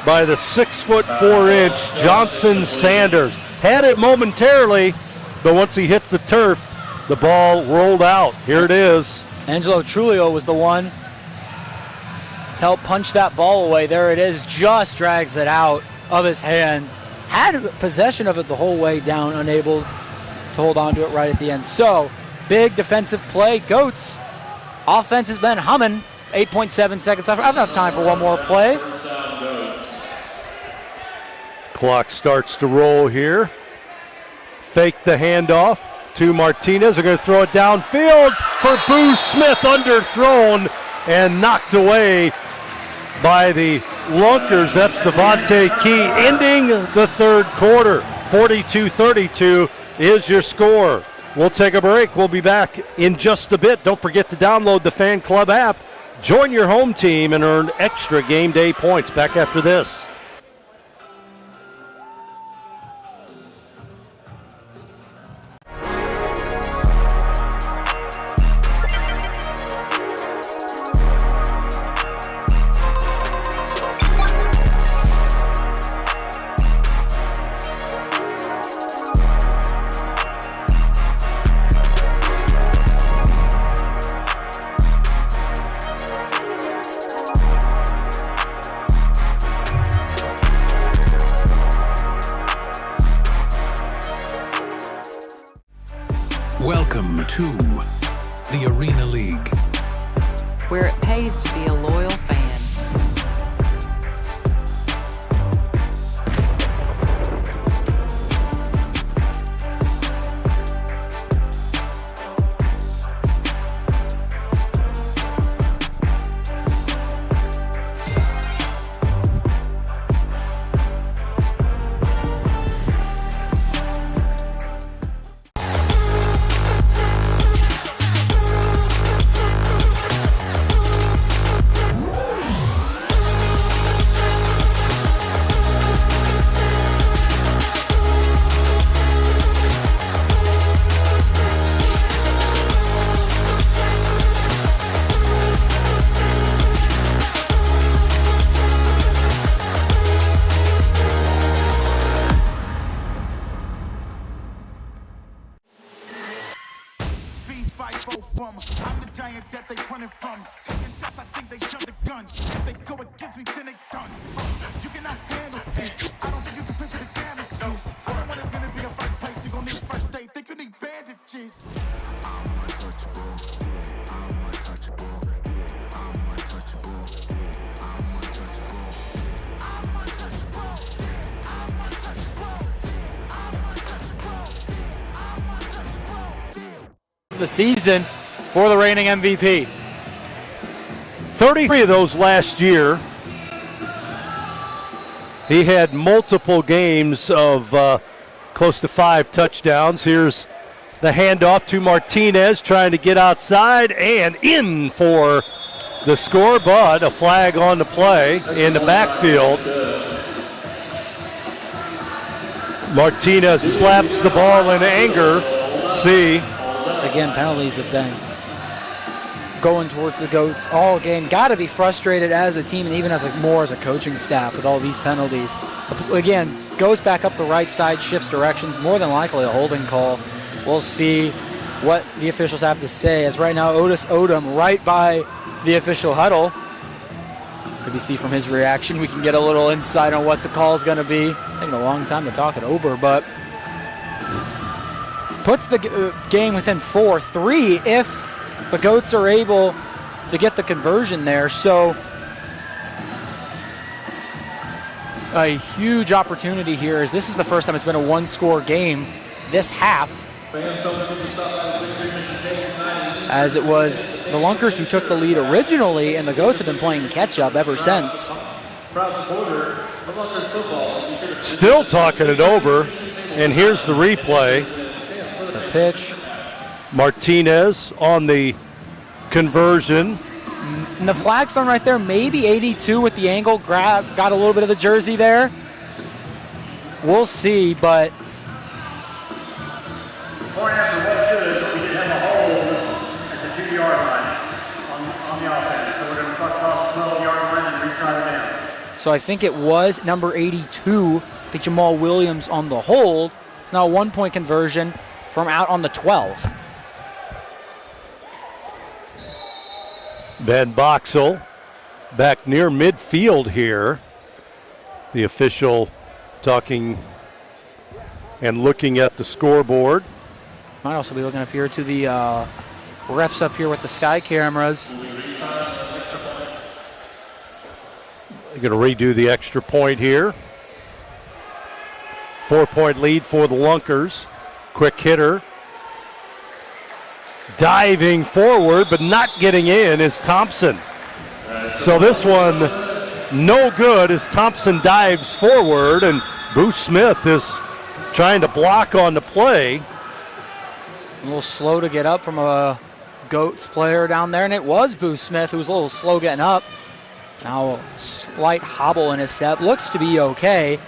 by the 6'4" Johnson Sanders. Had it momentarily, but once he hit the turf, the ball rolled out. Here it is. Angelo Trulio was the one to help punch that ball away. There it is, just drags it out of his hands. Had possession of it the whole way down, unable to hold on to it right at the end. So, big defensive play. Goats, offense has been humming. 8.7 seconds left. I have enough time for one more play. Clock starts to roll here. Fake the handoff to Martinez. They're going to throw it downfield for Boo Smith, underthrown and knocked away by the Lunkers. That's Devontae Key, ending the 3rd quarter. 42-32 is your score. We'll take a break. We'll be back in just a bit. Don't forget to download the Fan Club app. Join your home team and earn extra game day points. Back after this. Welcome to the Arena League, where it pays to be a loyal fan. 5-0 from. I'm the giant that they running from. Taking shots, I think they jump the gun. If they go against me, then they done. You cannot handle this. I don't think you can picture the damages. I don't want it's gonna be a first place. You gon' need first aid. Think you need bandages. I'm untouchable. Yeah, I'm untouchable. Yeah, I'm untouchable. Yeah, I'm untouchable. Yeah, I'm untouchable. Yeah, I'm untouchable. Yeah, I'm untouchable. Yeah, I'm untouchable. Yeah. The season for the reigning MVP. 33 of those last year. He had multiple games of close to 5 touchdowns. Here's the handoff to Martinez, trying to get outside and in for the score, but a flag on the play in the backfield. Martinez slaps the ball in anger. See. Again, penalties have been going towards the Goats all game. Got to be frustrated as a team and even as more as a coaching staff with all these penalties. Again, goes back up the right side, shifts directions, more than likely a holding call. We'll see what the officials have to say, as right now Otis Odom right by the official huddle. Could you see from his reaction, we can get a little insight on what the call is going to be. Taking a long time to talk it over, but puts the game within 4-3 if the Goats are able to get the conversion there. So a huge opportunity here, as this is the first time it's been a one-score game this half, as it was the Lunkers who took the lead originally, and the Goats have been playing catch-up ever since. Still talking it over, and here's the replay. The pitch. Martinez on the conversion. And the flag's thrown right there, maybe 82 with the angle. Got a little bit of the jersey there. We'll see, but Point after what should, we did have a hold at the 2-yard line on the offense. So we're going to cut off the 12-yard line and retry it down. so I think it was number 82, the Jamal Williams on the hold. It's now a 1-point conversion from out on the 12. Van Boxel back near midfield here. The official talking and looking at the scoreboard. Might also be looking up here to the refs up here with the sky cameras. They're going to redo the extra point here. 4-point lead for the Lunkers. Quick hitter. Diving forward, but not getting in is Thompson. So this one, no good as Thompson dives forward, and Bruce Smith is trying to block on the play. A little slow to get up from a Goats player down there, and it was Bruce Smith who was a little slow getting up. Now a slight hobble in his step. Looks to be okay.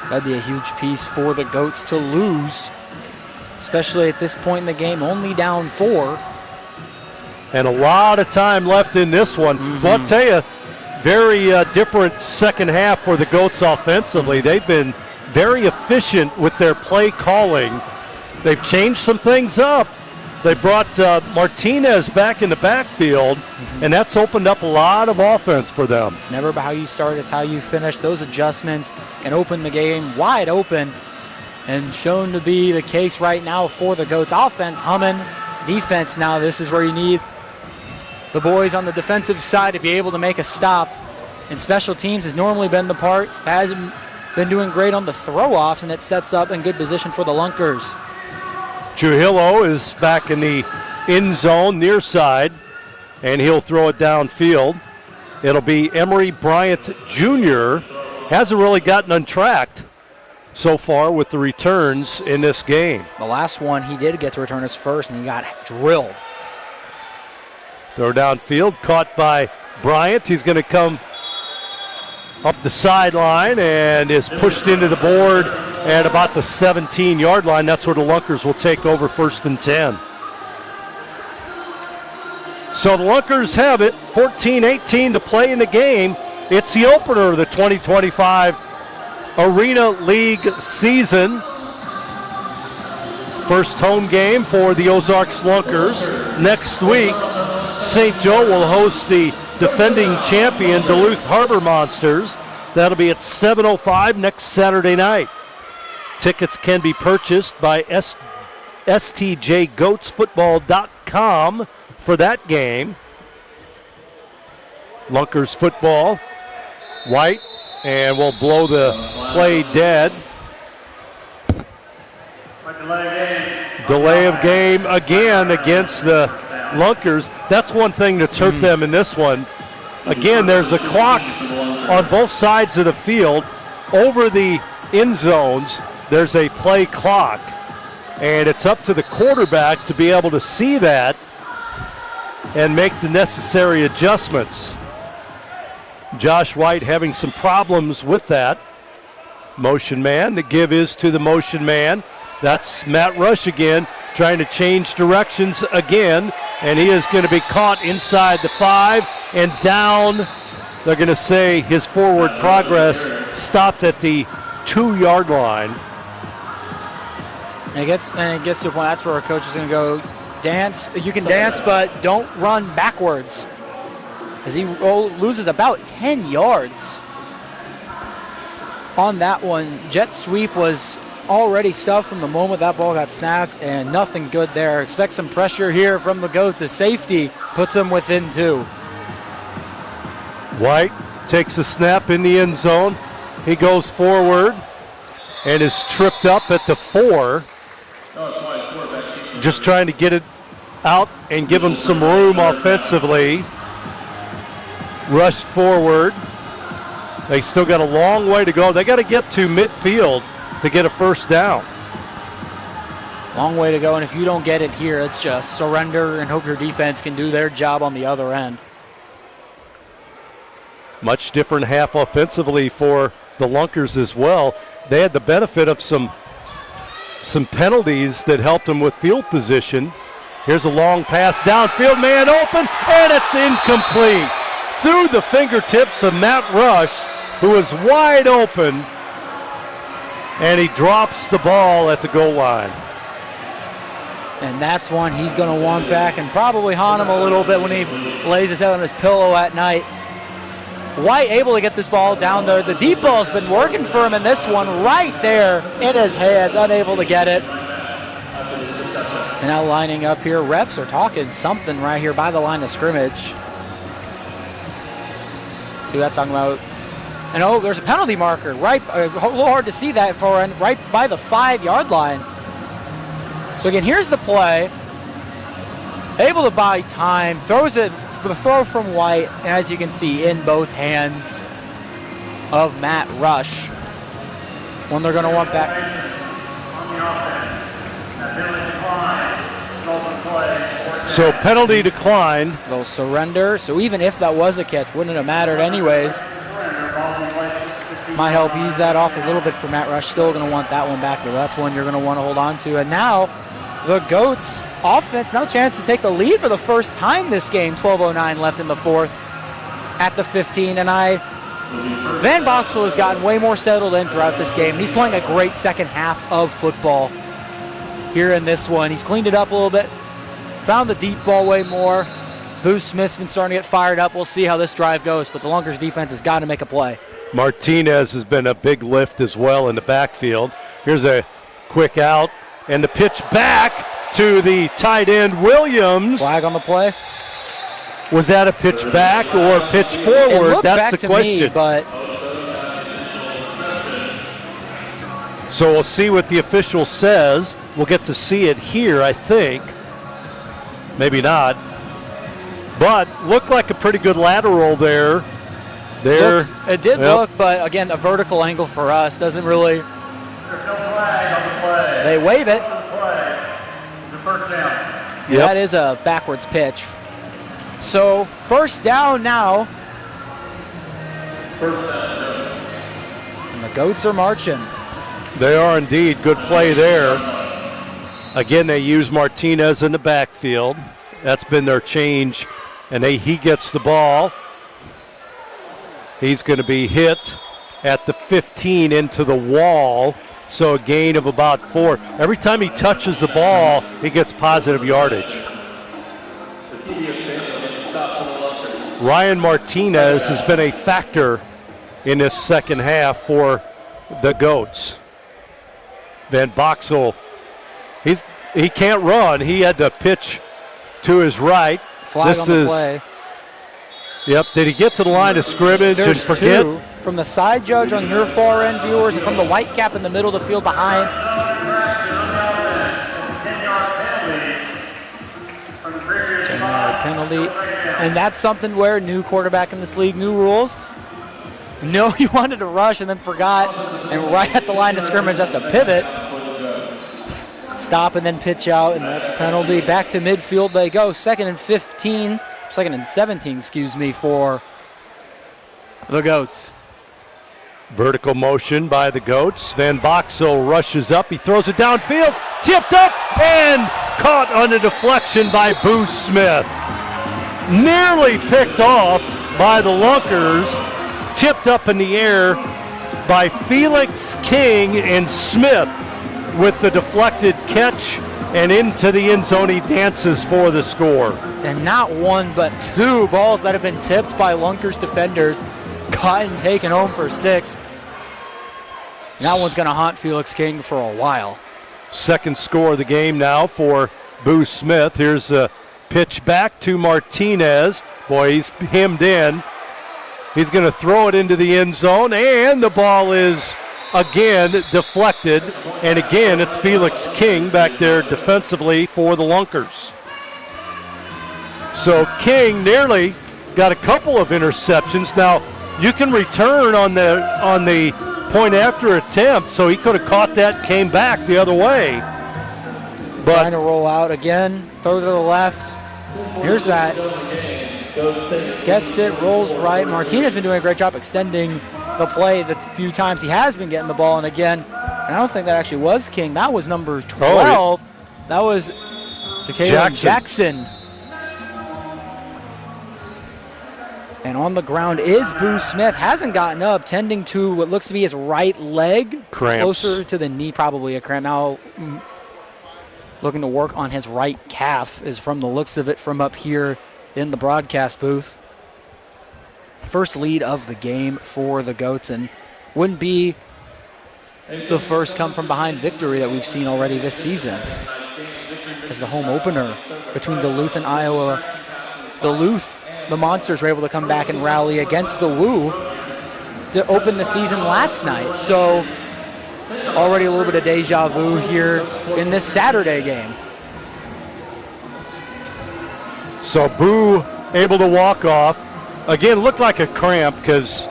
That'd be a huge piece for the Goats to lose, especially at this point in the game, only down 4. And a lot of time left in this one. Well, I'll tell you, very different second half for the Goats offensively. They've been very efficient with their play calling. They've changed some things up. They brought Martinez back in the backfield, and that's opened up a lot of offense for them. It's never about how you start, it's how you finish. Those adjustments can open the game wide open, and shown to be the case right now for the Goats. Offense humming, defense now. This is where you need the boys on the defensive side to be able to make a stop. And special teams has normally been the part that hasn't been doing great on the throw-offs, and it sets up in good position for the Lunkers. Trujillo is back in the end zone near side, and he'll throw it downfield. It'll be Emory Bryant Jr. Hasn't really gotten untracked so far with the returns in this game. The last one, he did get to return his first, and he got drilled. Throw downfield, caught by Bryant. He's going to come up the sideline and is pushed into the board at about the 17-yard line. That's where the Lunkers will take over 1st and 10. So the Lunkers have it, 14-18 to play in the game. It's the opener of the 2025 Arena League season. First home game for the Ozarks Lunkers. next week, St. Joe will host the defending champion Duluth Harbor Monsters. That'll be at 7:05 next Saturday night. Tickets can be purchased by stjgoatsfootball.com for that game. Lunkers football. White, and we'll blow the play dead. Delay of game again against the Lunkers. That's one thing that's hurt them in this one. Again, there's a clock on both sides of the field. Over the end zones, there's a play clock. And it's up to the quarterback to be able to see that and make the necessary adjustments. Josh White having some problems with that. Motion man. The give is to the motion man. That's Matt Rush again, trying to change directions again. And he is going to be caught inside the 5 and down. They're going to say his forward progress stopped at the 2-yard line. And it gets to a point, that's where our coach is going to go, dance. You can dance, but don't run backwards. As he loses about 10 yards on that one. Jet sweep was already stuffed from the moment that ball got snapped, and nothing good there. Expect some pressure here from the Goats as safety puts them within 2. White takes a snap in the end zone. He goes forward and is tripped up at the 4. Just trying to get it out and give him some room offensively. Rushed forward. They still got a long way to go. They got to get to midfield to get a first down. Long way to go, and if you don't get it here, it's just surrender and hope your defense can do their job on the other end. Much different half offensively for the Lunkers as well. They had the benefit of some penalties that helped them with field position. Here's a long pass downfield, man open, and it's incomplete. Through the fingertips of Matt Rush, who is wide open, and he drops the ball at the goal line. And that's one he's going to want back and probably haunt him a little bit when he lays his head on his pillow at night. White able to get this ball down there. The deep ball's been working for him in this one, right there in his hands, unable to get it. And now lining up here, refs are talking something right here by the line of scrimmage. See what that's talking about. And oh, there's a penalty marker right, a little hard to see that for right by the 5-yard line. So again, here's the play. Able to buy time, throws it, the throw from White, and as you can see, in both hands of Matt Rush. When they're going to want back. So penalty decline. They'll surrender. So even if that was a catch, wouldn't have mattered anyways. Might help ease that off a little bit for Matt Rush. Still going to want that one back, but that's one you're going to want to hold on to. And now the Goats offense, no chance to take the lead for the first time this game. 12:09 left in the 4th at the 15. And Van Boxel has gotten way more settled in throughout this game. He's playing a great second half of football here in this one. He's cleaned it up a little bit. Found the deep ball way more. Booth Smith's been starting to get fired up. We'll see how this drive goes, but the Lunkers defense has got to make a play. Martinez has been a big lift as well in the backfield. Here's a quick out, and the pitch back to the tight end, Williams. Flag on the play. Was that a pitch back or pitch forward? That's the question. Me, but so we'll see what the official says. We'll get to see it here, I think. Maybe not. But looked like a pretty good lateral there. It did look, but again, a vertical angle for us doesn't really. They wave it. Yep. That is a backwards pitch. So first down now. And the Goats are marching. They are indeed. Good play there. Again, they use Martinez in the backfield. That's been their change. And he gets the ball. He's going to be hit at the 15 into the wall. So a gain of about 4. Every time he touches the ball, he gets positive yardage. Ryan Martinez has been a factor in this second half for the Goats. Van Boxel, he can't run. He had to pitch to his right. Flag on the play. Yep. Did he get to the line of scrimmage and forget? Two from the side judge on your far end, viewers, and from the white cap in the middle of the field behind. 10-yard penalty. And that's something where new quarterback in this league, new rules. No, he wanted to rush and then forgot, and right at the line of scrimmage, just a pivot. Stop and then pitch out, and that's a penalty. Back to midfield they go. Second and 17, for the Goats. Vertical motion by the Goats. Van Boxel rushes up. He throws it downfield. Tipped up and caught on a deflection by Boo Smith. Nearly picked off by the Lunkers. Tipped up in the air by Felix King, and Smith with the deflected catch and into the end zone. He dances for the score. And not one but two balls that have been tipped by Lunkers defenders, caught and taken home for 6. And that one's going to haunt Felix King for a while. Second score of the game now for Boo Smith. Here's a pitch back to Martinez. Boy, he's hemmed in. He's going to throw it into the end zone, and the ball is again deflected. And again, it's Felix King back there defensively for the Lunkers. So King nearly got a couple of interceptions. Now, you can return on the point after attempt, so he could have caught that, came back the other way. But trying to roll out again, throw to the left. Here's that. Gets it, rolls right. Martinez has been doing a great job extending the play the few times he has been getting the ball. And again, and I don't think that actually was King. That was number 12. That was Jackson. And on the ground is Boo Smith. Hasn't gotten up, tending to what looks to be his right leg. Cramps. Closer to the knee, probably a cramp. Now looking to work on his right calf is from the looks of it from up here in the broadcast booth. First lead of the game for the Goats, and wouldn't be the first come from behind victory that we've seen already this season. As the home opener between Duluth and Iowa, Duluth, the Monsters were able to come back and rally against the Woo to open the season last night. So already a little bit of deja vu here in this Saturday game. so Boo able to walk off. Again, looked like a cramp because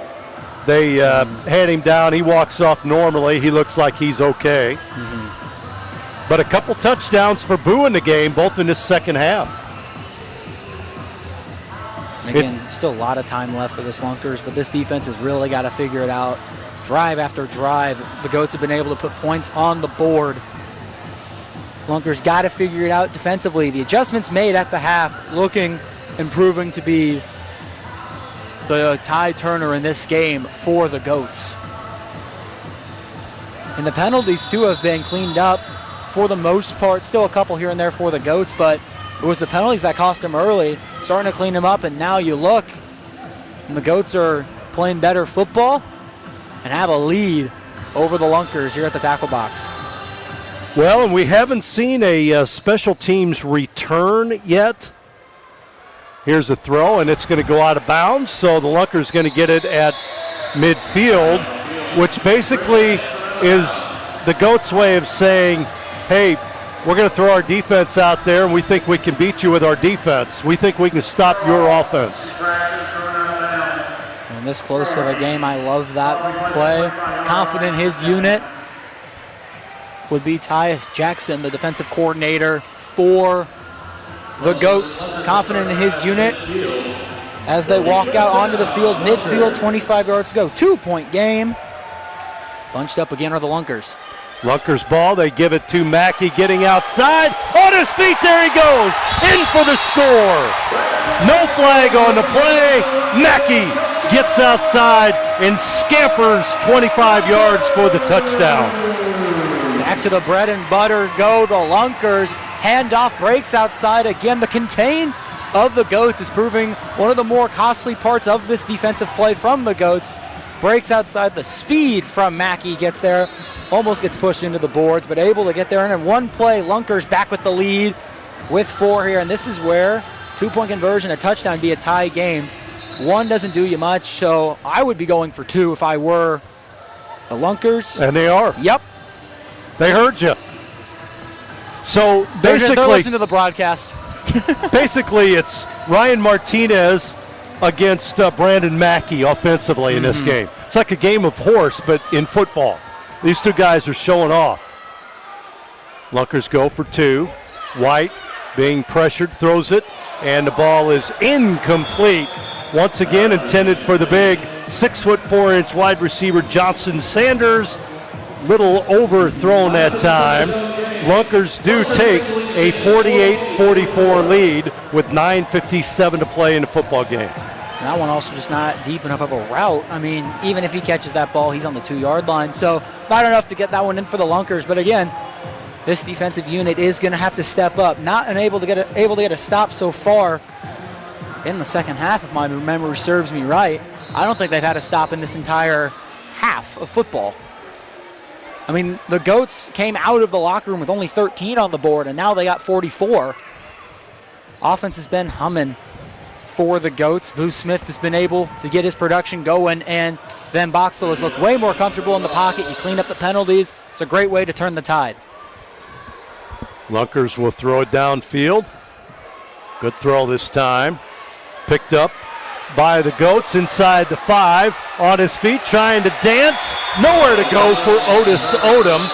they had him down. He walks off normally. He looks like he's okay. Mm-hmm. But a couple touchdowns for Boo in the game, both in the second half. And again, still a lot of time left for the Lunkers, but this defense has really got to figure it out. Drive after drive, the Goats have been able to put points on the board. Lunkers got to figure it out defensively. The adjustments made at the half looking and proving to be the tide turner in this game for the Goats. And the penalties, too, have been cleaned up for the most part. Still a couple here and there for the Goats, but it was the penalties that cost them early. Starting to clean them up, and now you look, and the Goats are playing better football and have a lead over the Lunkers here at the tackle box. Well, and we haven't seen a special teams return yet. Here's a throw, and it's going to go out of bounds, so the Lunkers going to get it at midfield, which basically is the Goats' way of saying, hey, we're going to throw our defense out there, and we think we can beat you with our defense. We think we can stop your offense. And this close of a game, I love that play. Confident his unit would be Tyus Jackson, the defensive coordinator for the Goats. Confident in his unit as they walk out onto the field. Midfield, 25 yards to go. 2-point game. Bunched up again are the Lunkers. Lunkers ball, they give it to Mackey getting outside. On his feet, there he goes. In for the score. No flag on the play. Mackey gets outside and scampers 25 yards for the touchdown. Back to the bread and butter go the Lunkers. Handoff breaks outside again. The contain of the Goats is proving one of the more costly parts of this defensive play from the Goats. Breaks outside, the speed from Mackey gets there, almost gets pushed into the boards, but able to get there. And in one play, Lunkers back with the lead with 4 here. And this is where 2-point conversion, a touchdown, be a tie game. 1 doesn't do you much, so I would be going for 2 if I were the Lunkers. And they are. Yep. They heard you. So They're basically, listening to the broadcast. basically, it's Ryan Martinez against Brandon Mackey offensively in this game. It's like a game of horse, but in football. These two guys are showing off. Lunkers go for 2. White being pressured, throws it, and the ball is incomplete. Once again, intended for the big 6'4" wide receiver Johnson Sanders. Little overthrown that time. Lunkers do take a 48-44 lead with 9:57 to play in the football game. That one also just not deep enough of a route. I mean, even if he catches that ball, he's on the 2-yard line. So not enough to get that one in for the Lunkers. But again, this defensive unit is going to have to step up. Not able to get a stop so far in the second half, if my memory serves me right. I don't think they've had a stop in this entire half of football. I mean, the Goats came out of the locker room with only 13 on the board, and now they got 44. Offense has been humming for the Goats. Boo Smith has been able to get his production going, and Van Boxel has looked way more comfortable in the pocket. You clean up the penalties. It's a great way to turn the tide. Lunkers will throw it downfield. Good throw this time. Picked up by the Goats inside the 5. On his feet, trying to dance. Nowhere to go for Otis Odom.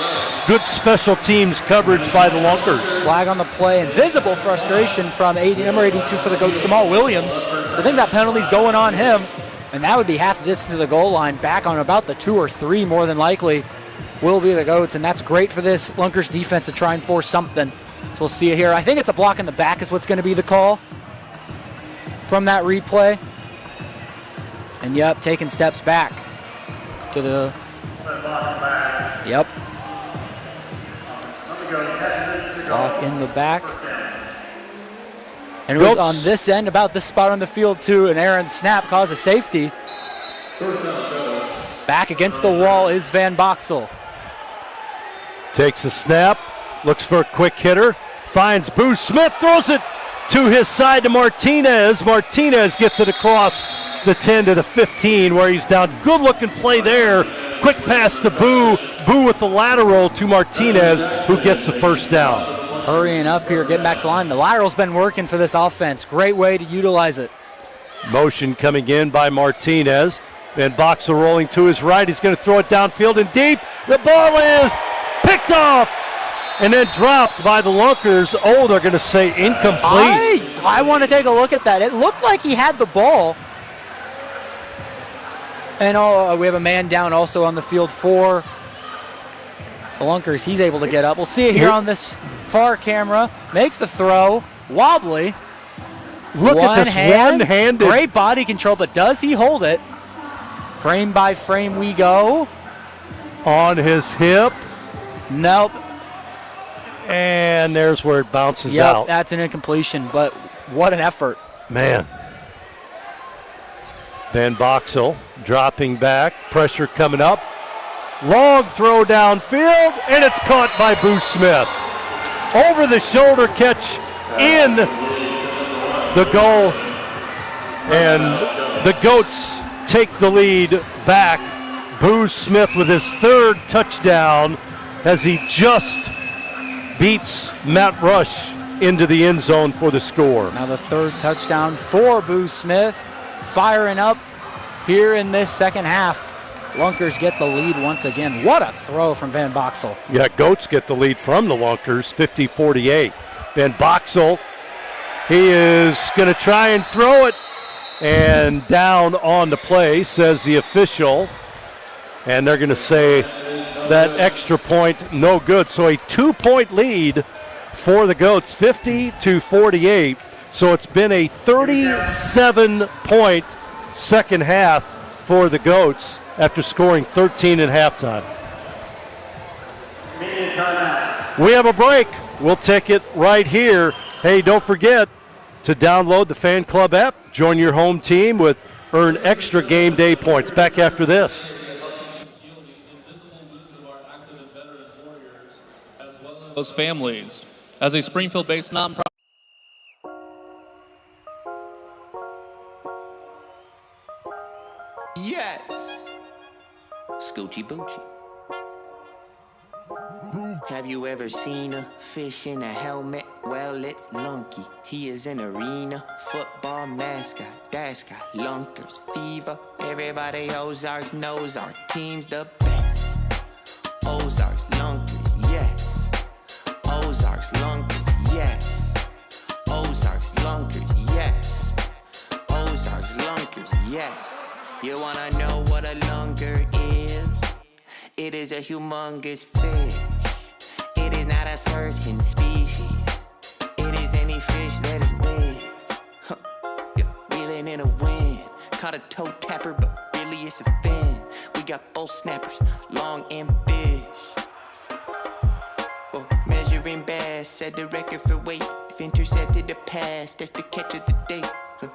Good special teams coverage by the Lunkers. Flag on the play and visible frustration from number 82 for the Goats, Jamal Williams. So I think that penalty's going on him, and that would be half the distance to the goal line. Back on about the 2 or 3 more than likely will be the Goats, and that's great for this Lunkers defense to try and force something. So we'll see it here. I think it's a block in the back is what's going to be the call from that replay. And yep, taking steps back to the. Yep. Block in the back. And it was on this end, about this spot on the field too, and Aaron's snap caused a safety. Back against the wall is Van Boxel. Takes a snap, looks for a quick hitter, finds Boo Smith, throws it to his side to Martinez. Martinez gets it across the 10 to the 15 where he's down. Good looking play there. Quick pass to Boo. Boo with the lateral to Martinez, who gets the first down. Hurrying up here, getting back to line. The lateral's been working for this offense. Great way to utilize it. Motion coming in by Martinez. Van Boxel rolling to his right. He's going to throw it downfield and deep. The ball is picked off and then dropped by the Lunkers. Oh, they're going to say incomplete. I want to take a look at that. It looked like he had the ball. And we have a man down also on the field for the Lunkers. He's able to get up. We'll see it here on this far camera. Makes the throw. Wobbly. Look at this one-handed. Great body control, but does he hold it? Frame by frame we go. On his hip. Nope. And there's where it bounces Yep, out. That's an incompletion, but what an effort. Man. Van Boxel dropping back. Pressure coming up. Long throw downfield, and it's caught by Boo Smith. Over the shoulder catch in the goal, and the Goats take the lead back. Boo Smith with his 3rd touchdown as he just beats Matt Rush into the end zone for the score. Now the 3rd touchdown for Boo Smith. Firing up here in this second half. Lunkers get the lead once again. What a throw from Van Boxel. Yeah, Goats get the lead from the Lunkers, 50-48. Van Boxel, he is going to try and throw it, and down on the play, says the official. And they're going to say that extra point no good. So a 2-point lead for the Goats, 50-48. So it's been a 37-point second half for the Goats after scoring 13 at halftime. We have a break. We'll take it right here. Hey, don't forget to download the Fan Club app. Join your home team with earn extra game day points. Back after this. Those families. As a Springfield-based nonprofit. Yes. Scoochie Boochie. Have you ever seen a fish in a helmet? Well, it's Lunky. He is an arena football mascot. That's got Lunkers fever. Everybody Ozarks knows our team's the best. Ozarks Lunkers, yes. Ozarks Lunkers, yes. Ozarks Lunkers, yes. Ozarks Lunkers, yes. You wanna know what a lunker is? It is a humongous fish. It is not a certain species. It is any fish that is big. Huh. Yeah. Reeling in a wind. Caught a toe tapper, but really it's a fin. We got both snappers, long and big. Oh, measuring bass, set the record for weight. If intercepted the pass, that's the catch of the day. Huh.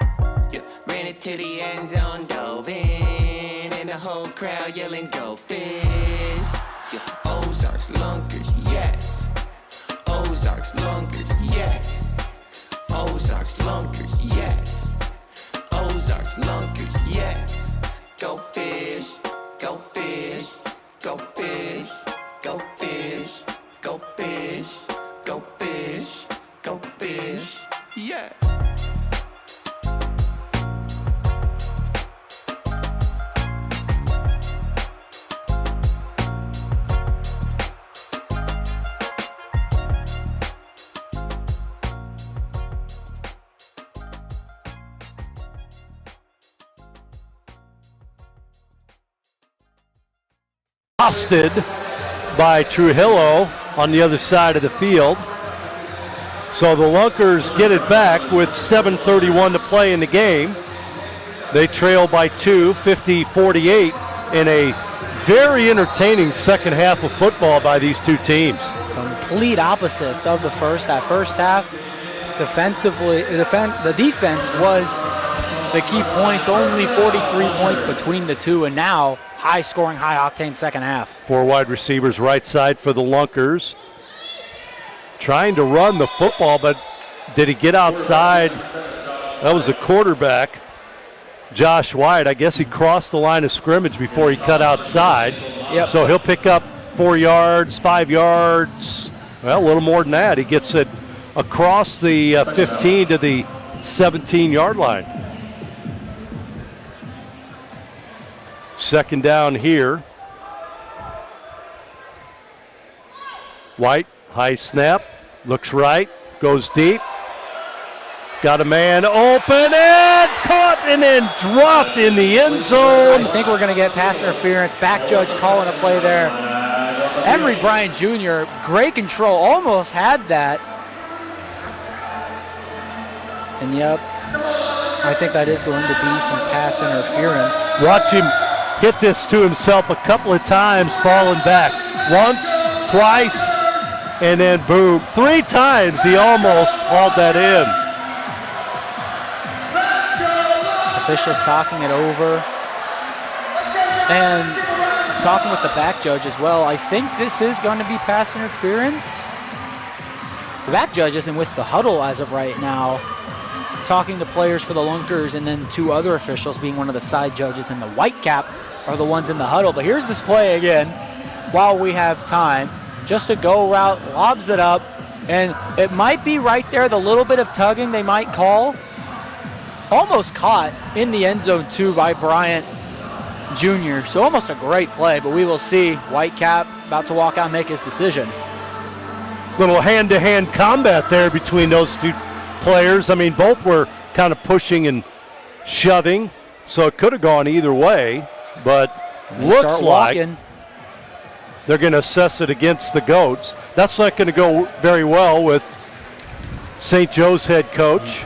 Yeah. Ran it to the end zone, dove in, and the whole crowd yelling, "Go fish!" Yeah. Ozarks Lunkers, yes. Ozarks Lunkers, yes. Ozarks Lunkers, yes. Ozarks Lunkers, yes. Go fish, go fish, go fish, go fish, go fish, go fish, go fish, yeah. Busted by Trujillo on the other side of the field. So the Lunkers get it back with 7:31 to play in the game. They trail by 2, 50-48, in a very entertaining second half of football by these two teams. Complete opposites of the first half. First half, defensively, the defense was the key points, only 43 points between the two, and now high-scoring, high-octane second half. 4 wide receivers right side for the Lunkers. Trying to run the football, but did he get outside? That was the quarterback, Josh White. I guess he crossed the line of scrimmage before he cut outside. Yep. So he'll pick up 4 yards, 5 yards, well, a little more than that. He gets it across the 15 to the 17-yard line. Second down here. White, high snap, looks right, goes deep. Got a man open and caught and then dropped in the end zone. I think we're going to get pass interference. Back judge calling a play there. Emery Bryant Jr., great control, almost had that. And yep, I think that is going to be some pass interference. Watch him hit this to himself a couple of times, falling back. Once, twice, and then boom. 3 times he almost hauled that in. Officials talking it over. And talking with the back judge as well. I think this is going to be pass interference. The back judge isn't with the huddle as of right now. Talking to players for the Lunkers, and then 2 other officials, being one of the side judges and the white cap, are the ones in the huddle. But here's this play again while we have time. Just a go route, lobs it up, and it might be right there, the little bit of tugging they might call. Almost caught in the end zone too by Bryant Jr. So almost a great play, but we will see. White cap about to walk out and make his decision. Little hand-to-hand combat there between those two players. I mean, both were kind of pushing and shoving, so it could have gone either way, but looks like they're going to assess it against the Goats. That's not going to go very well with St. Joe's head coach.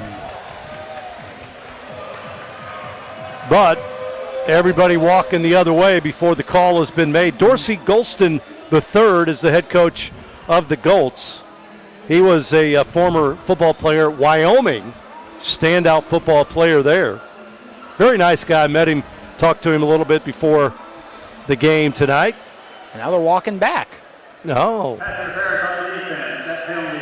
But everybody walking the other way before the call has been made. Dorsey Golston III is the head coach of the Goats. He was a former football player at Wyoming standout football player there. Very nice guy. Met him, talked to him a little bit before the game tonight. And now they're walking back. No. Pass interference on the defense. That penalty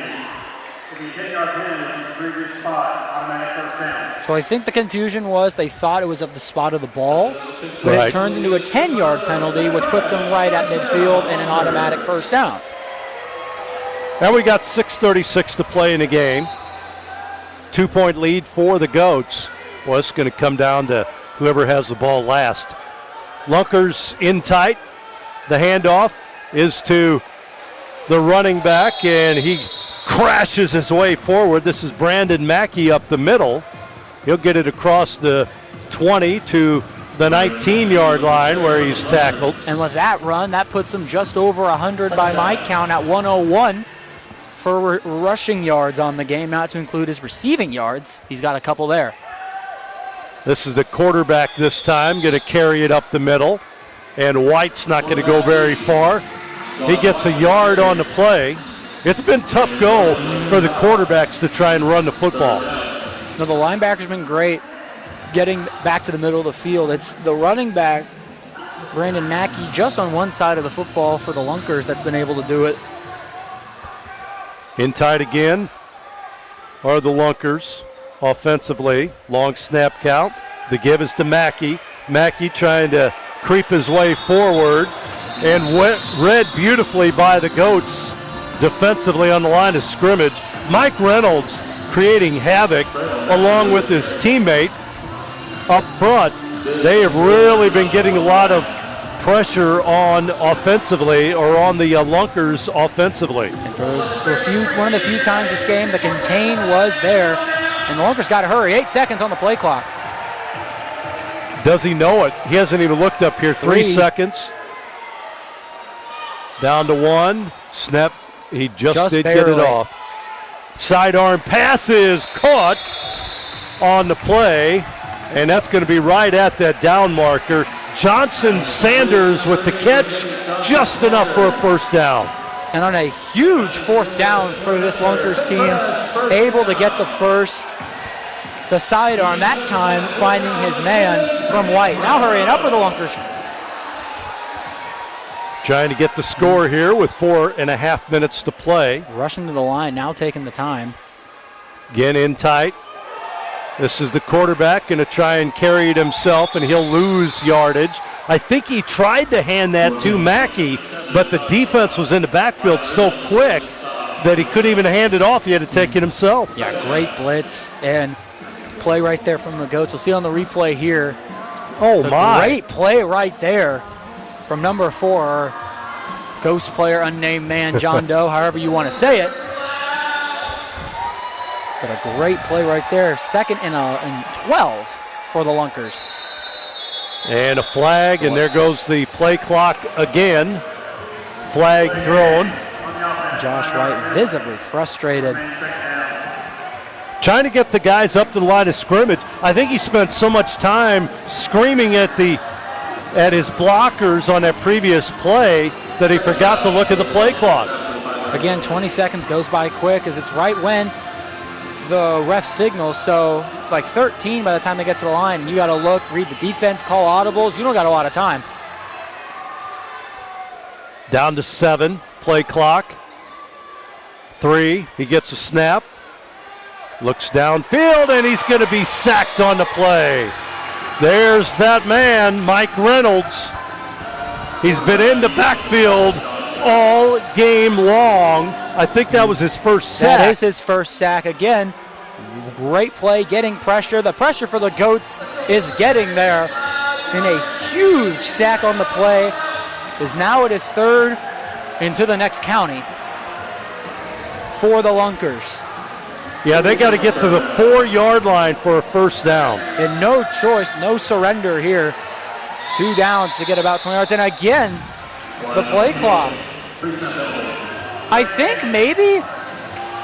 will be 10-yard penalty from the previous spot. Automatic first down. So I think the confusion was they thought it was of the spot of the ball, but it turns into a 10-yard penalty, which puts them right at midfield and an automatic first down. Now we got 6:36 to play in the game. 2-point lead for the Goats. Well, it's going to come down to whoever has the ball last. Lunkers in tight. The handoff is to the running back, and he crashes his way forward. This is Brandon Mackey up the middle. He'll get it across the 20 to the 19-yard line where he's tackled. And with that run, that puts him just over 100 by my count at 101 for rushing yards on the game, not to include his receiving yards. He's got a couple there. This is the quarterback this time, going to carry it up the middle. And White's not going to go very far. He gets a yard on the play. It's been tough go for the quarterbacks to try and run the football. No, the linebacker's been great getting back to the middle of the field. It's the running back, Brandon Mackey, just on one side of the football for the Lunkers that's been able to do it. In tight again are the Lunkers offensively. Long snap count. The give is to Mackey. Mackey trying to creep his way forward and read beautifully by the Goats defensively on the line of scrimmage. Mike Reynolds creating havoc along with his teammate up front. They have really been getting a lot of pressure on offensively, or on the Lunkers offensively. And for one of the few times this game, the contain was there, and the Lunkers got to hurry. 8 seconds on the play clock. Does he know it? He hasn't even looked up here. 3 seconds. Down to 1. Snap. He just did barely get it off. Sidearm pass is caught on the play, and that's going to be right at that down marker. Johnson Sanders with the catch, just enough for a first down. And on a huge fourth down for this Lunkers team, able to get the first. The sidearm that time finding his man from White. Now hurrying up with the Lunkers. Trying to get the score here with 4.5 minutes to play. Rushing to the line, now taking the time. Again in tight. This is the quarterback going to try and carry it himself, and he'll lose yardage. I think he tried to hand that to Mackey, but the defense was in the backfield so quick that he couldn't even hand it off. He had to take it himself. Yeah, great blitz and play right there from the Goats. We'll see on the replay here. Oh, my. Great play right there from number 4, Ghost player, unnamed man, John Doe, however you want to say it. But a great play right there. 2nd and 12 for the Lunkers. And a flag, and there goes the play clock again. Flag thrown. Josh White visibly frustrated. Trying to get the guys up to the line of scrimmage. I think he spent so much time screaming at his blockers on that previous play that he forgot to look at the play clock. Again, 20 seconds goes by quick as it's right when the ref signals, so it's like 13 by the time they get to the line. You got to look, read the defense, call audibles. You don't got a lot of time. Down to 7, play clock. 3, he gets a snap. Looks downfield, and he's going to be sacked on the play. There's that man, Mike Reynolds. He's been in the backfield all game long. I think that was his first sack. That is his first sack. Again, great play, getting pressure. The pressure for the Goats is getting there. And a huge sack on the play is now at his 3rd into the next county for the Lunkers. Yeah, they got to get to the 4-yard line for a first down. And no choice, no surrender here. 2 downs to get about 20 yards. And again, the play clock. I think maybe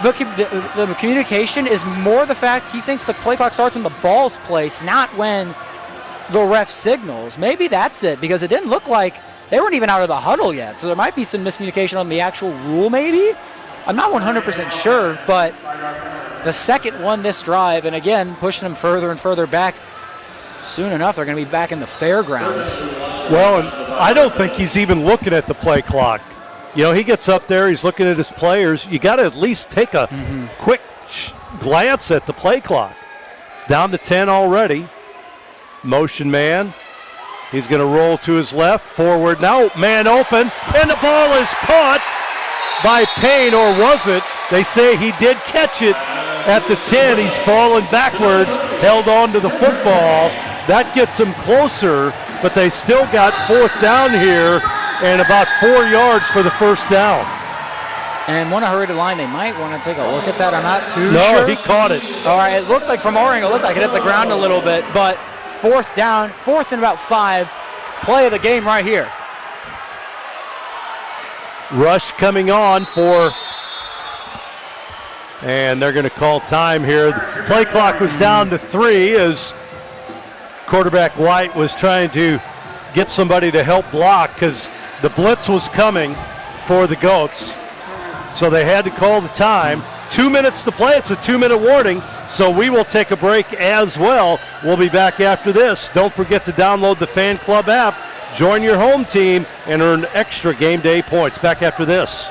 the communication is more the fact he thinks the play clock starts when the ball's placed, not when the ref signals. Maybe that's it, because it didn't look like they weren't even out of the huddle yet. So there might be some miscommunication on the actual rule maybe. I'm not 100% sure, but the second one this drive, and again, pushing them further and further back. Soon enough, they're going to be back in the fairgrounds. Well, and I don't think he's even looking at the play clock. You know, he gets up there, he's looking at his players. You got to at least take a quick glance at the play clock. It's down to 10 already. Motion man. He's going to roll to his left, forward now, man open, and the ball is caught by Payne, or was it? They say he did catch it at the 10. He's fallen backwards, held on to the football. That gets them closer, but they still got fourth down here and about 4 yards for the first down. And want to hurry the line. They might want to take a look at that. I'm not too No, sure. he caught it. All right, it looked like from our angle, it looked like it hit the ground a little bit, but fourth down, fourth and about 5. Play of the game right here. Rush coming on for, and they're going to call time here. The play clock was down to 3 as quarterback White was trying to get somebody to help block because the blitz was coming for the Goats. So they had to call the time. 2 minutes to play. It's a 2-minute warning. So we will take a break as well. We'll be back after this. Don't forget to download the Fan Club app, join your home team, and earn extra game day points. Back after this.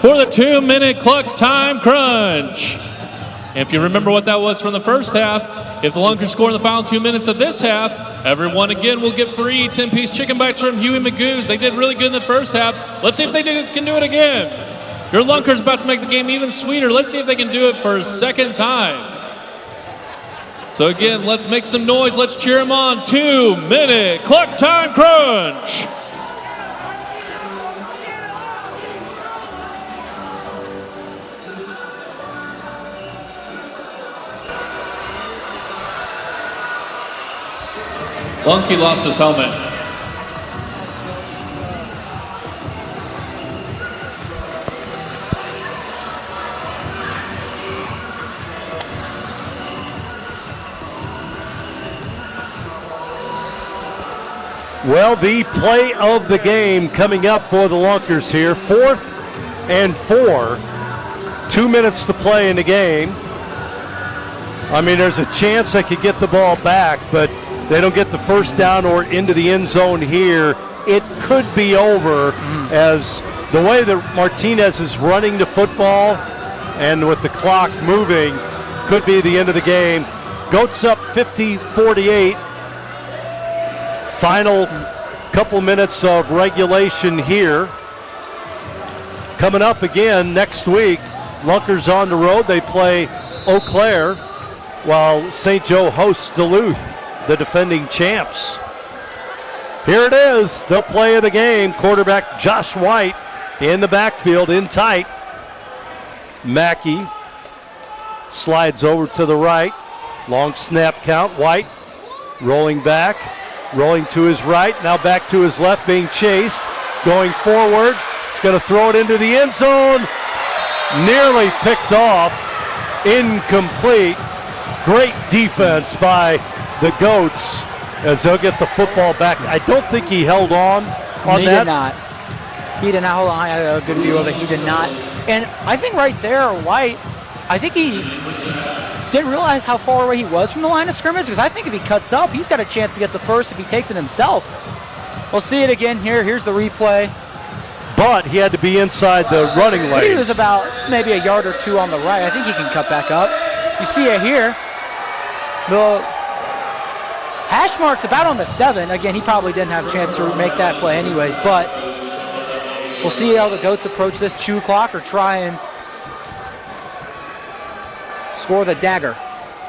For the 2-minute clock time crunch. If you remember what that was from the first half, if the Lunkers score in the final 2 minutes of this half, everyone again will get free 10-piece chicken bites from Huey Magoo's. They did really good in the first half. Let's see if they can do it again. Your Lunkers about to make the game even sweeter. Let's see if they can do it for a second time. So again, let's make some noise. Let's cheer them on. 2-minute clock time crunch. Lunky lost his helmet. Well, the play of the game coming up for the Lunkers here. 4th and 4. 2 minutes to play in the game. I mean, there's a chance they could get the ball back, but they don't get the first down or into the end zone here. It could be over as the way that Martinez is running the football and with the clock moving could be the end of the game. Goats up 50-48. Final couple minutes of regulation here. Coming up again next week, Lunkers on the road. They play Eau Claire while St. Joe hosts Duluth, the defending champs. Here it is, the play of the game. Quarterback Josh White in the backfield, in tight. Mackey slides over to the right. Long snap count. White rolling back, rolling to his right, now back to his left, being chased, going forward. He's going to throw it into the end zone. Nearly picked off. Incomplete. Great defense by the Goats as they'll get the football back. I don't think he held on that. He did not. He did not hold on. I had a good view of it. He did not. And I think right there, White, I think he didn't realize how far away he was from the line of scrimmage, because I think if he cuts up, he's got a chance to get the first if he takes it himself. We'll see it again here. Here's the replay. But he had to be inside the running lanes. He was about maybe a yard or two on the right. I think he can cut back up. You see it here. The hash mark's about on the 7. Again, he probably didn't have a chance to make that play anyways, but we'll see how the Goats approach this chew clock or try and score the dagger.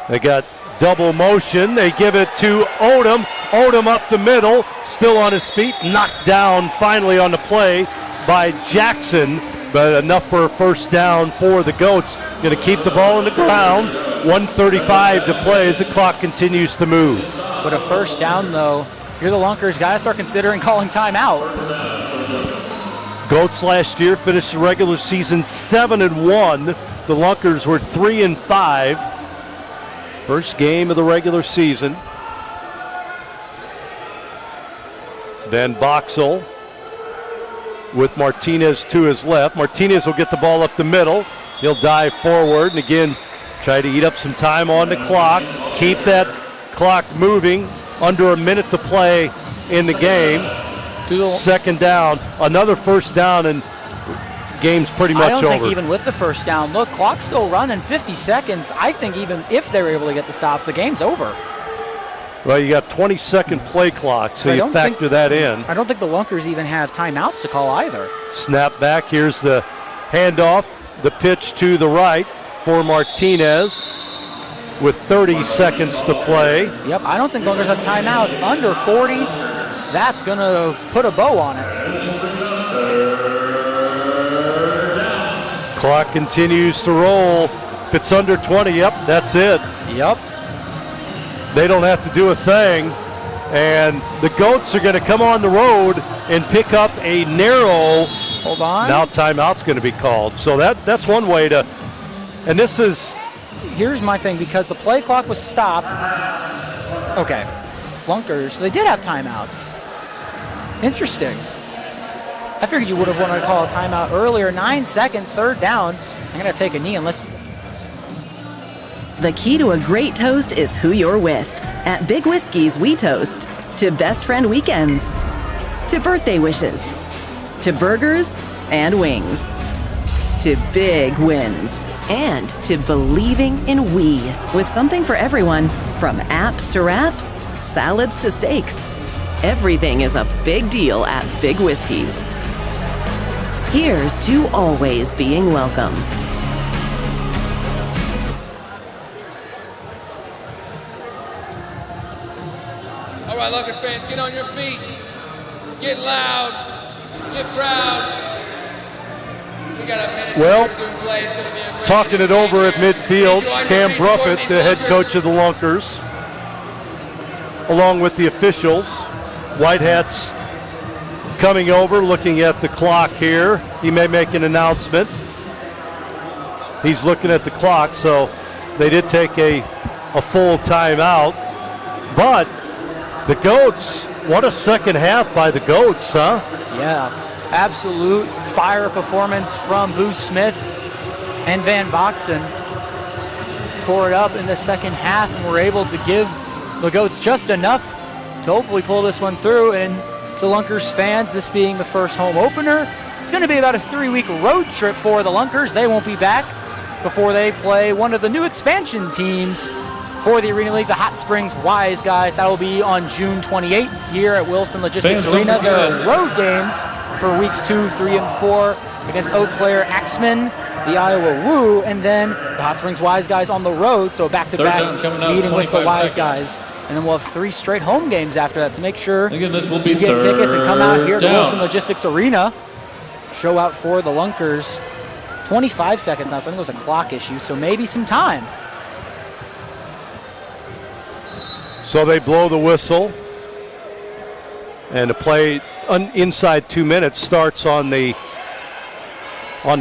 They got double motion. They give it to Odom. Odom up the middle, still on his feet, knocked down finally on the play by Jackson, but enough for a first down for the Goats. Going to keep the ball on the ground. 1:35 to play as the clock continues to move. But a first down, though, here the Lunkers got to start considering calling timeout. Goats last year finished the regular season 7-1. The Lunkers were 3-5. First game of the regular season. Then Boxall with Martinez to his left. Martinez will get the ball up the middle. He'll dive forward and again try to eat up some time on the clock. Keep that clock moving. Under a minute to play in the game. Second down. Another first down and game's pretty much over. I don't think even with the first down, look, clock's still running, 50 seconds. I think even if they were able to get the stop, the game's over. Well, you got 20-second play clock, so you factor that in. I don't think the Lunkers even have timeouts to call either. Snap back. Here's the handoff. The pitch to the right for Martinez with 30 seconds to play. Yep, I don't think Lunkers have timeouts. Under 40, that's going to put a bow on it. Clock continues to roll. If it's under 20, yep, that's it. Yep. They don't have to do a thing. And the Goats are going to come on the road and pick up a narrow. Hold on. Now timeout's going to be called. So that's one way to, and this is. Here's my thing, because the play clock was stopped. Okay, Lunkers, they did have timeouts. Interesting. I figured you would have wanted to call a timeout earlier. 9 seconds, third down. I'm going to take a knee unless. The key to a great toast is who you're with. At Big Whiskey's, we toast to best friend weekends, to birthday wishes, to burgers and wings, to big wins, and to believing in we, with something for everyone, from apps to wraps, salads to steaks. Everything is a big deal at Big Whiskey's. Here's to always being welcome. All right, Lunkers fans, get on your feet. Get loud. Get proud. We got a minute. Well, talking it over at midfield, Cam Bruffett, the head coach of the Lunkers, along with the officials. White Hats coming over, looking at the clock here. He may make an announcement. He's looking at the clock, so they did take a full timeout. But the Goats, what a second half by the Goats, huh? Yeah, absolute fire performance from Boo Smith and Van Boxen. Tore it up in the second half and were able to give the Goats just enough to hopefully pull this one through. And to Lunkers fans, this being the first home opener, it's going to be about a 3-week road trip for the Lunkers. They won't be back before they play one of the new expansion teams for the Arena League, the Hot Springs Wise Guys. That will be on June 28th here at Wilson Logistics Arena. There are road games for weeks 2, 3, and 4 against Eau Claire Axemen, the Iowa Woo, and then the Hot Springs Wise Guys on the road. So back-to-back meeting with the Wise Guys. And then we'll have 3 straight home games after that. So make sure you get tickets and come out here to Wilson Logistics Arena. Show out for the Lunkers. 25 seconds now, so I think it was a clock issue, so maybe some time. So they blow the whistle, and the play inside 2 minutes starts on the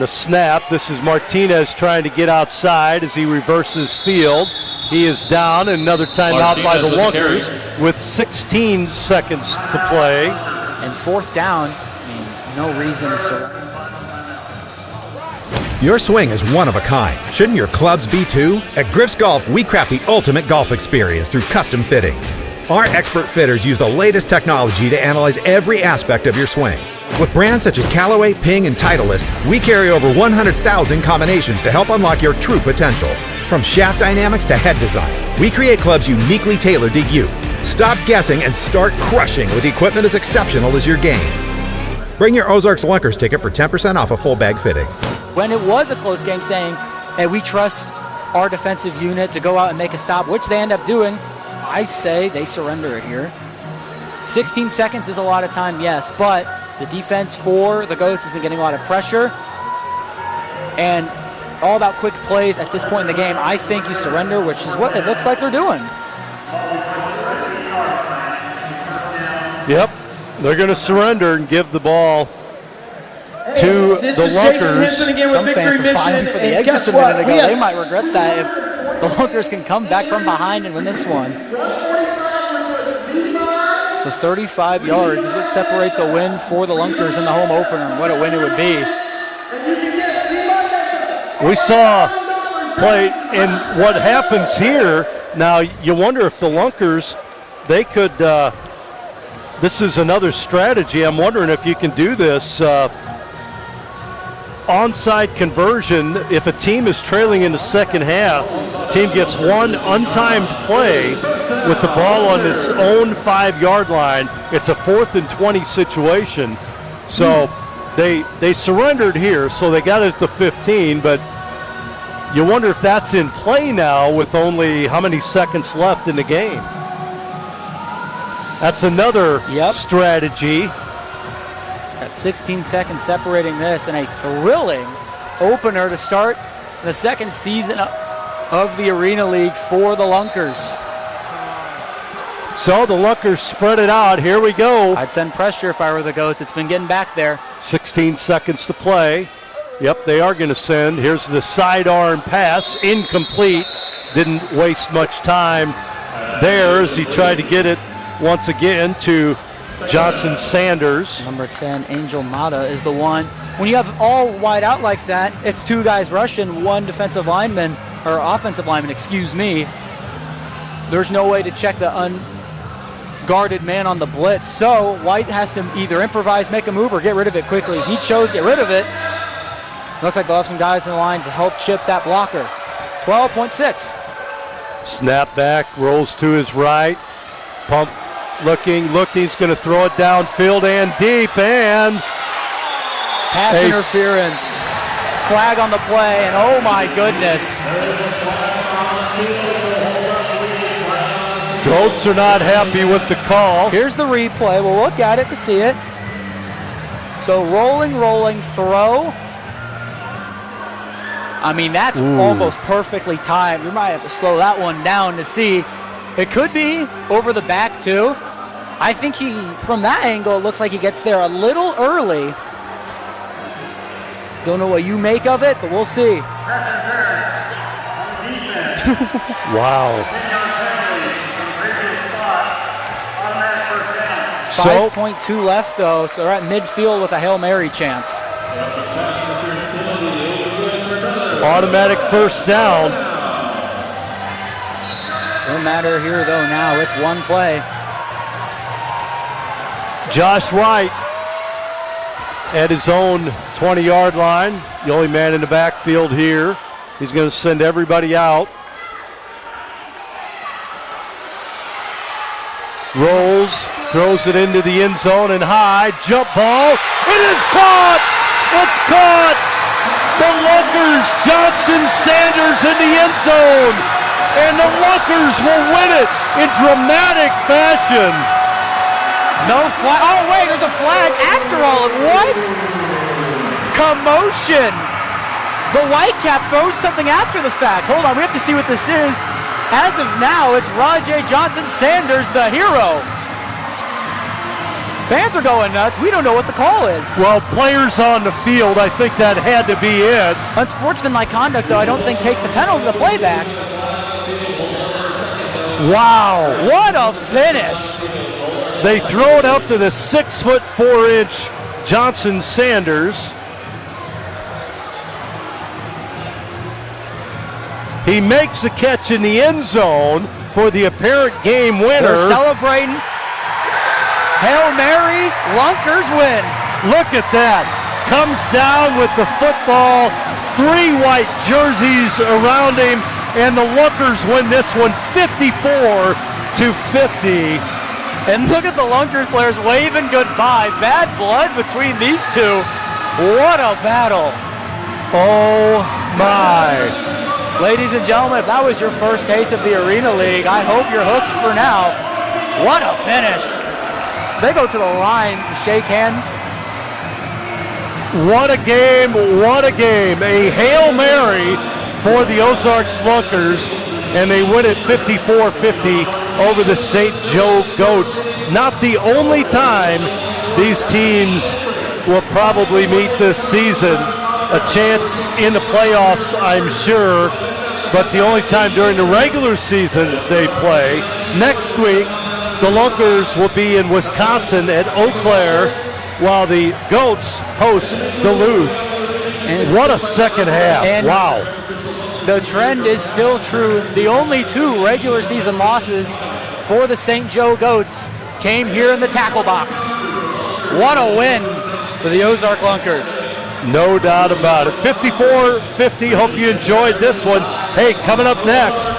snap. This is Martinez trying to get outside as he reverses field. He is down, and another timeout by the Lunkers with 16 seconds to play. And fourth down, no reason to. Your swing is one of a kind. Shouldn't your clubs be too? At Griff's Golf, we craft the ultimate golf experience through custom fittings. Our expert fitters use the latest technology to analyze every aspect of your swing. With brands such as Callaway, Ping, and Titleist, we carry over 100,000 combinations to help unlock your true potential. From shaft dynamics to head design, we create clubs uniquely tailored to you. Stop guessing and start crushing with equipment as exceptional as your game. Bring your Ozarks Lunkers ticket for 10% off a full bag fitting. When it was a close game, saying, hey, we trust our defensive unit to go out and make a stop, which they end up doing, I say they surrender it here. 16 seconds is a lot of time, yes, but the defense for the Goats has been getting a lot of pressure. And all about quick plays at this point in the game. I think you surrender, which is what it looks like they're doing. Yep, they're going to surrender and give the ball to this the is Lunkers. Jason Henson again with Some Victory fans were fighting Mission, for the and exits guess a what? minute ago. They might regret that if the Lunkers can come back from behind and win this one. So 35 yards is what separates a win for the Lunkers in the home opener. What a win it would be. We saw play, and what happens here, now you wonder if the Lunkers, they could, this is another strategy. I'm wondering if you can do this. Onside conversion, if a team is trailing in the second half, team gets one untimed play with the ball on its own 5-yard line. It's a 4th and 20 situation. So they surrendered here, so they got it at the 15, but you wonder if that's in play now with only how many seconds left in the game. That's another strategy. Got 16 seconds separating this, and a thrilling opener to start the second season of the Arena League for the Lunkers. So the Lunkers spread it out. Here we go. I'd send pressure if I were the Goats. It's been getting back there. 16 seconds to play. Yep, they are going to send. Here's the sidearm pass, incomplete. Didn't waste much time there as he tried to get it once again to Johnson Sanders. Number 10, Angel Mata, is the one. When you have all wide out like that, it's two guys rushing, one defensive lineman, or offensive lineman, excuse me. There's no way to check the unguarded man on the blitz. So White has to either improvise, make a move, or get rid of it quickly. He chose to get rid of it. Looks like they'll have some guys in the line to help chip that blocker. 12.6. Snap back, rolls to his right. Pump. Looking, he's going to throw it downfield and deep, and pass interference. Flag on the play, and oh my goodness. Goats are not happy with the call. Here's the replay. We'll look at it to see it. So rolling, throw. I mean, that's almost perfectly timed. You might have to slow that one down to see. It could be over the back, too. I think from that angle, it looks like he gets there a little early. Don't know what you make of it, but we'll see. Wow. 5.2 left, though, so they're at midfield with a Hail Mary chance. Automatic first down. No matter here, though, now it's one play. Josh Wright at his own 20-yard line. The only man in the backfield here. He's going to send everybody out. Rolls, throws it into the end zone and high. Jump ball. It is caught! It's caught! The Lunkers, Johnson Sanders in the end zone. And the Lunkers will win it in dramatic fashion. No flag. Oh, wait, there's a flag after all. What? Commotion. The Whitecap throws something after the fact. Hold on, we have to see what this is. As of now, it's Rajay Johnson Sanders, the hero. Fans are going nuts. We don't know what the call is. Well, players on the field, I think that had to be it. Unsportsmanlike conduct, though, I don't think takes the penalty, the playback. Wow. What a finish. They throw it up to the 6'4" Johnson Sanders. He makes a catch in the end zone. for the apparent game winner. They're celebrating. Hail Mary, Lunkers win. Look at that. Comes down with the football, 3 white jerseys around him, and the Lunkers win this one 54-50. And look at the Lunkers players waving goodbye. Bad blood between these two. What a battle. Oh my. Ladies and gentlemen, if that was your first taste of the Arena League, I hope you're hooked for now. What a finish. They go to the line and shake hands. What a game, what a game. A Hail Mary for the Ozarks Lunkers, and they win it 54-50 over the St. Joe Goats. Not the only time these teams will probably meet this season. A chance in the playoffs, I'm sure, but the only time during the regular season they play. Next week, the Lunkers will be in Wisconsin at Eau Claire, while the Goats host Duluth. And what a second half. Wow. The trend is still true. The only 2 regular season losses for the St. Joe Goats came here in the tackle box. What a win for the Ozark Lunkers. No doubt about it. 54-50. Hope you enjoyed this one. Hey, coming up next,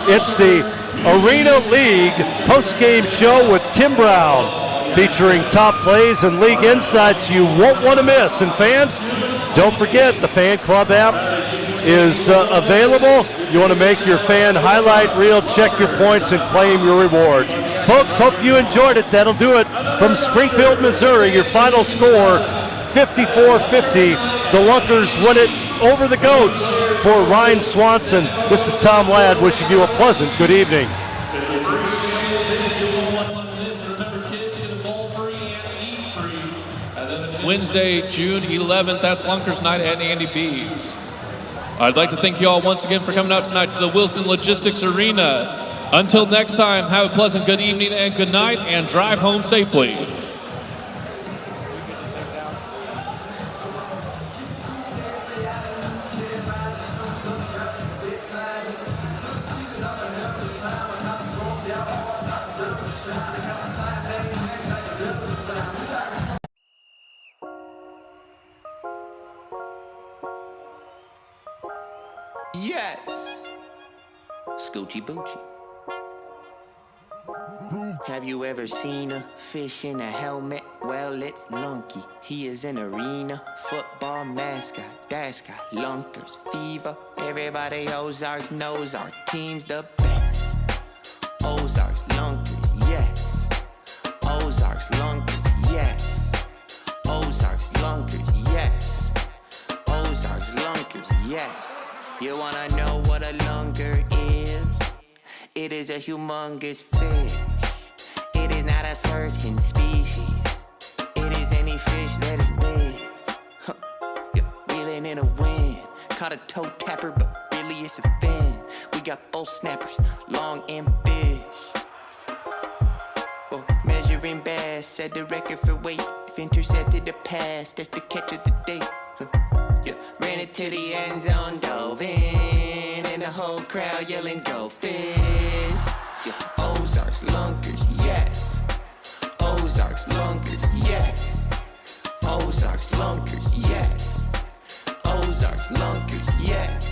it's the Arena League post-game show with Tim Brown, featuring top plays and league insights you won't want to miss. And fans, don't forget the Fan Club app is available. You want to make your fan highlight reel, check your points, and claim your rewards. Folks, hope you enjoyed it. That'll do it from Springfield, Missouri. Your final score, 54-50. The Lunkers win it over the Goats. For Ryan Swanson, this is Tom Ladd wishing you a pleasant good evening. Wednesday, June 11th, that's Lunkers Night at Andy B's. I'd like to thank you all once again for coming out tonight to the Wilson Logistics Arena. Until next time, have a pleasant good evening and good night, and drive home safely. Yes. Scoochie Boochie. Have you ever seen a fish in a helmet? Well, it's Lunky. He is an arena football mascot. That's got Lunkers fever. Everybody Ozarks knows our team's the best. Ozarks Lunkers, yes. Ozarks Lunkers, yes. Ozarks Lunkers, yes. Ozarks Lunkers, yes. You wanna know what a lunker is? It is a humongous fish. It is not a certain species. It is any fish that is big. Yeah, reeling in a wind. Caught a toe tapper, but really it's a fin. We got bull snappers, long and big. Oh, measuring bass, set the record for weight. If intercepted the pass, that's the catch of the day. Yeah, ran it to the end zone, dove in, and the whole crowd yelling, go fish. Yeah, Ozarks Lunkers, yes. Ozarks Lunkers, yes. Ozarks Lunkers, yes. Ozarks Lunkers, yes.